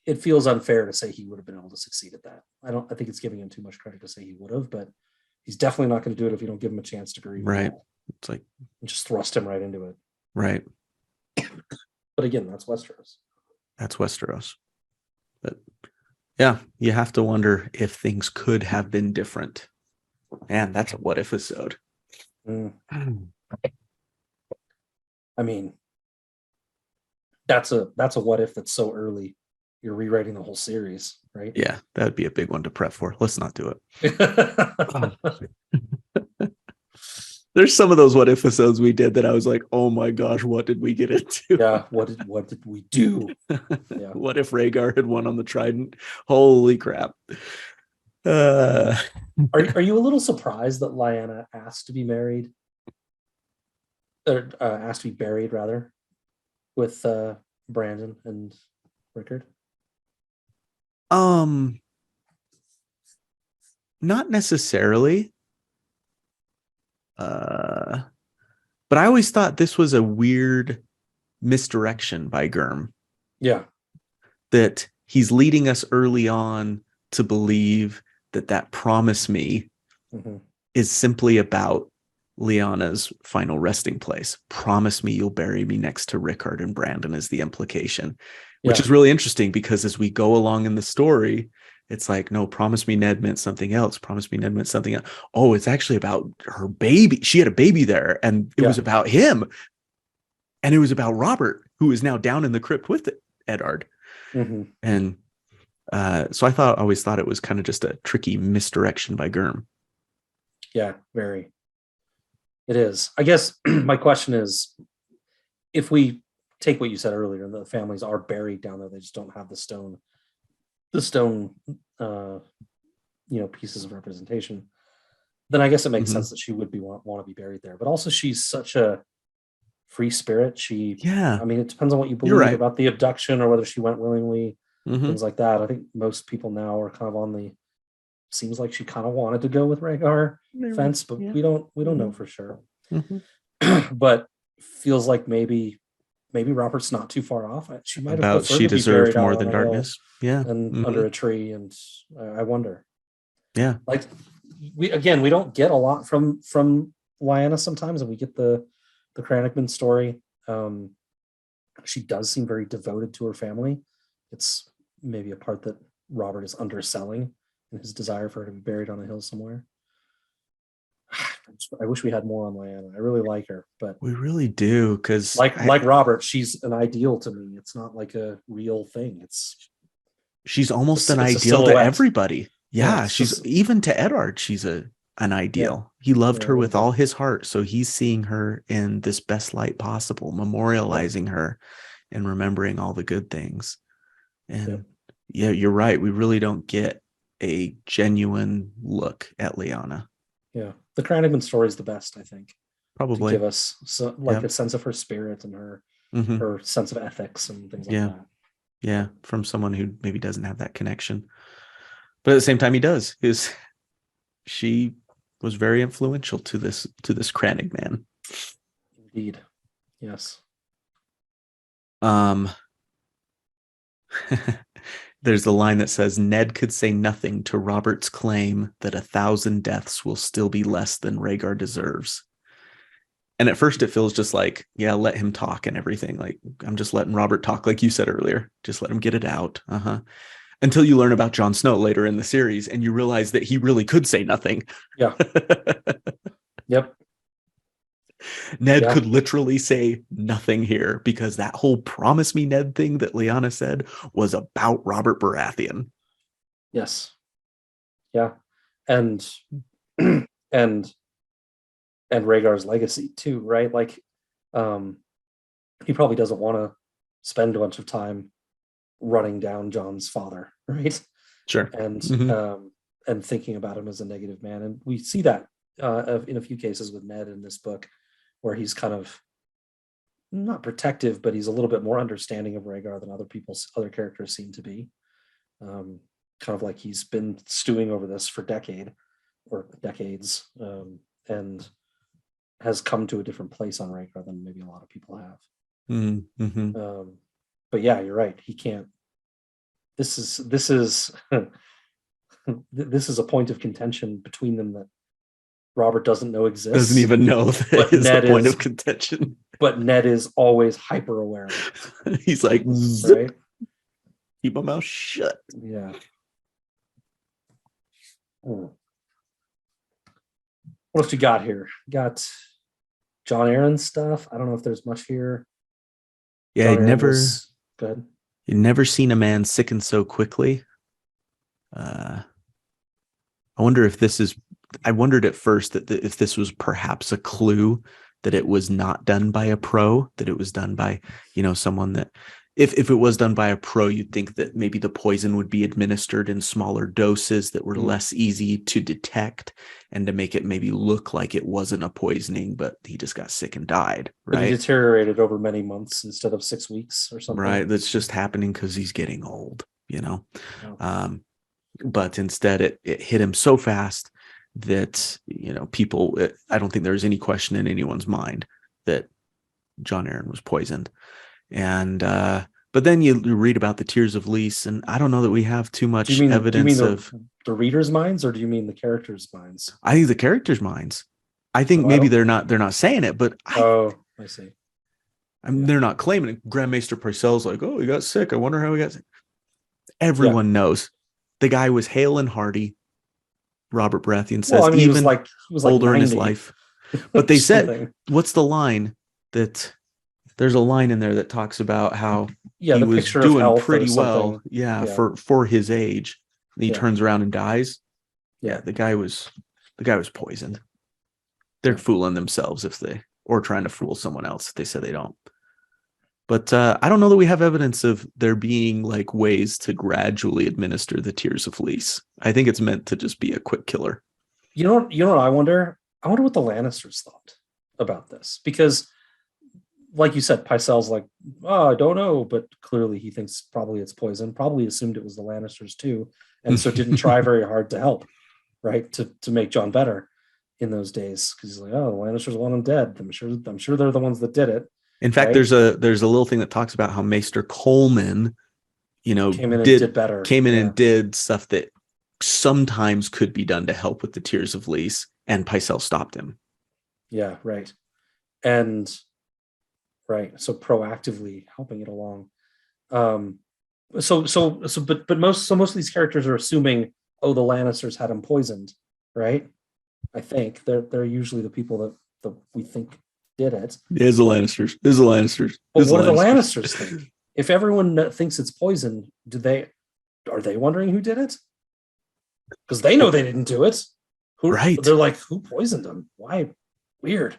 unfair to say he would have been able to succeed at that. I think it's giving him too much credit to say he would have, but he's definitely not going to do it if you don't give him a chance to grieve. Right. It's like, just thrust him right into it. Right. But again, that's Westeros. But yeah, you have to wonder if things could have been different. Man, that's a what if episode. I mean, that's a what if that's so early. You're rewriting the whole series, right? Yeah, that'd be a big one to prep for. Let's not do it. There's some of those what if episodes we did that I was like, oh my gosh, what did we get into? Yeah, what did we do? Yeah. What if Rhaegar had won on the Trident? Holy crap. Are you a little surprised that Lyanna asked to be married, or asked to be buried rather, with Brandon and Rickard? Not necessarily. But I always thought this was a weird misdirection by Gurm. Yeah. That he's leading us early on to believe that promise me is simply about Lyanna's final resting place. Promise me you'll bury me next to Rickard and Brandon is the implication, which is really interesting because as we go along in the story, it's like, no, promise me Ned meant something else. Promise me Ned meant something else. Oh, it's actually about her baby. She had a baby there and it was about him. And it was about Robert, who is now down in the crypt with Eddard. And so I always thought it was kind of just a tricky misdirection by Gurm. Yeah, very. It is. I guess my question is, if we take what you said earlier, the families are buried down there, they just don't have the stone, pieces of representation, then I guess it makes sense that she would want to be buried there. But also she's such a free spirit. I mean, it depends on what you believe about the abduction or whether she went willingly, things like that. I think most people now are kind of on the, seems like she kind of wanted to go with Rhaegar fence, but we don't know for sure. But feels like maybe Robert's not too far off. She might have she deserved more than darkness. And under a tree, and I wonder. Yeah, like we don't get a lot from Lyanna sometimes, and we get the Cranachman story. She does seem very devoted to her family. It's maybe a part that Robert is underselling in his desire for her to be buried on a hill somewhere. I wish we had more on Lyanna. I really like her, but we really do, because like Robert, she's an ideal to me. It's not like a real thing. She's almost an ideal to everybody. Yeah, she's even to Eddard. She's an ideal. He loved her with all his heart, so he's seeing her in this best light possible, memorializing her and remembering all the good things. And you're right. We really don't get a genuine look at Lyanna. Yeah, the Cranachman story is the best, I think. Probably to give us a sense of her spirit and her her sense of ethics and things like that. Yeah, from someone who maybe doesn't have that connection, but at the same time, he does. She was very influential to this Cranachman. Indeed, yes. There's the line that says, Ned could say nothing to Robert's claim that 1,000 deaths will still be less than Rhaegar deserves. And at first it feels just like, yeah, let him talk and everything. Like, I'm just letting Robert talk, like you said earlier. Just let him get it out. Until you learn about Jon Snow later in the series and you realize that he really could say nothing. Yeah. Yep. Ned could literally say nothing here because that whole promise me Ned thing that Lyanna said was about Robert Baratheon. Yes. Yeah. And Rhaegar's legacy too, right? Like he probably doesn't want to spend a bunch of time running down Jon's father, right? Sure. And thinking about him as a negative man. And we see that in a few cases with Ned in this book, where he's kind of not protective, but he's a little bit more understanding of Rhaegar than other characters seem to be. Kind of like he's been stewing over this for decades, and has come to a different place on Rhaegar than maybe a lot of people have. But yeah, you're right. He can't. This is this is a point of contention between them that Robert doesn't know exists. Doesn't even know that is a point of contention. But Ned is always hyper aware of it. He's like, right? Keep my mouth shut. Yeah. What else you got here? Got Jon Arryn's stuff. I don't know if there's much here. Yeah, go ahead. You've never seen a man sicken so quickly. I wonder if this is. I wondered at first if this was perhaps a clue that it was not done by a pro, that it was done by, someone that, if it was done by a pro, you'd think that maybe the poison would be administered in smaller doses that were less easy to detect and to make it maybe look like it wasn't a poisoning, but he just got sick and died, right? But he deteriorated over many months instead of 6 weeks or something. Right. That's just happening because he's getting old, But instead it hit him so fast that people, I don't think there's any question in anyone's mind that Jon Arryn was poisoned. And But then you read about the Tears of Lys, and I don't know that we have too much evidence of the readers' minds, or do you mean the characters' minds? I think the characters' minds. I think maybe they're not saying it, but I see. They're not claiming it. Grand Maester Parcel's like, oh, he got sick. I wonder how he got sick. Everyone knows the guy was hale and hearty. Robert Baratheon says, he was like older 90. in his life. But they said, what's the line that there's a line in there that talks about how he was doing pretty well. For his age. And he turns around and dies. Yeah, the guy was poisoned. They're fooling themselves or trying to fool someone else if they say they don't. But I don't know that we have evidence of there being like ways to gradually administer the Tears of Lys. I think it's meant to just be a quick killer. You know what I wonder? I wonder what the Lannisters thought about this, because, like you said, Pycelle's like, I don't know, but clearly he thinks probably it's poison. Probably assumed it was the Lannisters too, and so didn't try very hard to help, right? To make Jon better in those days, because he's like, oh, the Lannisters want him dead. I'm sure they're the ones that did it. In fact, there's a little thing that talks about how Maester Coleman, came in and did stuff that sometimes could be done to help with the Tears of Lys, and Pycelle stopped him. Yeah, right. And so proactively helping it along. But most of these characters are assuming, the Lannisters had him poisoned, right? I think they're usually the people that we think did it. It's the Lannisters. But what do the Lannisters think? If everyone thinks it's poison, are they wondering who did it? Because they know they didn't do it. Right. They're like, who poisoned him? Why? Weird.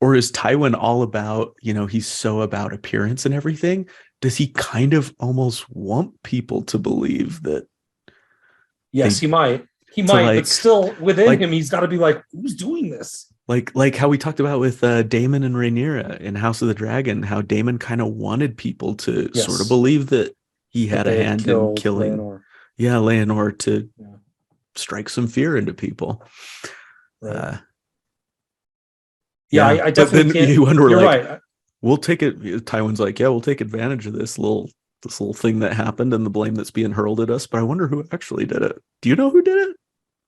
Or is Tywin all about, he's so about appearance and everything? Does he kind of almost want people to believe that? Yes, he might. But still within him, he's got to be like, who's doing this? Like how we talked about with Daemon and Rhaenyra in House of the Dragon, how Daemon kind of wanted people to sort of believe that he had a hand in killing Leonor to strike some fear into people. Right. I definitely can't. You wonder, you're right. We'll take it. Tywin's like, we'll take advantage of this little thing that happened and the blame that's being hurled at us. But I wonder who actually did it. Do you know who did it?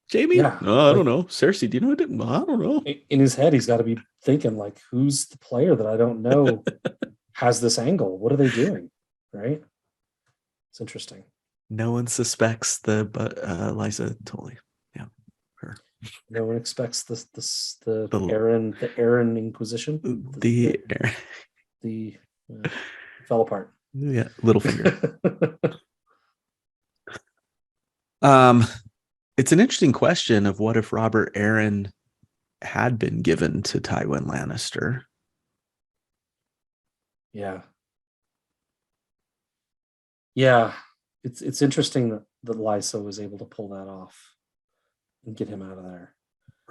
Jamie? Yeah. No, I don't know. Cersei, do you know who did it? I don't know. In his head, he's got to be thinking like, who's the player that I don't know has this angle? What are they doing? Right? It's interesting. No one suspects Lysa Tully. Yeah, her. No one expects the Aaron Inquisition. The fell apart. Yeah, Littlefinger. It's an interesting question of what if Robert Arryn had been given to Tywin Lannister. Yeah. It's interesting that Lysa was able to pull that off and get him out of there.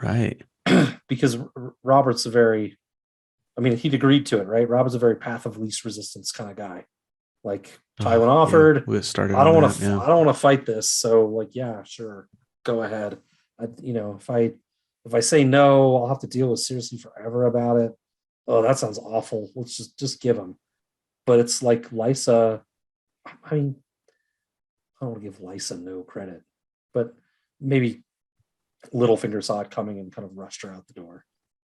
Right. Because Robert's he'd agreed to it, right? Robert's a very path of least resistance kind of guy. Like Tywin offered, I don't want to fight this. So sure, go ahead. If I say no, I'll have to deal with Cersei forever about it. Oh, that sounds awful. Let's just give him. But it's like Lysa. I don't want to give Lysa no credit, but maybe Littlefinger saw it coming and kind of rushed her out the door.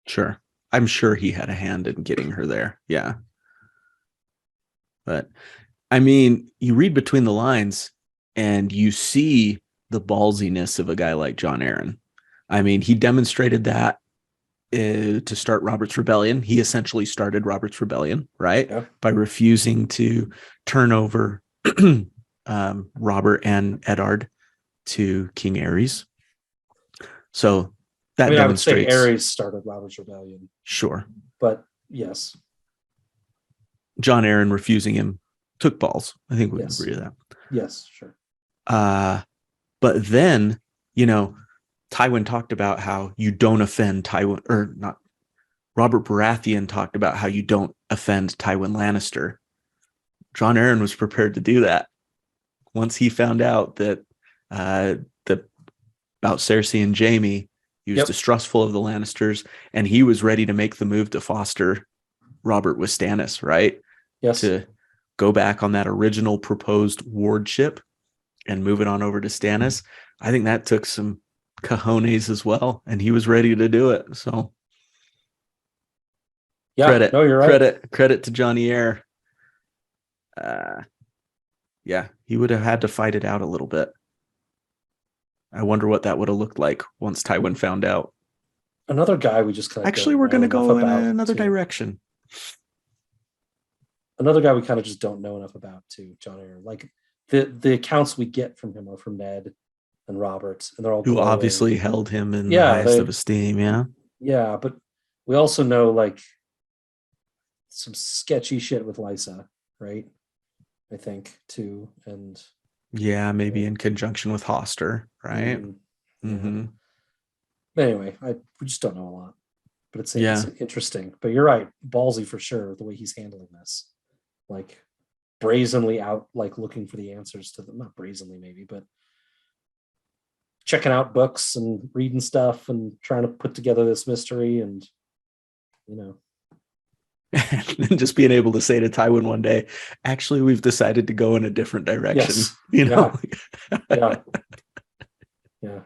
Sure. I'm sure he had a hand in getting her there. Yeah. But you read between the lines and you see the ballsiness of a guy like Jon Arryn. He demonstrated that to start Robert's Rebellion. He essentially started Robert's Rebellion, right? Yeah. By refusing to turn over Robert and Eddard to King Aerys. So that demonstrates. I would say Aerys started Robert's Rebellion. Sure. But yes. Jon Arryn refusing him took balls. I think we can agree to that. Yes, sure. But then, Tywin talked about how you don't offend Tywin, or not. Robert Baratheon talked about how you don't offend Tywin Lannister. Jon Arryn was prepared to do that. Once he found out that about Cersei and Jaime, he was distrustful of the Lannisters, and he was ready to make the move to foster Robert with Stannis, right? Yes. To go back on that original proposed wardship and move it on over to Stannis. I think that took some cojones as well, and he was ready to do it. So yeah, no, you're right. Credit to Johnny Eyre. Yeah, he would have had to fight it out a little bit. I wonder what that would have looked like once Tywin found out. Another guy we just kind of actually we're going to go in another direction. Another guy we kind of just don't know enough about too, John Eyre. Like the accounts we get from him are from Ned and Robert, and they're all who glowing. Obviously held him in the highest of esteem. Yeah, but we also know like some sketchy shit with Lysa, right? I think too, and maybe in conjunction with Hoster, right? Mm-hmm. Anyway, we just don't know a lot, but it's interesting. But you're right, ballsy for sure. The way he's handling this, like brazenly out, like looking for the answers to them. Not brazenly, maybe, but checking out books and reading stuff and trying to put together this mystery, and and just being able to say to Tywin one day, actually, we've decided to go in a different direction. Yes. Yeah.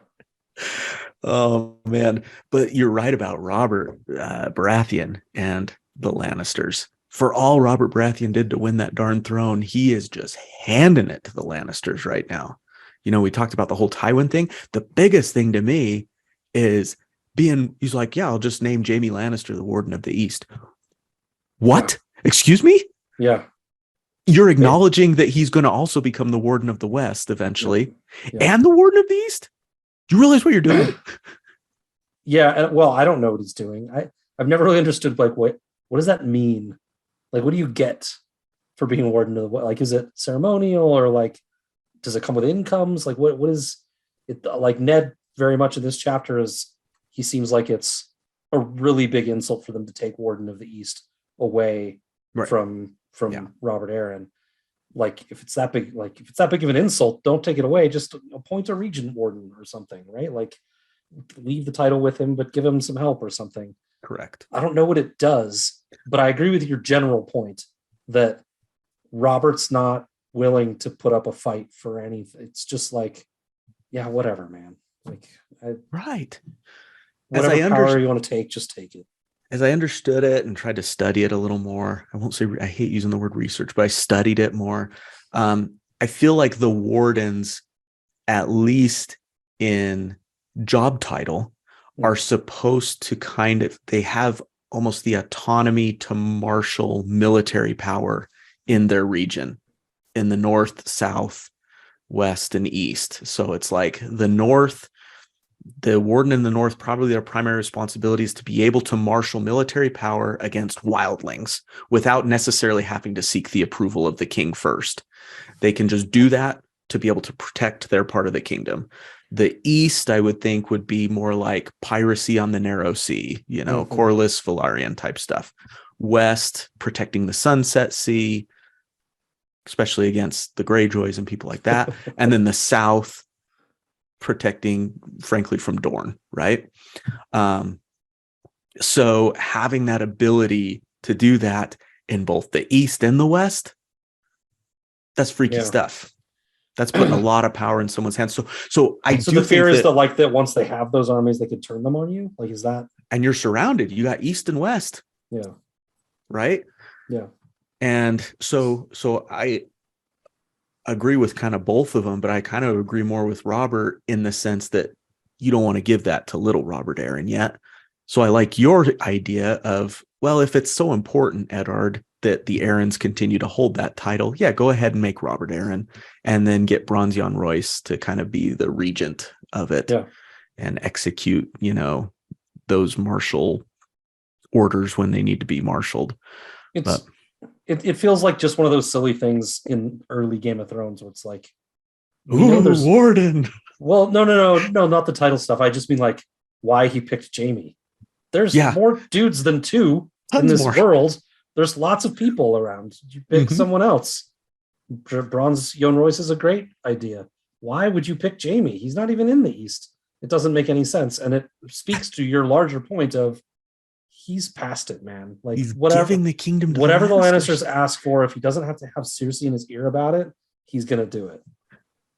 Oh man, but you're right about Robert Baratheon and the Lannisters. For all Robert Baratheon did to win that darn throne, he is just handing it to the Lannisters right now. We talked about the whole Tywin thing. The biggest thing to me is he's like, I'll just name Jaime Lannister the Warden of the East. What? Yeah. Excuse me? Yeah. You're acknowledging that he's going to also become the Warden of the West eventually, and the Warden of the East? You realize what you're doing? Yeah. Well, I don't know what he's doing. I've never really understood, like, what does that mean? Like, what do you get for being a Warden of the West? Like, is it ceremonial, or like, does it come with incomes? Like, what is it? Like, Ned very much in this chapter he seems like it's a really big insult for them to take Warden of the East away from Robert Arryn. Like, if it's that big of an insult, don't take it away. Just appoint a regent warden or something, right? Like, leave the title with him, but give him some help or something. Correct. I don't know what it does, but I agree with your general point that Robert's not willing to put up a fight for anything. It's just like, yeah, whatever, man. Like, right. Whatever power you want to take, just take it. As I understood it and tried to study it a little more, I won't say I hate using the word research, but I studied it more. I feel like the wardens, at least in job title, are supposed to they have almost the autonomy to marshal military power in their region, in the north, south, west, and east. So it's like the north, the warden in the north, probably their primary responsibility is to be able to marshal military power against wildlings without necessarily having to seek the approval of the king first. They can just do that to be able to protect their part of the kingdom. The east, I would think, would be more like piracy on the narrow sea, Corlys, Velaryon type stuff. West, protecting the Sunset Sea, especially against the Greyjoys and people like that. And then the south, protecting, frankly, from Dorne, right? So having that ability to do that in both the East and the West, that's freaky stuff. That's putting a lot of power in someone's hands. So the fear is that once they have those armies, they could turn them on you. Like, is that? And you're surrounded. You got East and West. Yeah. Right. Yeah. And so I agree with kind of both of them, but I kind of agree more with Robert in the sense that you don't want to give that to little Robert Arryn yet. So I like your idea of, well, if it's so important, Eddard, that the Arryns continue to hold that title, go ahead and make Robert Arryn, and then get Bronzion Royce to kind of be the regent of it and execute, those martial orders when they need to be marshaled. It feels like just one of those silly things in early Game of Thrones where it's like, there's warden. Well, no, not the title stuff. I just mean like why he picked Jaime. There's more dudes than two in this world. There's lots of people around. You pick someone else. Bronzion Royce is a great idea. Why would you pick Jaime? He's not even in the East. It doesn't make any sense. And it speaks to your larger point of he's past it, man. Like He's whatever giving the kingdom to whatever the Lannisters. Lannisters ask for, if he doesn't have to have Cersei in his ear about it, he's gonna do it.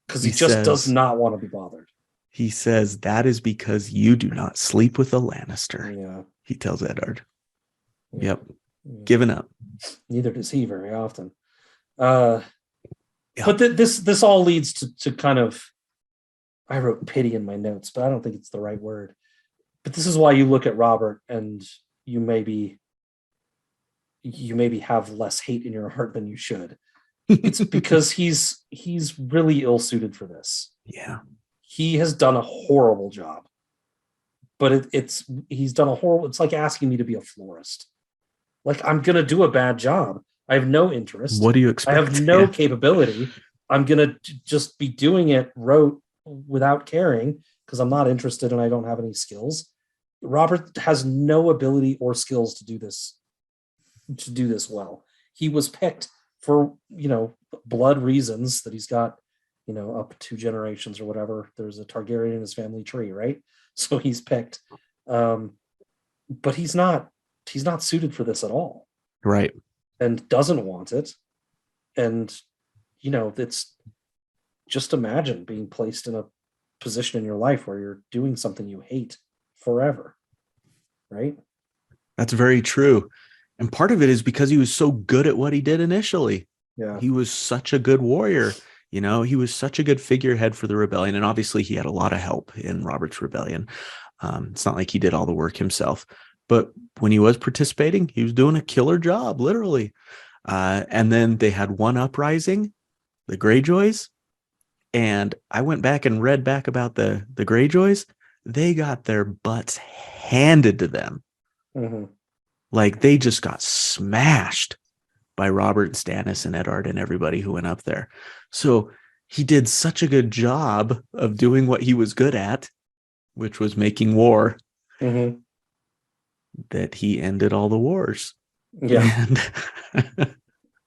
Because he just does not want to be bothered. He says, that is because you do not sleep with a Lannister. Yeah. He tells Eddard. Yeah. Yep. Yeah. Giving up. Neither does he very often. But this all leads to kind of, I wrote pity in my notes, but I don't think it's the right word. But this is why you look at Robert and you maybe have less hate in your heart than you should. It's because he's really ill-suited for this. Yeah. He has done a horrible job. But he's done a horrible, it's like asking me to be a florist. Like, I'm gonna do a bad job. I have no interest. What do you expect? I have no capability. I'm gonna just be doing it rote without caring because I'm not interested and I don't have any skills. Robert has no ability or skills to do this well. He was picked for, blood reasons, that he's got, up 2 generations or whatever. There's a Targaryen in his family tree, right? So he's picked. But he's not suited for this at all. Right. And doesn't want it. And, it's just, imagine being placed in a position in your life where you're doing something you hate forever. Right? That's very true. And part of it is because he was so good at what he did initially. Yeah. He was such a good warrior. He was such a good figurehead for the rebellion. And obviously he had a lot of help in Robert's rebellion. It's not like he did all the work himself. But when he was participating, he was doing a killer job, literally. And then they had one uprising, the Greyjoys. And I went back and read back about the Greyjoys. They got their butts handed to them. Mm-hmm. Like, they just got smashed by Robert and Stannis and Eddard and everybody who went up there. So he did such a good job of doing what he was good at, which was making war, that he ended all the wars. Yeah.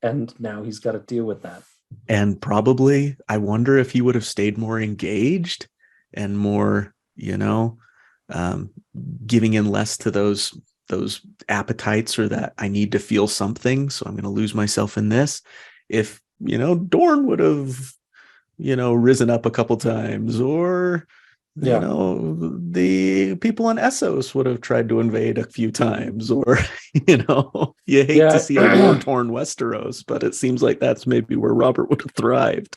And now he's got to deal with that. And probably, I wonder if he would have stayed more engaged and more, giving in less to those appetites, or that I need to feel something, so I'm going to lose myself in this. If, Dorne would have, risen up a couple times, or, the people on Essos would have tried to invade a few times, or, you hate to see a war-torn Westeros, but it seems like that's maybe where Robert would have thrived.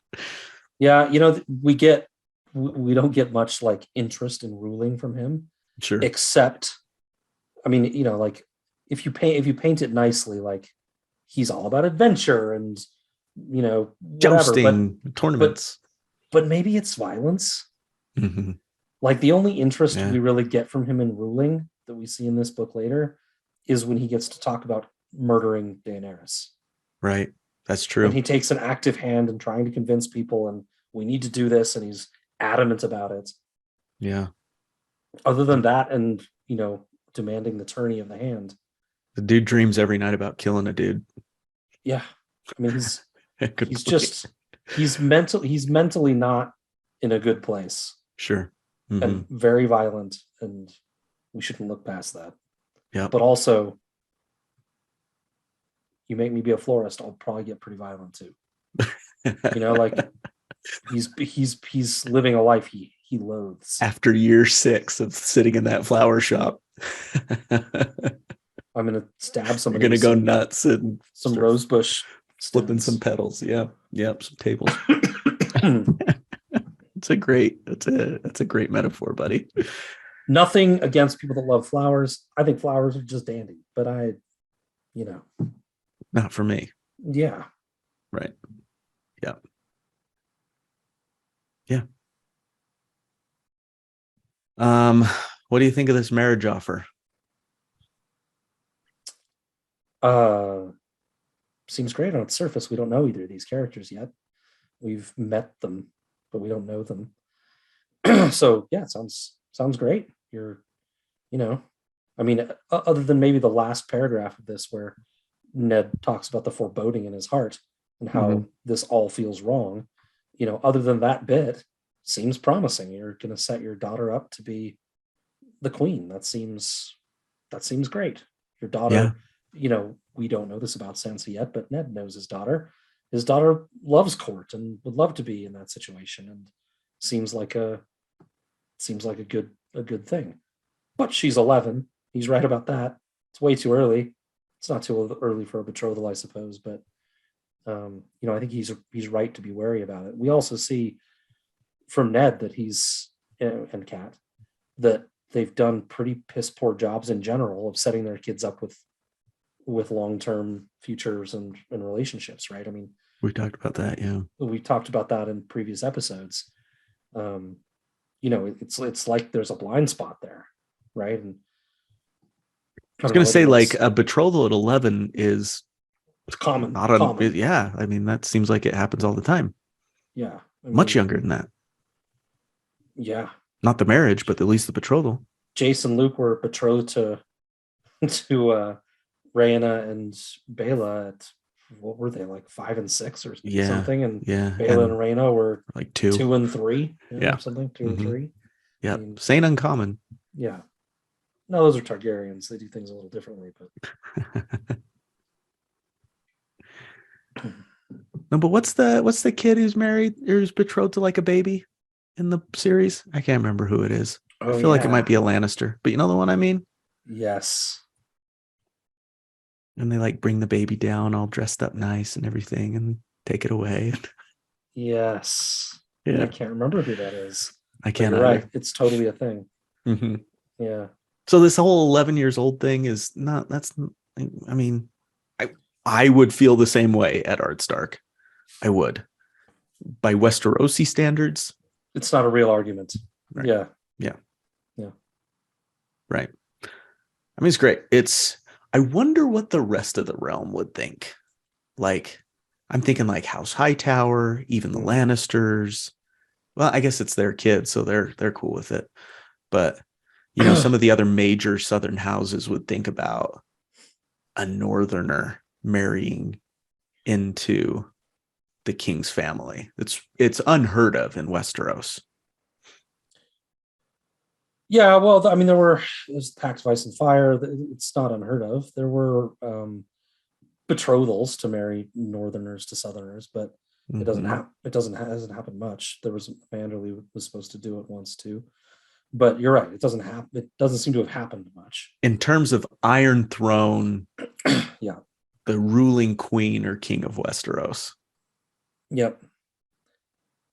Yeah, we don't get much like interest in ruling from him. Sure. Except, I mean, like if you paint it nicely, like he's all about adventure and whatever, jousting, tournaments. But maybe it's violence. Mm-hmm. Like the only interest we really get from him in ruling that we see in this book later is when he gets to talk about murdering Daenerys. Right. That's true. And he takes an active hand in trying to convince people, and we need to do this, and he's adamant about it. Yeah. Other than that, and demanding the tourney of the hand, the dude dreams every night about killing a dude. Yeah. I mean, he's mentally not in a good place. Sure. Mm-hmm. And very violent, and we shouldn't look past that. Yeah. But also, you make me be a florist, I'll probably get pretty violent too. Like he's living a life he loathes. After year 6 of sitting in that flower shop. I'm gonna stab somebody. You're gonna go nuts and some rosebush flipping some petals. Yeah. Yep. Some tables. That's a great metaphor, buddy. Nothing against people that love flowers. I think flowers are just dandy, but not for me. Yeah. Right. Yeah. Yeah. What do you think of this marriage offer? Seems great on its surface. We don't know either of these characters yet. We've met them, but we don't know them. So yeah, it sounds great. I mean, other than maybe the last paragraph of this where Ned talks about the foreboding in his heart and how this all feels wrong, other than that bit, seems promising. You're going to set your daughter up to be the queen. That seems great. Your daughter, we don't know this about Sansa yet, but Ned knows his daughter. His daughter loves court and would love to be in that situation, and seems like a good thing. But she's 11. He's right about that. It's way too early. It's not too early for a betrothal, I suppose, but I think he's right to be wary about it. We also see from Ned that and Kat that they've done pretty piss poor jobs in general of setting their kids up with long-term futures and relationships, right? I mean, we talked about that. Yeah, we talked about that in previous episodes. It's like there's a blind spot there, right? And I was going to say, like, a betrothal at 11 is common. Yeah, I mean, that seems like it happens all the time. Yeah, much younger than that. Yeah, not the marriage, but at least the betrothal. Jace and Luke were betrothed to Rhaena and Bela at, what were they, like 5 and 6 or something? And Bela and Rhaena were like 2 and 3, or something, 2 and 3. Yeah, saying uncommon. Yeah, no, those are Targaryens. They do things a little differently, but no. But what's the kid who's married or who's betrothed to like a baby in the series? I can't remember who it is. I feel like it might be a Lannister, but you know the one I mean? Yes. And they like bring the baby down all dressed up nice and everything and take it away. Yes. Yeah. I can't remember who that is. I can't. You're right. It's totally a thing. Mm-hmm. Yeah. So this whole 11 years old thing is not, I mean, I would feel the same way at Eddard Stark. I would. By Westerosi standards. It's not a real argument. Right. Yeah. Yeah. Yeah. Right. I mean, it's great. I wonder what the rest of the realm would think. Like, I'm thinking like House Hightower, even the Lannisters. Well, I guess it's their kids, so they're cool with it. But, some of the other major Southern houses would think about a Northerner marrying into the king's family. It's unheard of in Westeros. Yeah, well, I mean, there's Tax, Vice, and Fire. It's not unheard of. There were betrothals to marry Northerners to Southerners, but it hasn't happened much. There was Manderley was supposed to do it once too, but you're right. It doesn't happen. It doesn't seem to have happened much in terms of Iron Throne. Yeah, the ruling queen or king of Westeros. Yep.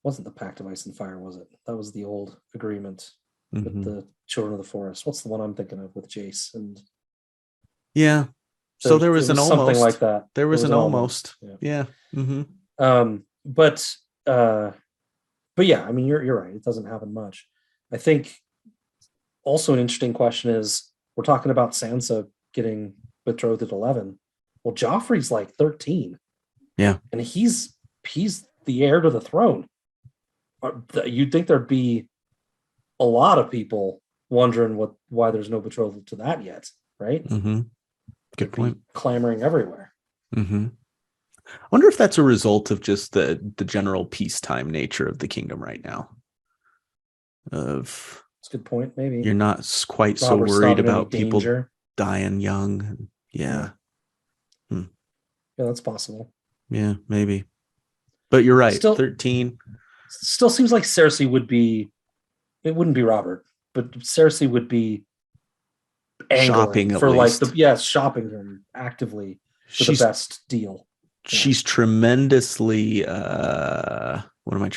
Wasn't the Pact of Ice and Fire, was it? That was the old agreement with the Children of the Forest. What's the one I'm thinking of with Jace and? Yeah. So there was an almost something like that. There was an almost. Yeah. Mm-hmm. But yeah, I mean, you're right. It doesn't happen much. I think also an interesting question is we're talking about Sansa getting betrothed at 11. Well, Joffrey's like 13. Yeah. And he's the heir to the throne. You'd think there'd be a lot of people wondering why there's no betrothal to that yet, right? Mm-hmm. Good point. Clamoring everywhere. Mm-hmm. I wonder if that's a result of just the general peacetime nature of the kingdom right now. That's a good point. Maybe you're not quite so worried about people dying young. Yeah. Yeah, that's possible. Yeah, maybe. But you're right. Still, 13. Still seems like Cersei would be. It wouldn't be Robert, but Cersei would be shopping for least. Shopping him actively for the best deal. She's tremendously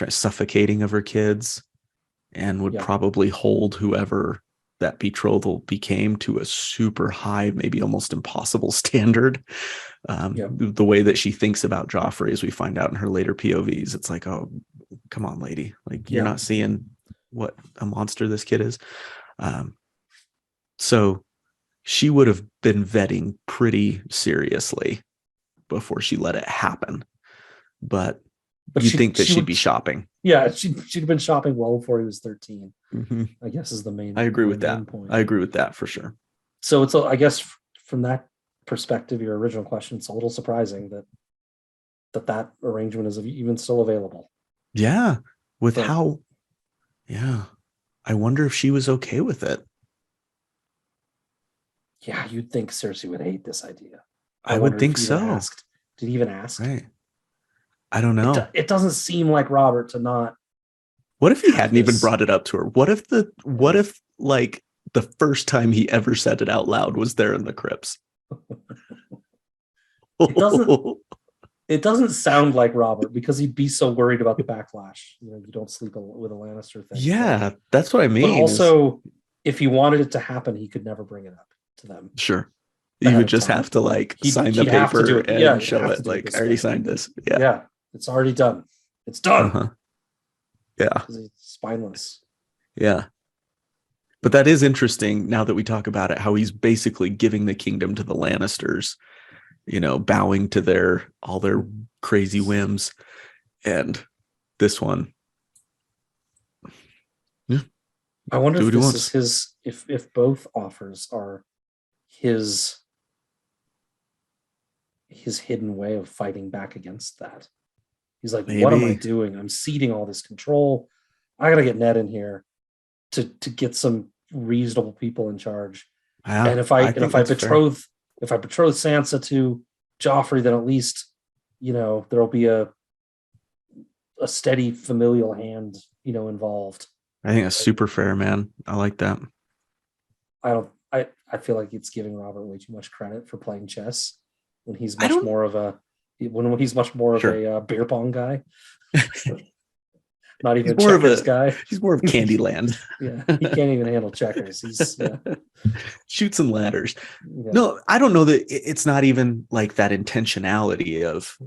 suffocating of her kids, and would probably hold whoever that betrothal became to a super high, maybe almost impossible standard. The way that she thinks about Joffrey, as we find out in her later POVs, it's like, oh, come on, lady. Like, you're not seeing what a monster this kid is. So she would have been vetting pretty seriously before she let it happen. But you think that she'd be shopping. Yeah, she'd have been shopping well before he was 13. Mm-hmm. I guess is the main. I agree with that. Point. I agree with that for sure. So it's, I guess, from that perspective, your original question, it's a little surprising that arrangement is even still available. Yeah, I wonder if she was okay with it. Yeah, you'd think Cersei would hate this idea. I would wonder think if he even so. asked. Did he even ask? Right. I don't know. It doesn't seem like Robert to not. What if he have hadn't even this. brought it up to her? What if like the first time he ever said it out loud was there in the crypts? It doesn't sound like Robert, because he'd be so worried about the backlash. You don't sleep with a Lannister thing. Yeah, that's what I mean. But also, if he wanted it to happen, he could never bring it up to them. Sure. You would just have to like sign the paper and show it. Like, I already signed this. Yeah. Yeah. It's already done. It's done. Uh-huh. Yeah. It's spineless. Yeah. But that is interesting now that we talk about it, how he's basically giving the kingdom to the Lannisters, bowing to all their crazy whims. And this one. Yeah. I wonder if this is if both offers are his hidden way of fighting back against that. He's like, Maybe. What am I doing? I'm ceding all this control. I gotta get Ned in here to get some reasonable people in charge. Yeah, and if I betroth Sansa to Joffrey, then at least there'll be a steady familial hand involved. I think that's super fair, man. I like that. I feel like it's giving Robert way too much credit for playing chess when he's much more of a beer pong guy. Not even a checkers guy. He's more of Candyland. Yeah, he can't even handle checkers. He's shoots and ladders. Yeah. No, I don't know that it's not even like that intentionality of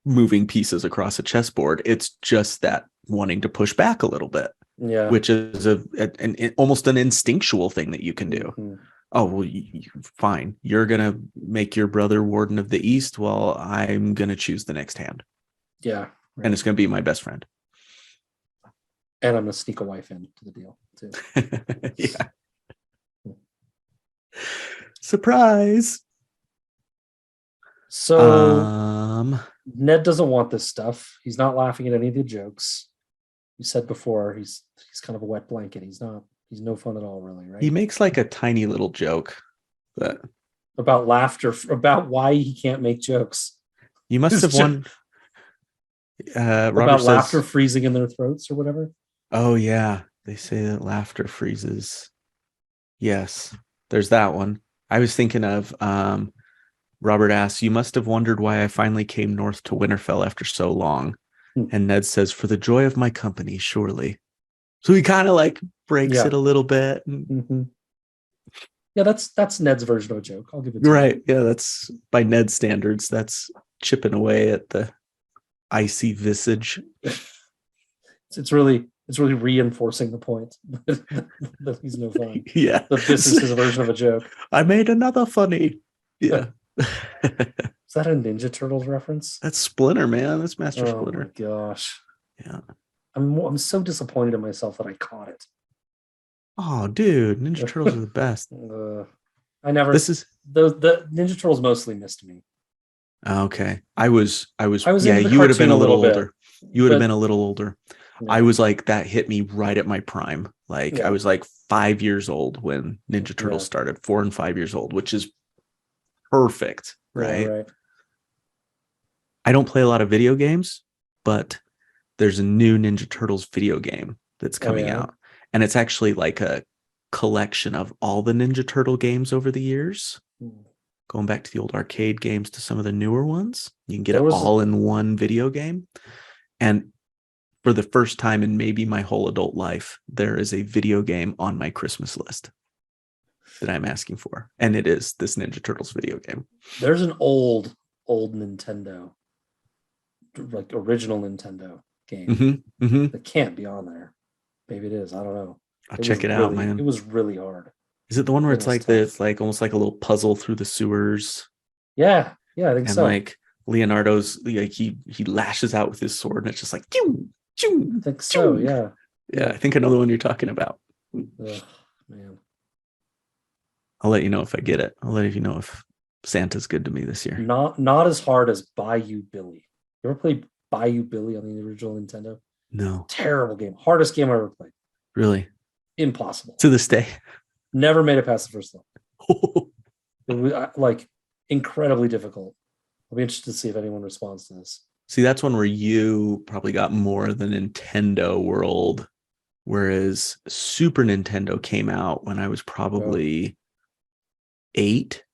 moving pieces across a chessboard. It's just that wanting to push back a little bit. Yeah, which is an almost an instinctual thing that you can do. Mm-hmm. Oh, well, fine. You're gonna make your brother Warden of the East. Well, I'm gonna choose the next hand. Yeah, right. And it's gonna be my best friend. And I'm gonna sneak a wife into the deal too. Yeah. Surprise. So Ned doesn't want this stuff. He's not laughing at any of the jokes. You said before he's kind of a wet blanket. He's no fun at all, really, right? He makes like a tiny little joke about laughter, about why he can't make jokes. You must have won. About laughter freezing in their throats or whatever. Oh yeah, they say that laughter freezes. Yes, there's that one. I was thinking of Robert asks, "You must have wondered why I finally came north to Winterfell after so long." And Ned says, "For the joy of my company, surely." So he kind of like breaks it a little bit. Mm-hmm. Yeah, that's Ned's version of a joke. I'll give it to right. You. Yeah, that's by Ned's standards. That's chipping away at the icy visage. It's really reinforcing the point that he's no fun. Yeah, that this is his version of a joke. I made another funny. Yeah. Is that a Ninja Turtles reference? That's Splinter, man. That's Master Splinter. Oh my gosh. Yeah. I'm so disappointed in myself that I caught it. Oh, dude, Ninja Turtles are the best. I never. This is the Ninja Turtles mostly missed me. Okay, I was. Yeah, you would have been a little older. You would have been a little older. Yeah. I was like, that hit me right at my prime. Like I was like 5 years old when Ninja Turtles started. 4 and 5 years old, which is perfect, right? Right. I don't play a lot of video games, but there's a new Ninja Turtles video game that's coming out. And it's actually like a collection of all the Ninja Turtle games over the years. Going back to the old arcade games to some of the newer ones. You can get it all in one video game. And for the first time in maybe my whole adult life, there is a video game on my Christmas list that I'm asking for. And it is this Ninja Turtles video game. There's an old Nintendo, like original Nintendo game that can't be on there. Maybe it is. I don't know. I'll check it out, man. It was really hard. Is it the one where it's like it's like almost like a little puzzle through the sewers? Yeah, I think so. And like Leonardo's like he lashes out with his sword, and it's just like choo, choo, I think so. Yeah. I think I know the one you're talking about. Ugh, man, I'll let you know if I get it. I'll let you know if Santa's good to me this year. Not as hard as Bayou Billy. You ever played Bayou Billy on the original Nintendo? No. Terrible game. Hardest game I ever played. Really? Impossible. To this day. Never made it past the first level. Like incredibly difficult. I'll be interested to see if anyone responds to this. See, that's one where you probably got more the Nintendo world, whereas Super Nintendo came out when I was probably 8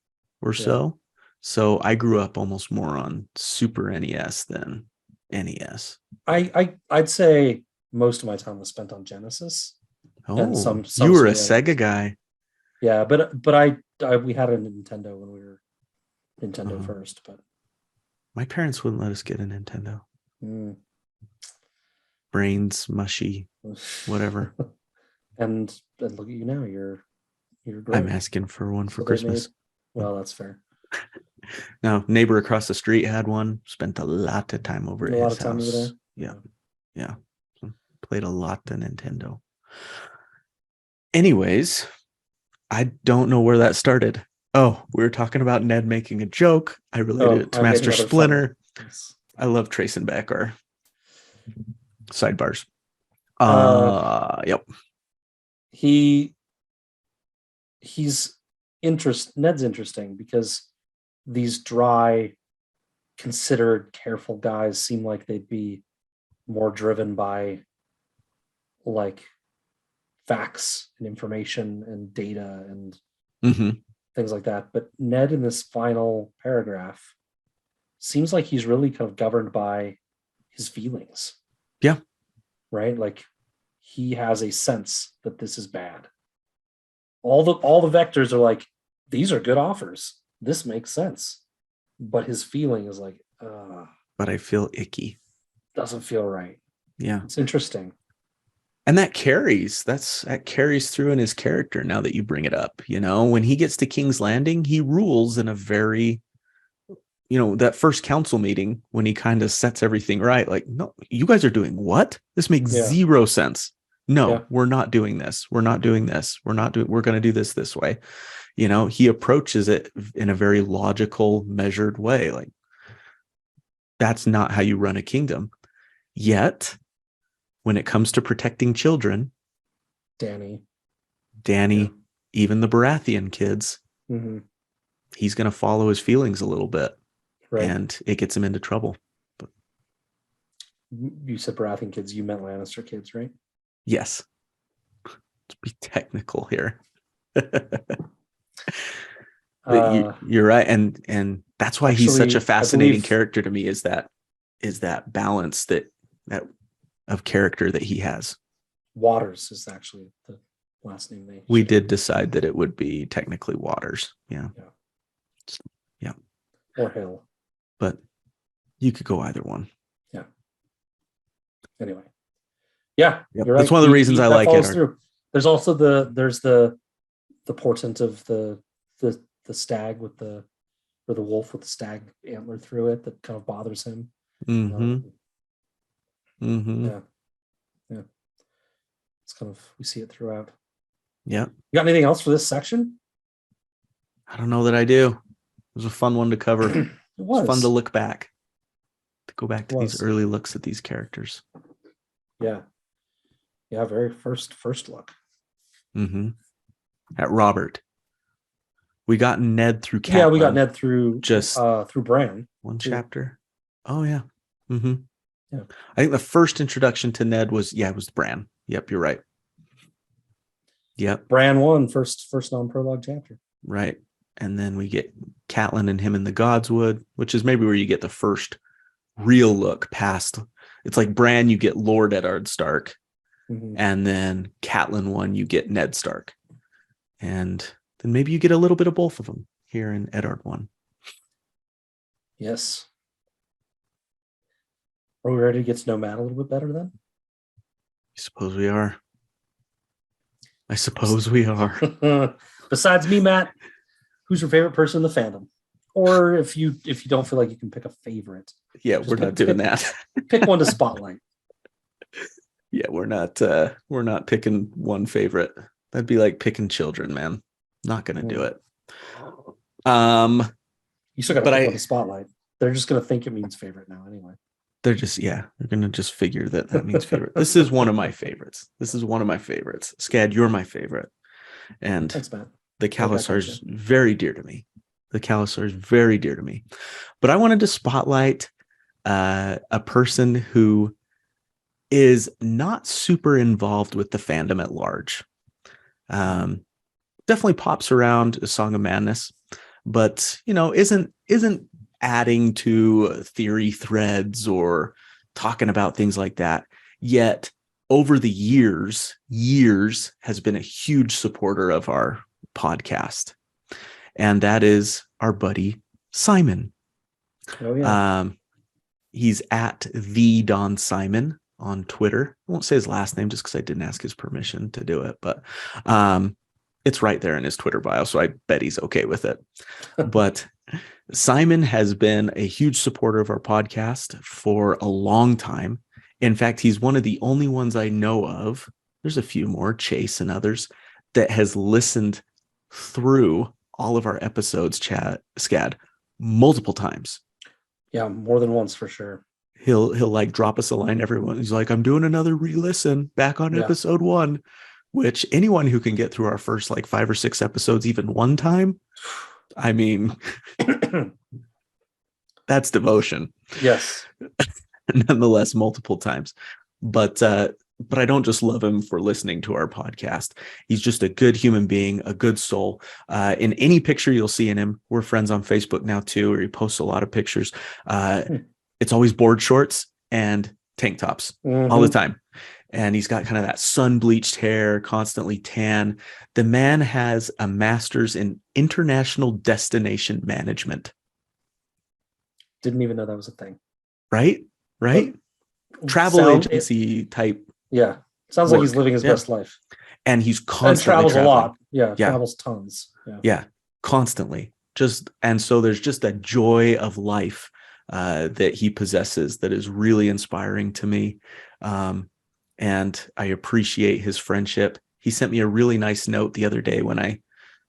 or so. So I grew up almost more on Super NES than NES. I'd say most of my time was spent on Genesis. Oh, and some you were a Sega Sega guy. Yeah, but we had a Nintendo when we were Nintendo first, but my parents wouldn't let us get a Nintendo. Brains mushy, whatever. and look at you now. You're great. I'm asking for one for Christmas. Well, that's fair. No, neighbor across the street had one. Spent a lot of time over at his house. Over there. Yeah. Played a lot of Nintendo. Anyways, I don't know where that started. Oh, we were talking about Ned making a joke. I related it to Master Splinter. Yes. I love tracing back our sidebars. Yep. Ned's interesting because these dry, considered, careful guys seem like they'd be more driven by like facts and information and data and things like that. But Ned in this final paragraph seems like he's really kind of governed by his feelings. Yeah. Right? Like he has a sense that this is bad. All the vectors are like, these are good offers. This makes sense. But his feeling is like, but I feel icky. Doesn't feel right. Yeah. It's interesting. And that carries through in his character now that you bring it up. You know, when he gets to King's Landing, he rules in a very, that first council meeting when he kind of sets everything right. Like, no, you guys are doing what? This makes zero sense. No, we're not doing this. We're not doing this. We're going to do this way. He approaches it in a very logical, measured way. Like, that's not how you run a kingdom. Yet, when it comes to protecting children, Danny, even the Baratheon kids, he's going to follow his feelings a little bit, and it gets him into trouble. But you said Baratheon kids, you meant Lannister kids, right? Yes. To be technical here. You're right, and that's why he's such a fascinating character to me. Is that balance that of character that he has. Waters is actually the last name we did decide that it would be technically Waters. Yeah. Or Hill. But you could go either one. Yeah. Anyway. Yeah. Yep. That's right. One of the reasons I like it. There's also the portent of the stag with the wolf with the stag antler through it that kind of bothers him. Yeah. It's kind of, we see it throughout. Yeah. You got anything else for this section? I don't know that I do. It was a fun one to cover. It was fun to look back, to go back to these early looks at these characters. Yeah. Very first look. At Robert. We got Ned through Catelyn. Yeah, we got Ned through through Bran. One chapter. Oh yeah. Yeah. I think the first introduction to Ned was Bran. Yep, you're right. Yep. Bran 1, first non-prologue chapter. Right. And then we get Catelyn and him in the Godswood, which is maybe where you get the first real look past. It's like Bran, you get Lord Eddard Stark. And then Catelyn 1, you get Ned Stark. And then maybe you get a little bit of both of them here in Eddard 1. Yes. Are we ready to get to know Matt a little bit better then? I suppose we are. Besides me, Matt, who's your favorite person in the fandom? Or if you don't feel like you can pick a favorite. Yeah, we're not doing that. Pick one to spotlight. Yeah, we're not picking one favorite. That'd be like picking children, man. Not gonna do it. You still gotta pick one to spotlight. They're just gonna think it means favorite now anyway. They're gonna just figure that means favorite. This is one of my favorites. Scad, you're my favorite. And thanks, Matt. The Khalasar is very dear to me. The Khalasar is very dear to me. But I wanted to spotlight a person who is not super involved with the fandom at large. Definitely pops around A Song of Madness, but isn't adding to theory threads or talking about things like that. Yet over the years has been a huge supporter of our podcast. And that is our buddy Simon. Oh yeah. He's at the Don Simon on Twitter. I won't say his last name just because I didn't ask his permission to do it, but it's right there in his Twitter bio, so I bet he's okay with it. But Simon has been a huge supporter of our podcast for a long time. In fact, he's one of the only ones I know of. There's a few more, Chase and others, that has listened through all of our episodes, Scad, multiple times. Yeah, more than once for sure. He'll like drop us a line, everyone. He's like, I'm doing another re-listen back on episode 1, which anyone who can get through our first like 5 or 6 episodes even one time, I mean, that's devotion. Yes. Nonetheless, multiple times. But I don't just love him for listening to our podcast. He's just a good human being, a good soul. In any picture you'll see in him, we're friends on Facebook now too, where he posts a lot of pictures. It's always board shorts and tank tops all the time. And he's got kind of that sun-bleached hair, constantly tan. The man has a master's in international destination management. Didn't even know that was a thing. Right? Travel agency type. Yeah. Sounds like he's living his best life. And he's constantly travels a lot. Yeah. Travels tons. Yeah. Constantly. And so there's just a joy of life that he possesses that is really inspiring to me. And I appreciate his friendship. He sent me a really nice note the other day when I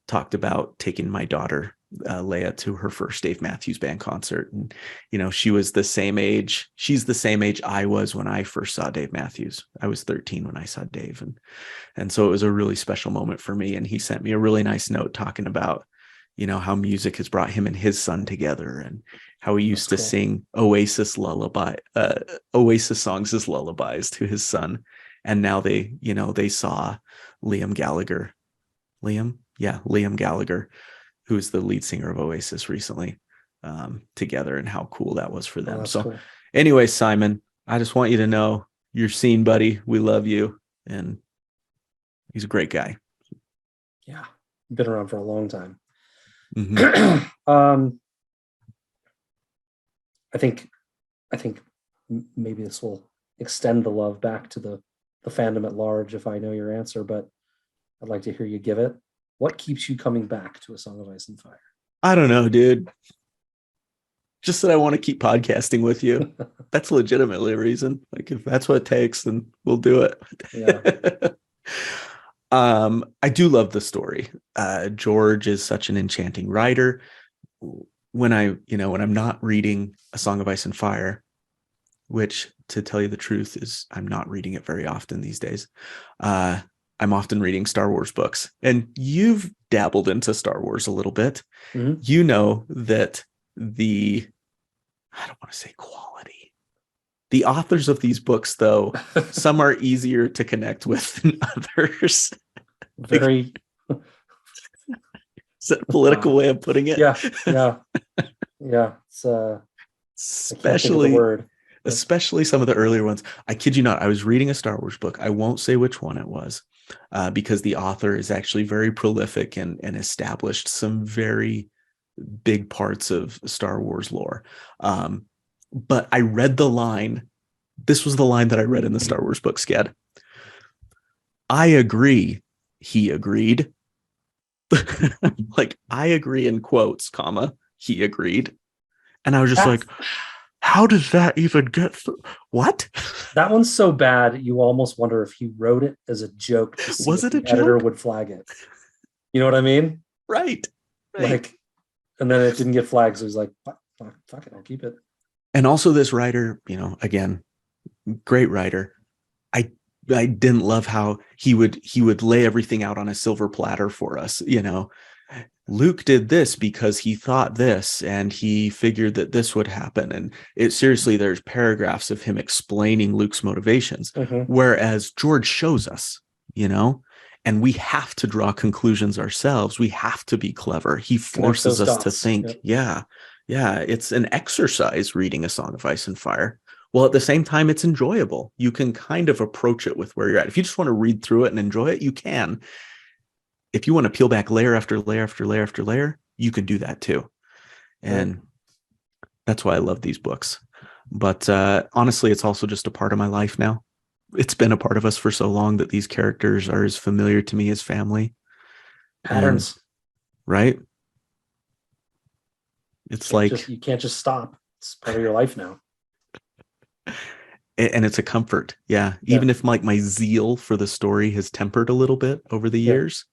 talked about taking my daughter, Leia, to her first Dave Matthews Band concert. And, she was the same age. She's the same age I was when I first saw Dave Matthews. I was 13 when I saw Dave. And so it was a really special moment for me. And he sent me a really nice note talking about, how music has brought him and his son together, and how he used to sing Oasis songs as lullabies to his son. And now they saw Liam Gallagher, who's the lead singer of Oasis recently, together, and how cool that was for them. So cool. Anyway, Simon, I just want you to know you're seen, buddy. We love you. And he's a great guy. Yeah. Been around for a long time. Mm-hmm. I think maybe this will extend the love back to the fandom at large if I know your answer, but I'd like to hear you give it. What keeps you coming back to A Song of Ice and Fire? I don't know, dude. Just that I want to keep podcasting with you. That's legitimately a reason. Like, if that's what it takes, then we'll do it. Yeah. I do love the story. George is such an enchanting writer. When I'm not reading A Song of Ice and Fire, which, to tell you the truth, is I'm not reading it very often these days. I'm often reading Star Wars books, and you've dabbled into Star Wars a little bit. Mm-hmm. You know that I don't want to say quality. The authors of these books, though, some are easier to connect with than others. Very. Is that a political way of putting it? Yeah. It's especially some of the earlier ones. I kid you not. I was reading a Star Wars book. I won't say which one it was, because the author is actually very prolific and established some very big parts of Star Wars lore. But I read the line. This was the line that I read in the Star Wars book, Scad. I agree. He agreed. Like, I agree in quotes, comma, he agreed. And I was just like, how does that even get through? What? That one's so bad, you almost wonder if he wrote it as a joke to see was if it the editor would flag it. You know what I mean? Right. Like, and then it didn't get flagged, so he's like, fuck it, I'll keep it. And also this writer, again, great writer. I didn't love how he would lay everything out on a silver platter for us, Luke did this because he thought this and he figured that this would happen. And it seriously, there's paragraphs of him explaining Luke's motivations, whereas George shows us, and we have to draw conclusions ourselves. We have to be clever. He forces us to think. Yep. Yeah. It's an exercise reading A Song of Ice and Fire. Well, at the same time, it's enjoyable. You can kind of approach it with where you're at. If you just want to read through it and enjoy it, you can. If you want to peel back layer after layer after layer after layer, you can do that too. And that's why I love these books. But honestly, it's also just a part of my life now. It's been a part of us for so long that these characters are as familiar to me as family. Patterns. Right? It's like you can't just stop. It's part of your life now. And it's a comfort. Yeah. Even if my zeal for the story has tempered a little bit over the years,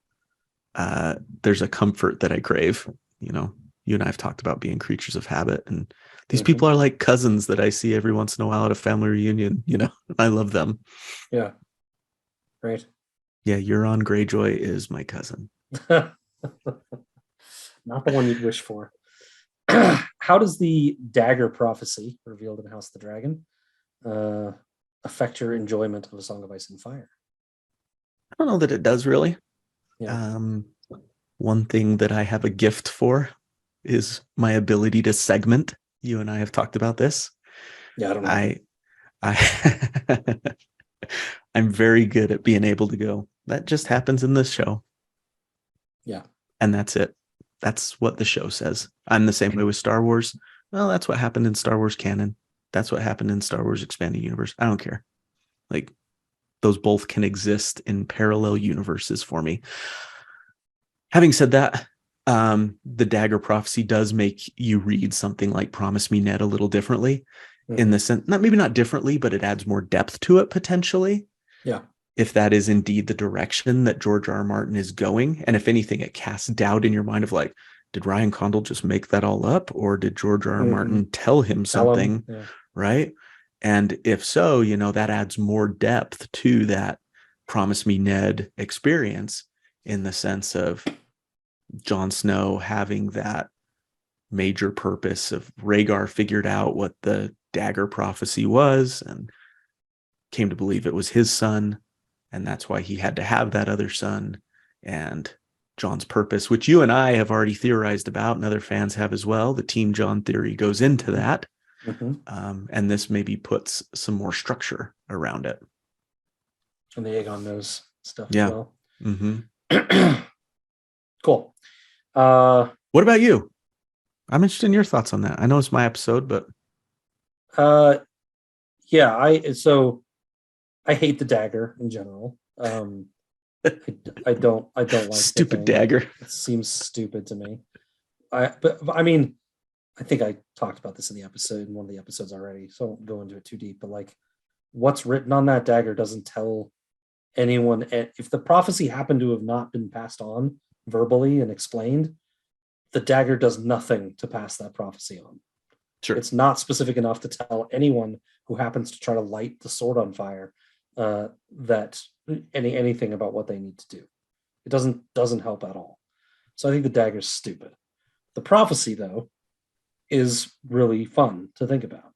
there's a comfort that I crave. You and I have talked about being creatures of habit, and these people are like cousins that I see every once in a while at a family reunion. I love them. Yeah. Right. Yeah. Euron Greyjoy is my cousin. Not the one you'd wish for. How does the dagger prophecy revealed in House of the Dragon affect your enjoyment of A Song of Ice and Fire? I don't know that it does really. Yeah. One thing that I have a gift for is my ability to segment. You and I have talked about this. Yeah, I don't know. I'm very good at being able to go, that just happens in this show. Yeah. And that's it. That's what the show says. I'm the same way with Star Wars. Well, that's what happened in Star Wars canon. That's what happened in Star Wars Expanded Universe. I don't care. Like, those both can exist in parallel universes for me. Having said that, the dagger prophecy does make you read something like Promise Me, Ned a little differently, in the sense, maybe not differently, but it adds more depth to it potentially. Yeah. If that is indeed the direction that George R. R. Martin is going. And if anything, it casts doubt in your mind of like, did Ryan Condal just make that all up? Or did George R. R. Martin tell him something? Right. And if so, that adds more depth to that Promise Me, Ned experience, in the sense of Jon Snow having that major purpose of Rhaegar figured out what the dagger prophecy was and came to believe it was his son. And that's why he had to have that other son. And Jon's purpose, which you and I have already theorized about, and other fans have as well. The Team Jon theory goes into that. And this maybe puts some more structure around it. And the Aegon knows stuff as well. Cool. What about you? I'm interested in your thoughts on that. I know it's my episode, but yeah, I hate the dagger in general. I don't like stupid dagger. It seems stupid to me. But I mean, I think I talked about this in one of the episodes already, so I won't go into it too deep. But like, what's written on that dagger doesn't tell anyone. If the prophecy happened to have not been passed on verbally and explained, the dagger does nothing to pass that prophecy on. Sure. It's not specific enough to tell anyone who happens to try to light the sword on fire that anything about what they need to do. It doesn't help at all. So I think the dagger's stupid. The prophecy, though, is really fun to think about,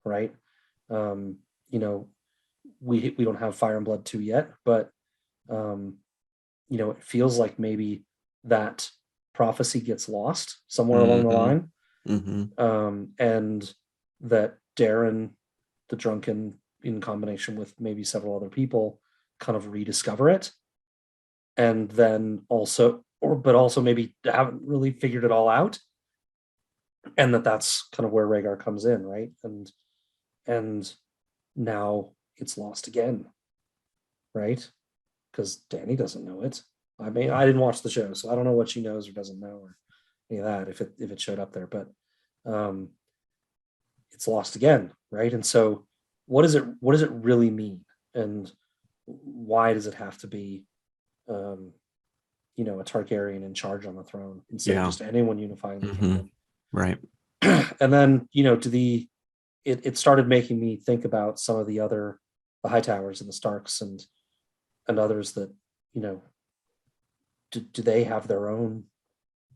right? We don't have Fire and Blood 2 yet, but it feels like maybe that prophecy gets lost somewhere along the line. And that Darren, the drunken, in combination with maybe several other people, kind of rediscover it, and then also maybe haven't really figured it all out, and that's kind of where Rhaegar comes in, right? And now it's lost again, right? Because Dany doesn't know it. I mean, I didn't watch the show, so I don't know what she knows or doesn't know, or any of that, if it showed up there, but it's lost again, right? And so what does it really mean, and why does it have to be a Targaryen in charge on the throne instead of just anyone unifying the kingdom? Right. And then it started making me think about some of the Hightowers and the Starks and others that do they have their own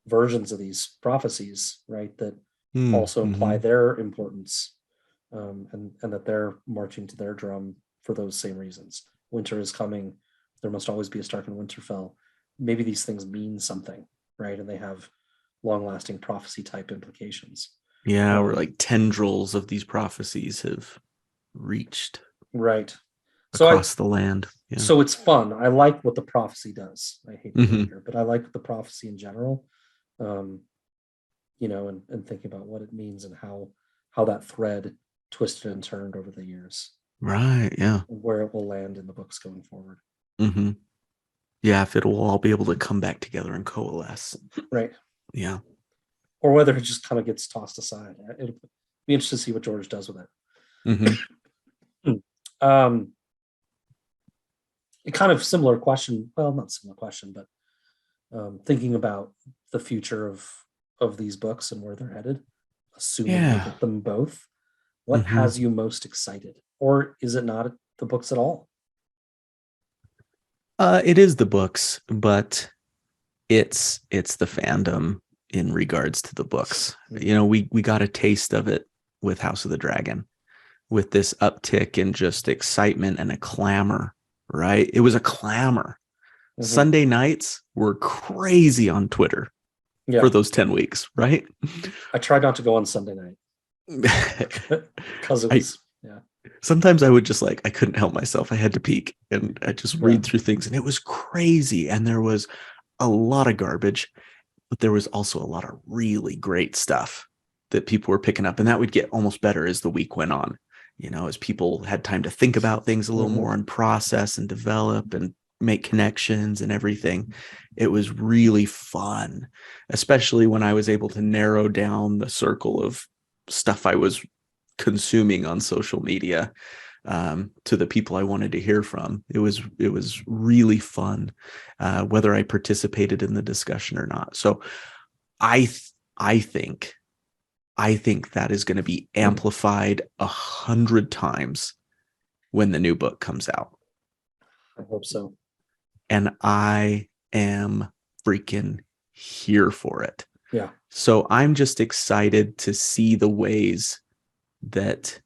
versions of these prophecies, right? That Mm, also imply their importance, and that they're marching to their drum for those same reasons. Winter is coming. There must always be a Stark in Winterfell. Maybe these things mean something, right? And they have long-lasting prophecy type implications. Yeah, or like tendrils of these prophecies have reached right. across the land. Yeah. So it's fun. I like what the prophecy does. I hate the word here, but I like the prophecy in general. And thinking about what it means and how that thread twisted and turned over the years. Right. Yeah. Where it will land in the books going forward. Yeah, if it will all be able to come back together and coalesce. Right. Yeah. Or whether it just kind of gets tossed aside. It'll be interesting to see what George does with it. A kind of similar question. Well, not similar question, but thinking about the future of these books and where they're headed, assuming we get them both. What has you most excited? Or is it not the books at all? It is the books, but it's the fandom in regards to the books. You know, we got a taste of it with House of the Dragon, with this uptick in just excitement and a clamor, right? It was a clamor. Sunday nights were crazy on Twitter for those 10 weeks, right? I tried not to go on Sunday night because it was, sometimes I would just I couldn't help myself. I had to peek and I just read through things, and it was crazy. And there was a lot of garbage, but there was also a lot of really great stuff that people were picking up. And that would get almost better as the week went on, you know, as people had time to think about things a little more and process and develop and make connections and everything. It was really fun, especially when I was able to narrow down the circle of stuff I was consuming on social media to the people I wanted to hear from. It was really fun, whether I participated in the discussion or not. So I think that is going to be amplified 100 times when the new book comes out. I hope so. And I am freaking here for it. Yeah. So I'm just excited to see the ways that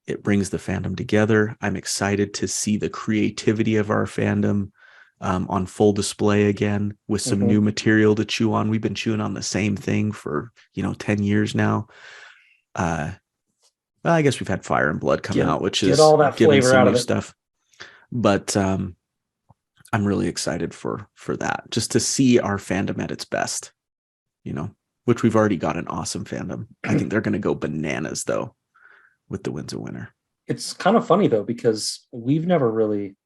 it brings the fandom together. I'm excited to see the creativity of our fandom on full display again with some new material to chew on. We've been chewing on the same thing for 10 years now. Well, I guess we've had Fire and Blood come out, which is all that giving flavor some out new of it. stuff. But I'm really excited for that, just to see our fandom at its best, which we've already got an awesome fandom. I think they're going to go bananas though with the Winds of Winter. It's kind of funny though, because we've never really,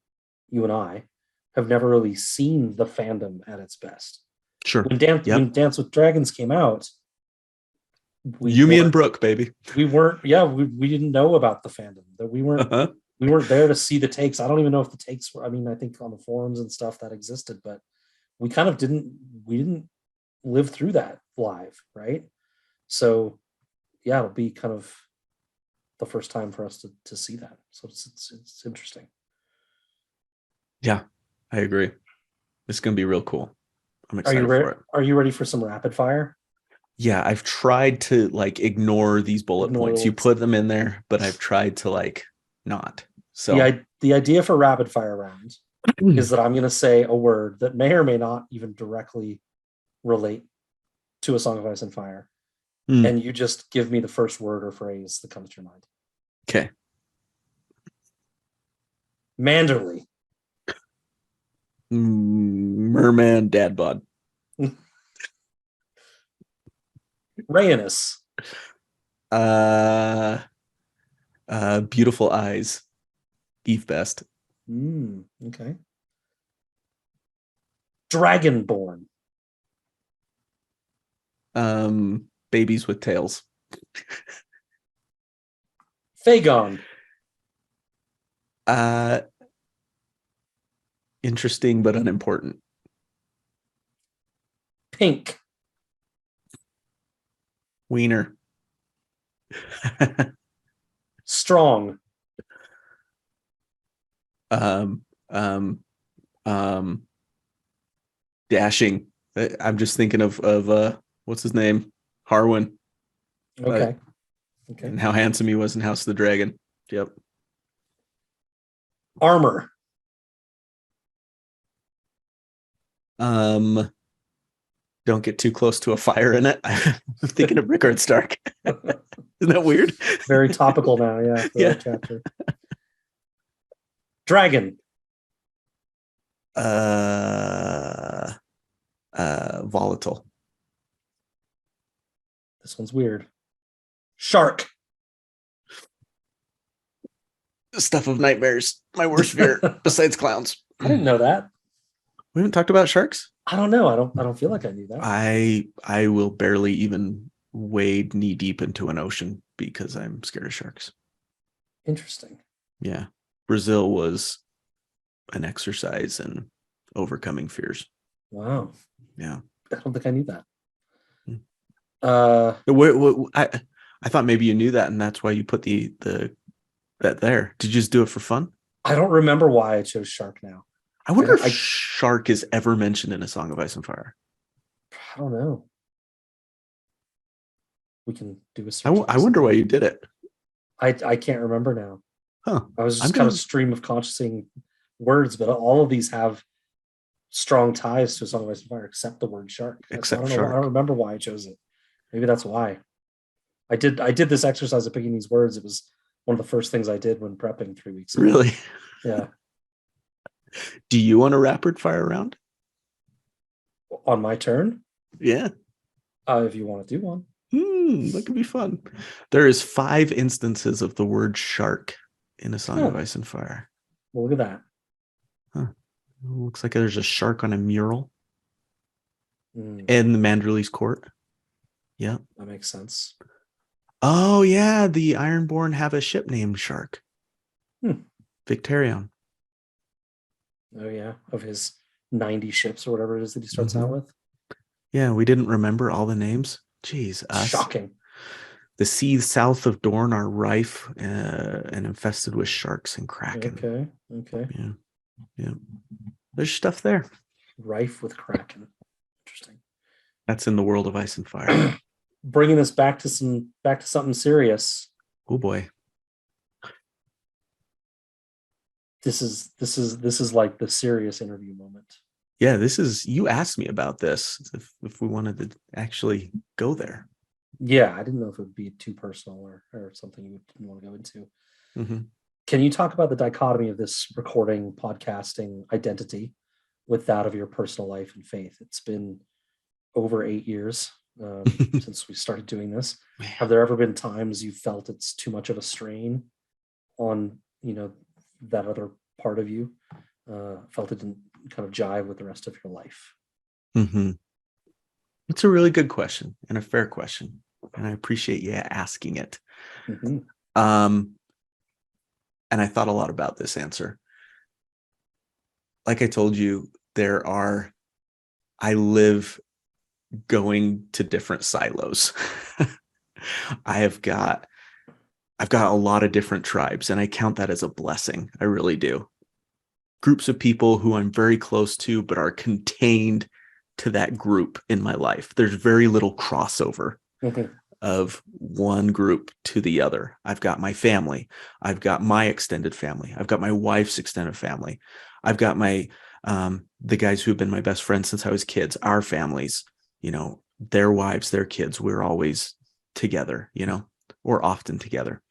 you and I have never really seen the fandom at its best. Sure. When Dance with Dragons came out, Yumi and Brooke, baby. We weren't, we didn't know about the fandom. That we weren't we weren't there to see the takes. I don't even know if the takes were, I think on the forums and stuff that existed, but we kind of didn't live through that live, right? So it'll be kind of the first time for us to see that. So it's interesting. Yeah, I agree. It's going to be real cool. I'm excited for it. Are you ready for some rapid fire? Yeah, I've tried to ignore these bullet points. You put them in there, but I've tried to not. So the idea for rapid fire round is that I'm going to say a word that may or may not even directly relate to A Song of Ice and Fire. And you just give me the first word or phrase that comes to your mind. Okay. Manderly. Merman dad bod. Rhaenys. Beautiful eyes. Eve best. Okay. Dragonborn. Babies with tails. Phagon. Interesting but unimportant. Pink. Wiener. Strong. Dashing. I'm just thinking of what's his name? Harwin. Okay. And how handsome he was in House of the Dragon. Yep. Armor. Don't get too close to a fire in it. I'm thinking of Rickard Stark. Isn't that weird? Very topical now, yeah. For that chapter. Dragon. Volatile. This one's weird. Shark. Stuff of nightmares. My worst fear, besides clowns. I didn't know that. We haven't talked about sharks. I don't know. I don't feel like I knew that. I will barely even wade knee deep into an ocean because I'm scared of sharks. Interesting. Yeah. Brazil was an exercise in overcoming fears. Wow. Yeah. I don't think I knew that. I thought maybe you knew that, and that's why you put that there. Did you just do it for fun? I don't remember why I chose shark now. I wonder if shark is ever mentioned in A Song of Ice and Fire. I don't know. We can do a search. I wonder why you did it. I can't remember now. Huh. I was just kind of stream of consciousing words, but all of these have strong ties to A Song of Ice and Fire, except the word shark. Except shark. I don't remember why I chose it. Maybe that's why. I did this exercise of picking these words. It was one of the first things I did when prepping 3 weeks ago. Really? Yeah. Do you want a rapid fire round? On my turn? Yeah. If you want to do one. That could be fun. There is 5 instances of the word shark in A Song of Ice and Fire. Well, look at that. Huh. Looks like there's a shark on a mural in the Manderley's court. Yeah. That makes sense. Oh, yeah. The Ironborn have a ship named Shark. Victarion. Oh, yeah. Of his 90 ships or whatever it is that he starts out with. Yeah, we didn't remember all the names. Jeez, us. Shocking. The seas south of Dorne are rife and infested with sharks and kraken. Okay. Yeah. There's stuff there. Rife with kraken. Interesting. That's in the world of Ice and Fire. Bringing us back to something serious. Oh boy. This is like the serious interview moment. Yeah, you asked me about this if we wanted to actually go there. Yeah, I didn't know if it would be too personal or something you didn't want to go into. Mm-hmm. Can you talk about the dichotomy of this recording, podcasting identity with that of your personal life and faith? It's been over 8 years since we started doing this. Have there ever been times you felt it's too much of a strain on, that other part of you? Felt it didn't kind of jive with the rest of your life? Mm-hmm. It's a really good question and a fair question, and I appreciate you asking it. Mm-hmm. And I thought a lot about this answer. Like I told you, I live going to different silos. I've got a lot of different tribes, and I count that as a blessing. I really do. Groups of people who I'm very close to, but are contained to that group in my life. There's very little crossover of one group to the other. I've got my family. I've got my extended family. I've got my wife's extended family. I've got my the guys who have been my best friends since I was kids, our families, their wives, their kids. We're always together, or often together.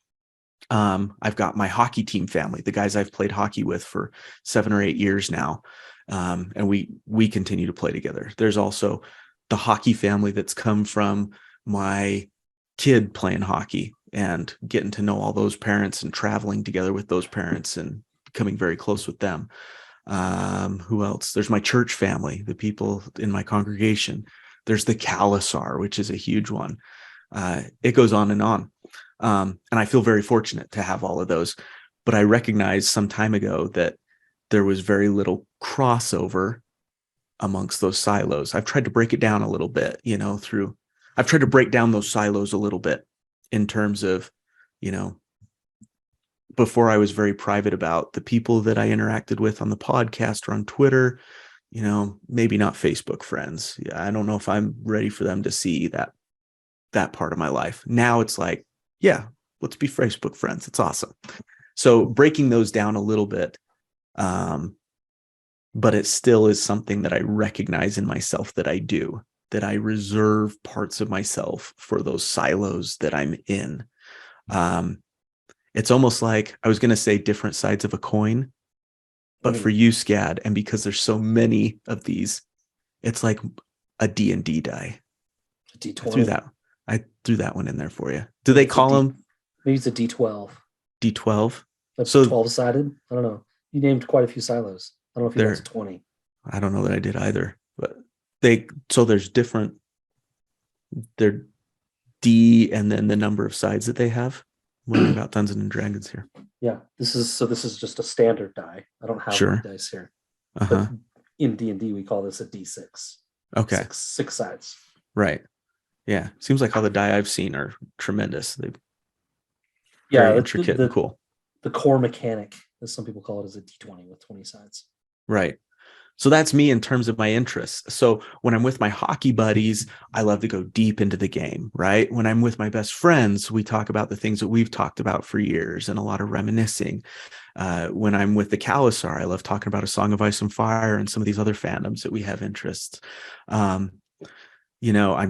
I've got my hockey team family, the guys I've played hockey with for 7 or 8 years now. And we continue to play together. There's also the hockey family that's come from my kid playing hockey and getting to know all those parents and traveling together with those parents and becoming very close with them. Who else? There's my church family, the people in my congregation. There's the Khalasar, which is a huge one. It goes on and on. And I feel very fortunate to have all of those. But I recognized some time ago that there was very little crossover amongst those silos. I've tried to break it down a little bit, I've tried to break down those silos a little bit in terms of, before I was very private about the people that I interacted with on the podcast or on Twitter, maybe not Facebook friends. Yeah, I don't know if I'm ready for them to see that part of my life. Now it's like, yeah, let's be Facebook friends. It's awesome. So breaking those down a little bit, but it still is something that I recognize in myself that I do, that I reserve parts of myself for those silos that I'm in. It's almost like, I was going to say different sides of a coin, but for you, Scad, and because there's so many of these, it's like a D&D die. A D20. I threw that one in there for you. Do they call them? Maybe it's a D12. D12? That's so 12-sided? I don't know. You named quite a few silos. I don't know if you got to 20. I don't know that I did either. But there's different, they're D and then the number of sides that they have. Learning about Dungeons and Dragons here. Yeah, this is just a standard die. I don't have any dice here. But in D&D, we call this a D6. Okay. Six sides. Right. Yeah. Seems like all the die I've seen are tremendous. They're very intricate and cool. The core mechanic, as some people call it, is a D20 with 20 sides. Right. So that's me in terms of my interests. So when I'm with my hockey buddies, I love to go deep into the game, right? When I'm with my best friends, we talk about the things that we've talked about for years and a lot of reminiscing. When I'm with the Khalasar, I love talking about A Song of Ice and Fire and some of these other fandoms that we have interests. I'm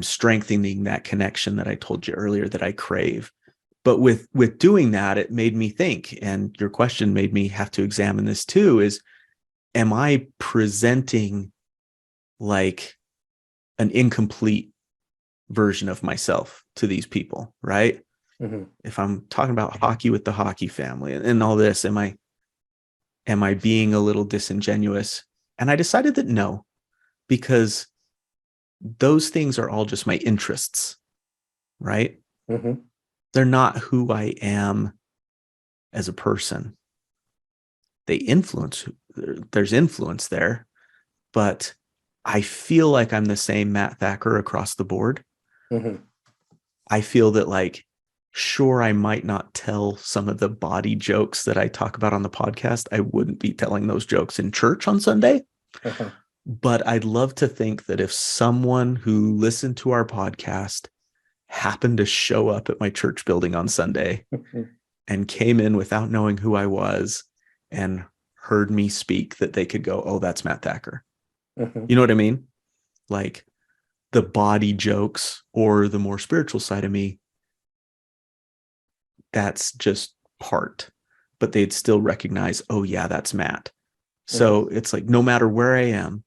strengthening that connection that I told you earlier that I crave. But with doing that, it made me think, and your question made me have to examine this too, is, am I presenting like an incomplete version of myself to these people, right? Mm-hmm. If I'm talking about hockey with the hockey family and all this, am I being a little disingenuous? And I decided that no, because those things are all just my interests, right? Mm-hmm. They're not who I am as a person. They influence, there's influence there, but I feel like I'm the same Matt Thacker across the board. Mm-hmm. I feel that, like, sure, I might not tell some of the body jokes that I talk about on the podcast. I wouldn't be telling those jokes in church on Sunday. Uh-huh. But I'd love to think that if someone who listened to our podcast happened to show up at my church building on Sunday and came in without knowing who I was and heard me speak, that they could go, oh, that's Matt Thacker. Mm-hmm. You know what I mean? Like, the body jokes or the more spiritual side of me, that's just part, but they'd still recognize, oh yeah, that's Matt. So it's like, no matter where I am,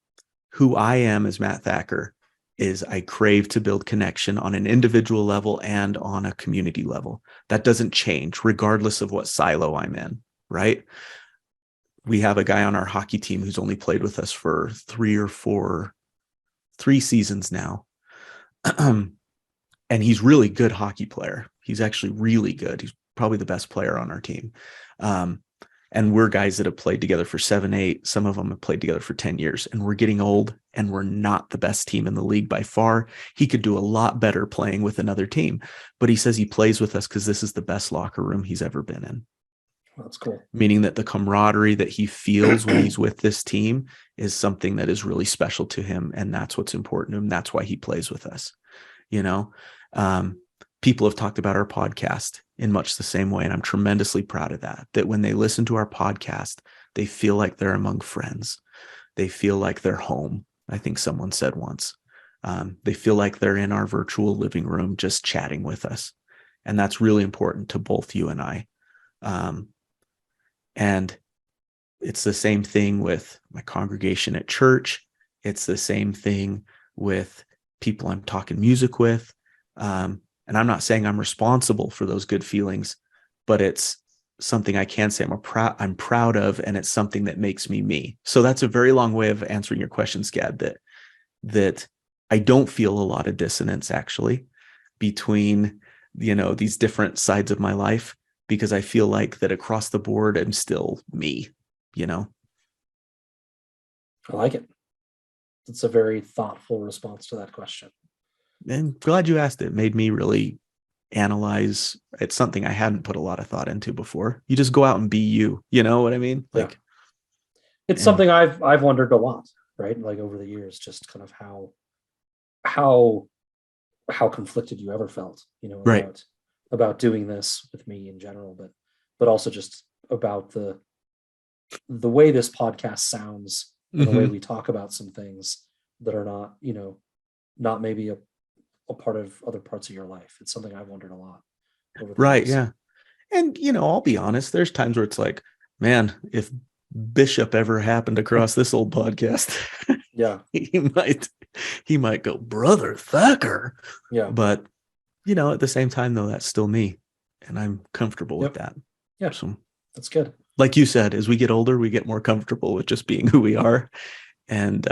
who I am as Matt Thacker is I crave to build connection on an individual level and on a community level. That doesn't change regardless of what silo I'm in, right? We have a guy on our hockey team who's only played with us for 3 seasons now. And he's really good hockey player. He's actually really good. He's probably the best player on our team. And we're guys that have played together for 7, 8. Some of them have played together for 10 years, and we're getting old and we're not the best team in the league by far. He could do a lot better playing with another team, but he says he plays with us because this is the best locker room he's ever been in. That's cool. Meaning that the camaraderie that he feels when he's with this team is something that is really special to him. And that's what's important to him. That's why he plays with us. People have talked about our podcast in much the same way. And I'm tremendously proud of that when they listen to our podcast, they feel like they're among friends. They feel like they're home. I think someone said once, they feel like they're in our virtual living room, just chatting with us. And that's really important to both you and I. And it's the same thing with my congregation at church. It's the same thing with people I'm talking music with. And I'm not saying I'm responsible for those good feelings, but it's something I can say I'm proud of, and it's something that makes me me. So that's a very long way of answering your question, Scad, that I don't feel a lot of dissonance actually between, these different sides of my life, because I feel like that across the board, I'm still me, I like it. It's a very thoughtful response to that question. And glad you asked. It made me really analyze. It's something I hadn't put a lot of thought into before. You just go out and be you. You know what I mean? It's something I've wondered a lot. right? Like over the years, just kind of how conflicted you ever felt, Right. about doing this with me in general, but also just about the way this podcast sounds and the way we talk about some things that are not, not maybe a part of other parts of your life. It's something I've wondered a lot over the Right. years. Yeah. And, I'll be honest, there's times where it's like, man, if Bishop ever happened across this old podcast, yeah, he might go, Brother Thacker. Yeah. But, at the same time, though, that's still me. And I'm comfortable with that. Yeah. So that's good. Like you said, as we get older, we get more comfortable with just being who we are. And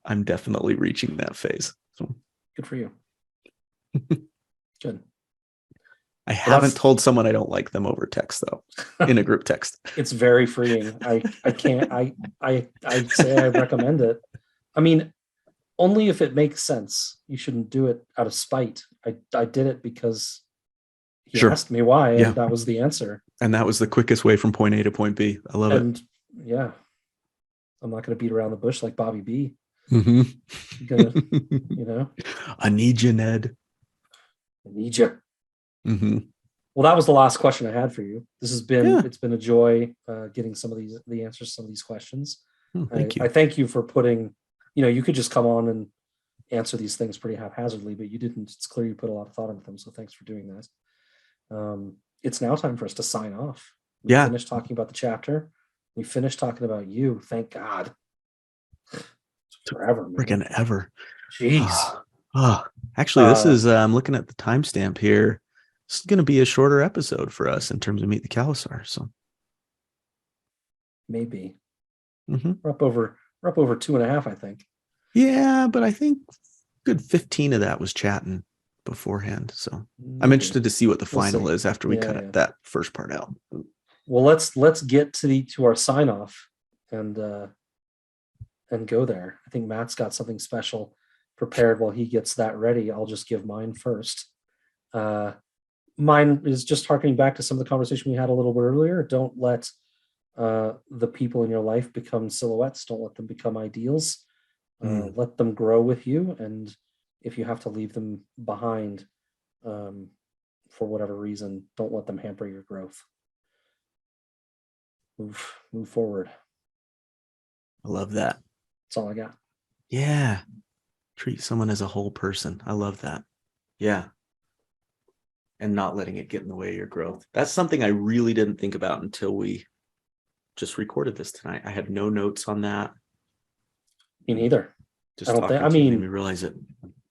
I'm definitely reaching that phase. So good for you. Good. I haven't told someone I don't like them over text, though, in a group text. It's very freeing. I can't, I say I recommend it. I mean, only if it makes sense. You shouldn't do it out of spite. I did it because he asked me why, and that was the answer. And that was the quickest way from point A to point B. I love it. Yeah. I'm not going to beat around the bush like Bobby B. I need you, Ned. I need you. Well, that was the last question I had for you. This has been, it's been a joy getting the answers to some of these questions. Thank you. I thank you for putting, you could just come on and answer these things pretty haphazardly, but you didn't. It's clear you put a lot of thought into them. So thanks for doing that. It's now time for us to sign off. We finished talking about the chapter. We finished talking about you. Thank God. Forever, man. Freaking ever. Jeez. Actually, this is, I'm looking at the timestamp here. This is going to be a shorter episode for us in terms of Meet the Khalasar. So maybe we're up over 2.5, I think. Yeah, but I think good 15 of that was chatting beforehand. So I'm interested to see what the final is after we cut that first part out. Well, let's get to our sign off and go there. I think Matt's got something special prepared. While he gets that ready, I'll just give mine first. Mine is just harkening back to some of the conversation we had a little bit earlier. Don't let the people in your life become silhouettes. Don't let them become ideals. Let them grow with you. And if you have to leave them behind for whatever reason, don't let them hamper your growth. Move forward. I love that. That's all I got. Yeah. Treat someone as a whole person. I love that. Yeah. And not letting it get in the way of your growth. That's something I really didn't think about until we just recorded this tonight. I had no notes on that. Me neither. Just made me realize it.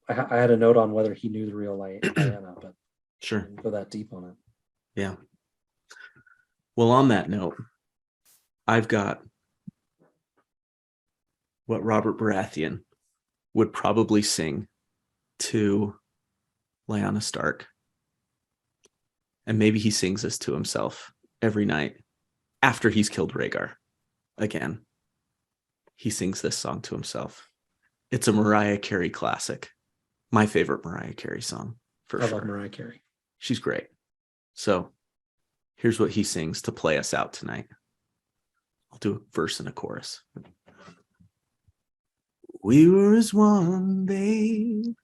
I had a note on whether he knew the real Lyanna, but sure, I didn't go that deep on it. Yeah. Well, on that note, I've got what Robert Baratheon would probably sing to Lyanna Stark. And maybe he sings this to himself every night after he's killed Rhaegar. Again, he sings this song to himself. It's a Mariah Carey classic. My favorite Mariah Carey song, for sure. I love Mariah Carey. She's great. So here's what he sings to play us out tonight. I'll do a verse and a chorus. We were as one, babe,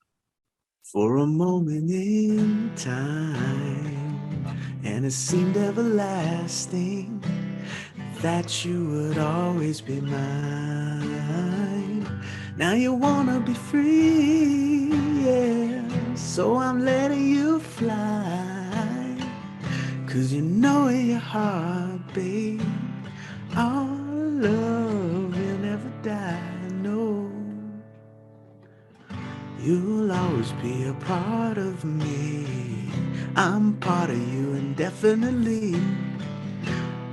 for a moment in time, and it seemed everlasting that you would always be mine. Now you wanna be free, yeah, so I'm letting you fly, 'cause you know in your heart, babe, our love will never die, no. You'll always be a part of me. I'm part of you indefinitely.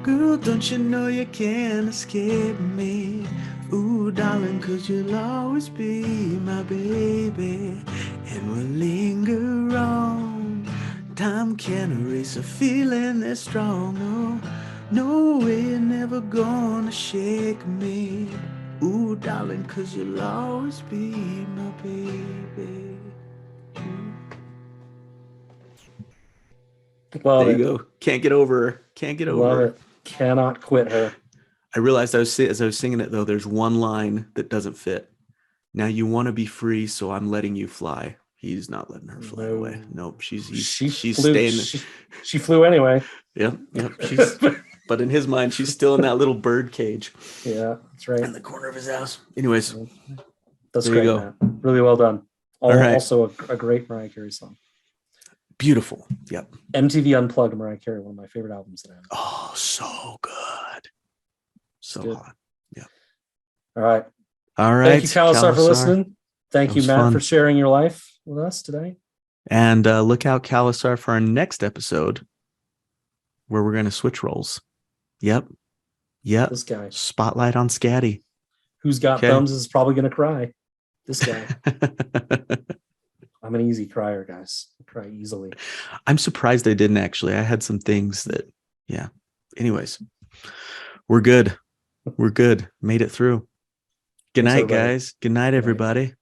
Girl, don't you know you can't escape me? Ooh, darling, 'cause you'll always be my baby. And we'll linger on. Time can't erase a feeling that's strong. No, no, we're never gonna shake me. Ooh, darling, 'cause you'll always be my baby. There you go. Can't get over her. Can't get over her. Love it. Cannot quit her. I realized as I was singing it, though, there's one line that doesn't fit. Now you want to be free, so I'm letting you fly. He's not letting her fly away. Nope. She's flew, staying. She flew anyway. Yep. But in his mind, she's still in that little bird cage. Yeah, that's right. In the corner of his house. Anyways. That's great, Matt. Really well done. All right. Also a great Mariah Carey song. Beautiful. Yep. MTV Unplugged Mariah Carey, one of my favorite albums that I have. Oh, so good. So hot. Yeah. All right. Thank you, Khalasar, for listening. Thank you, Matt, for sharing your life with us today. And look out, Khalasar, for our next episode where we're going to switch roles. Yep. This guy. Spotlight on Scaddy. Who's got thumbs is probably going to cry. This guy. I'm an easy crier, guys. I cry easily. I'm surprised I didn't, actually. I had some things that, Anyways, we're good. We're good. Made it through. Good night, guys. Good night, everybody.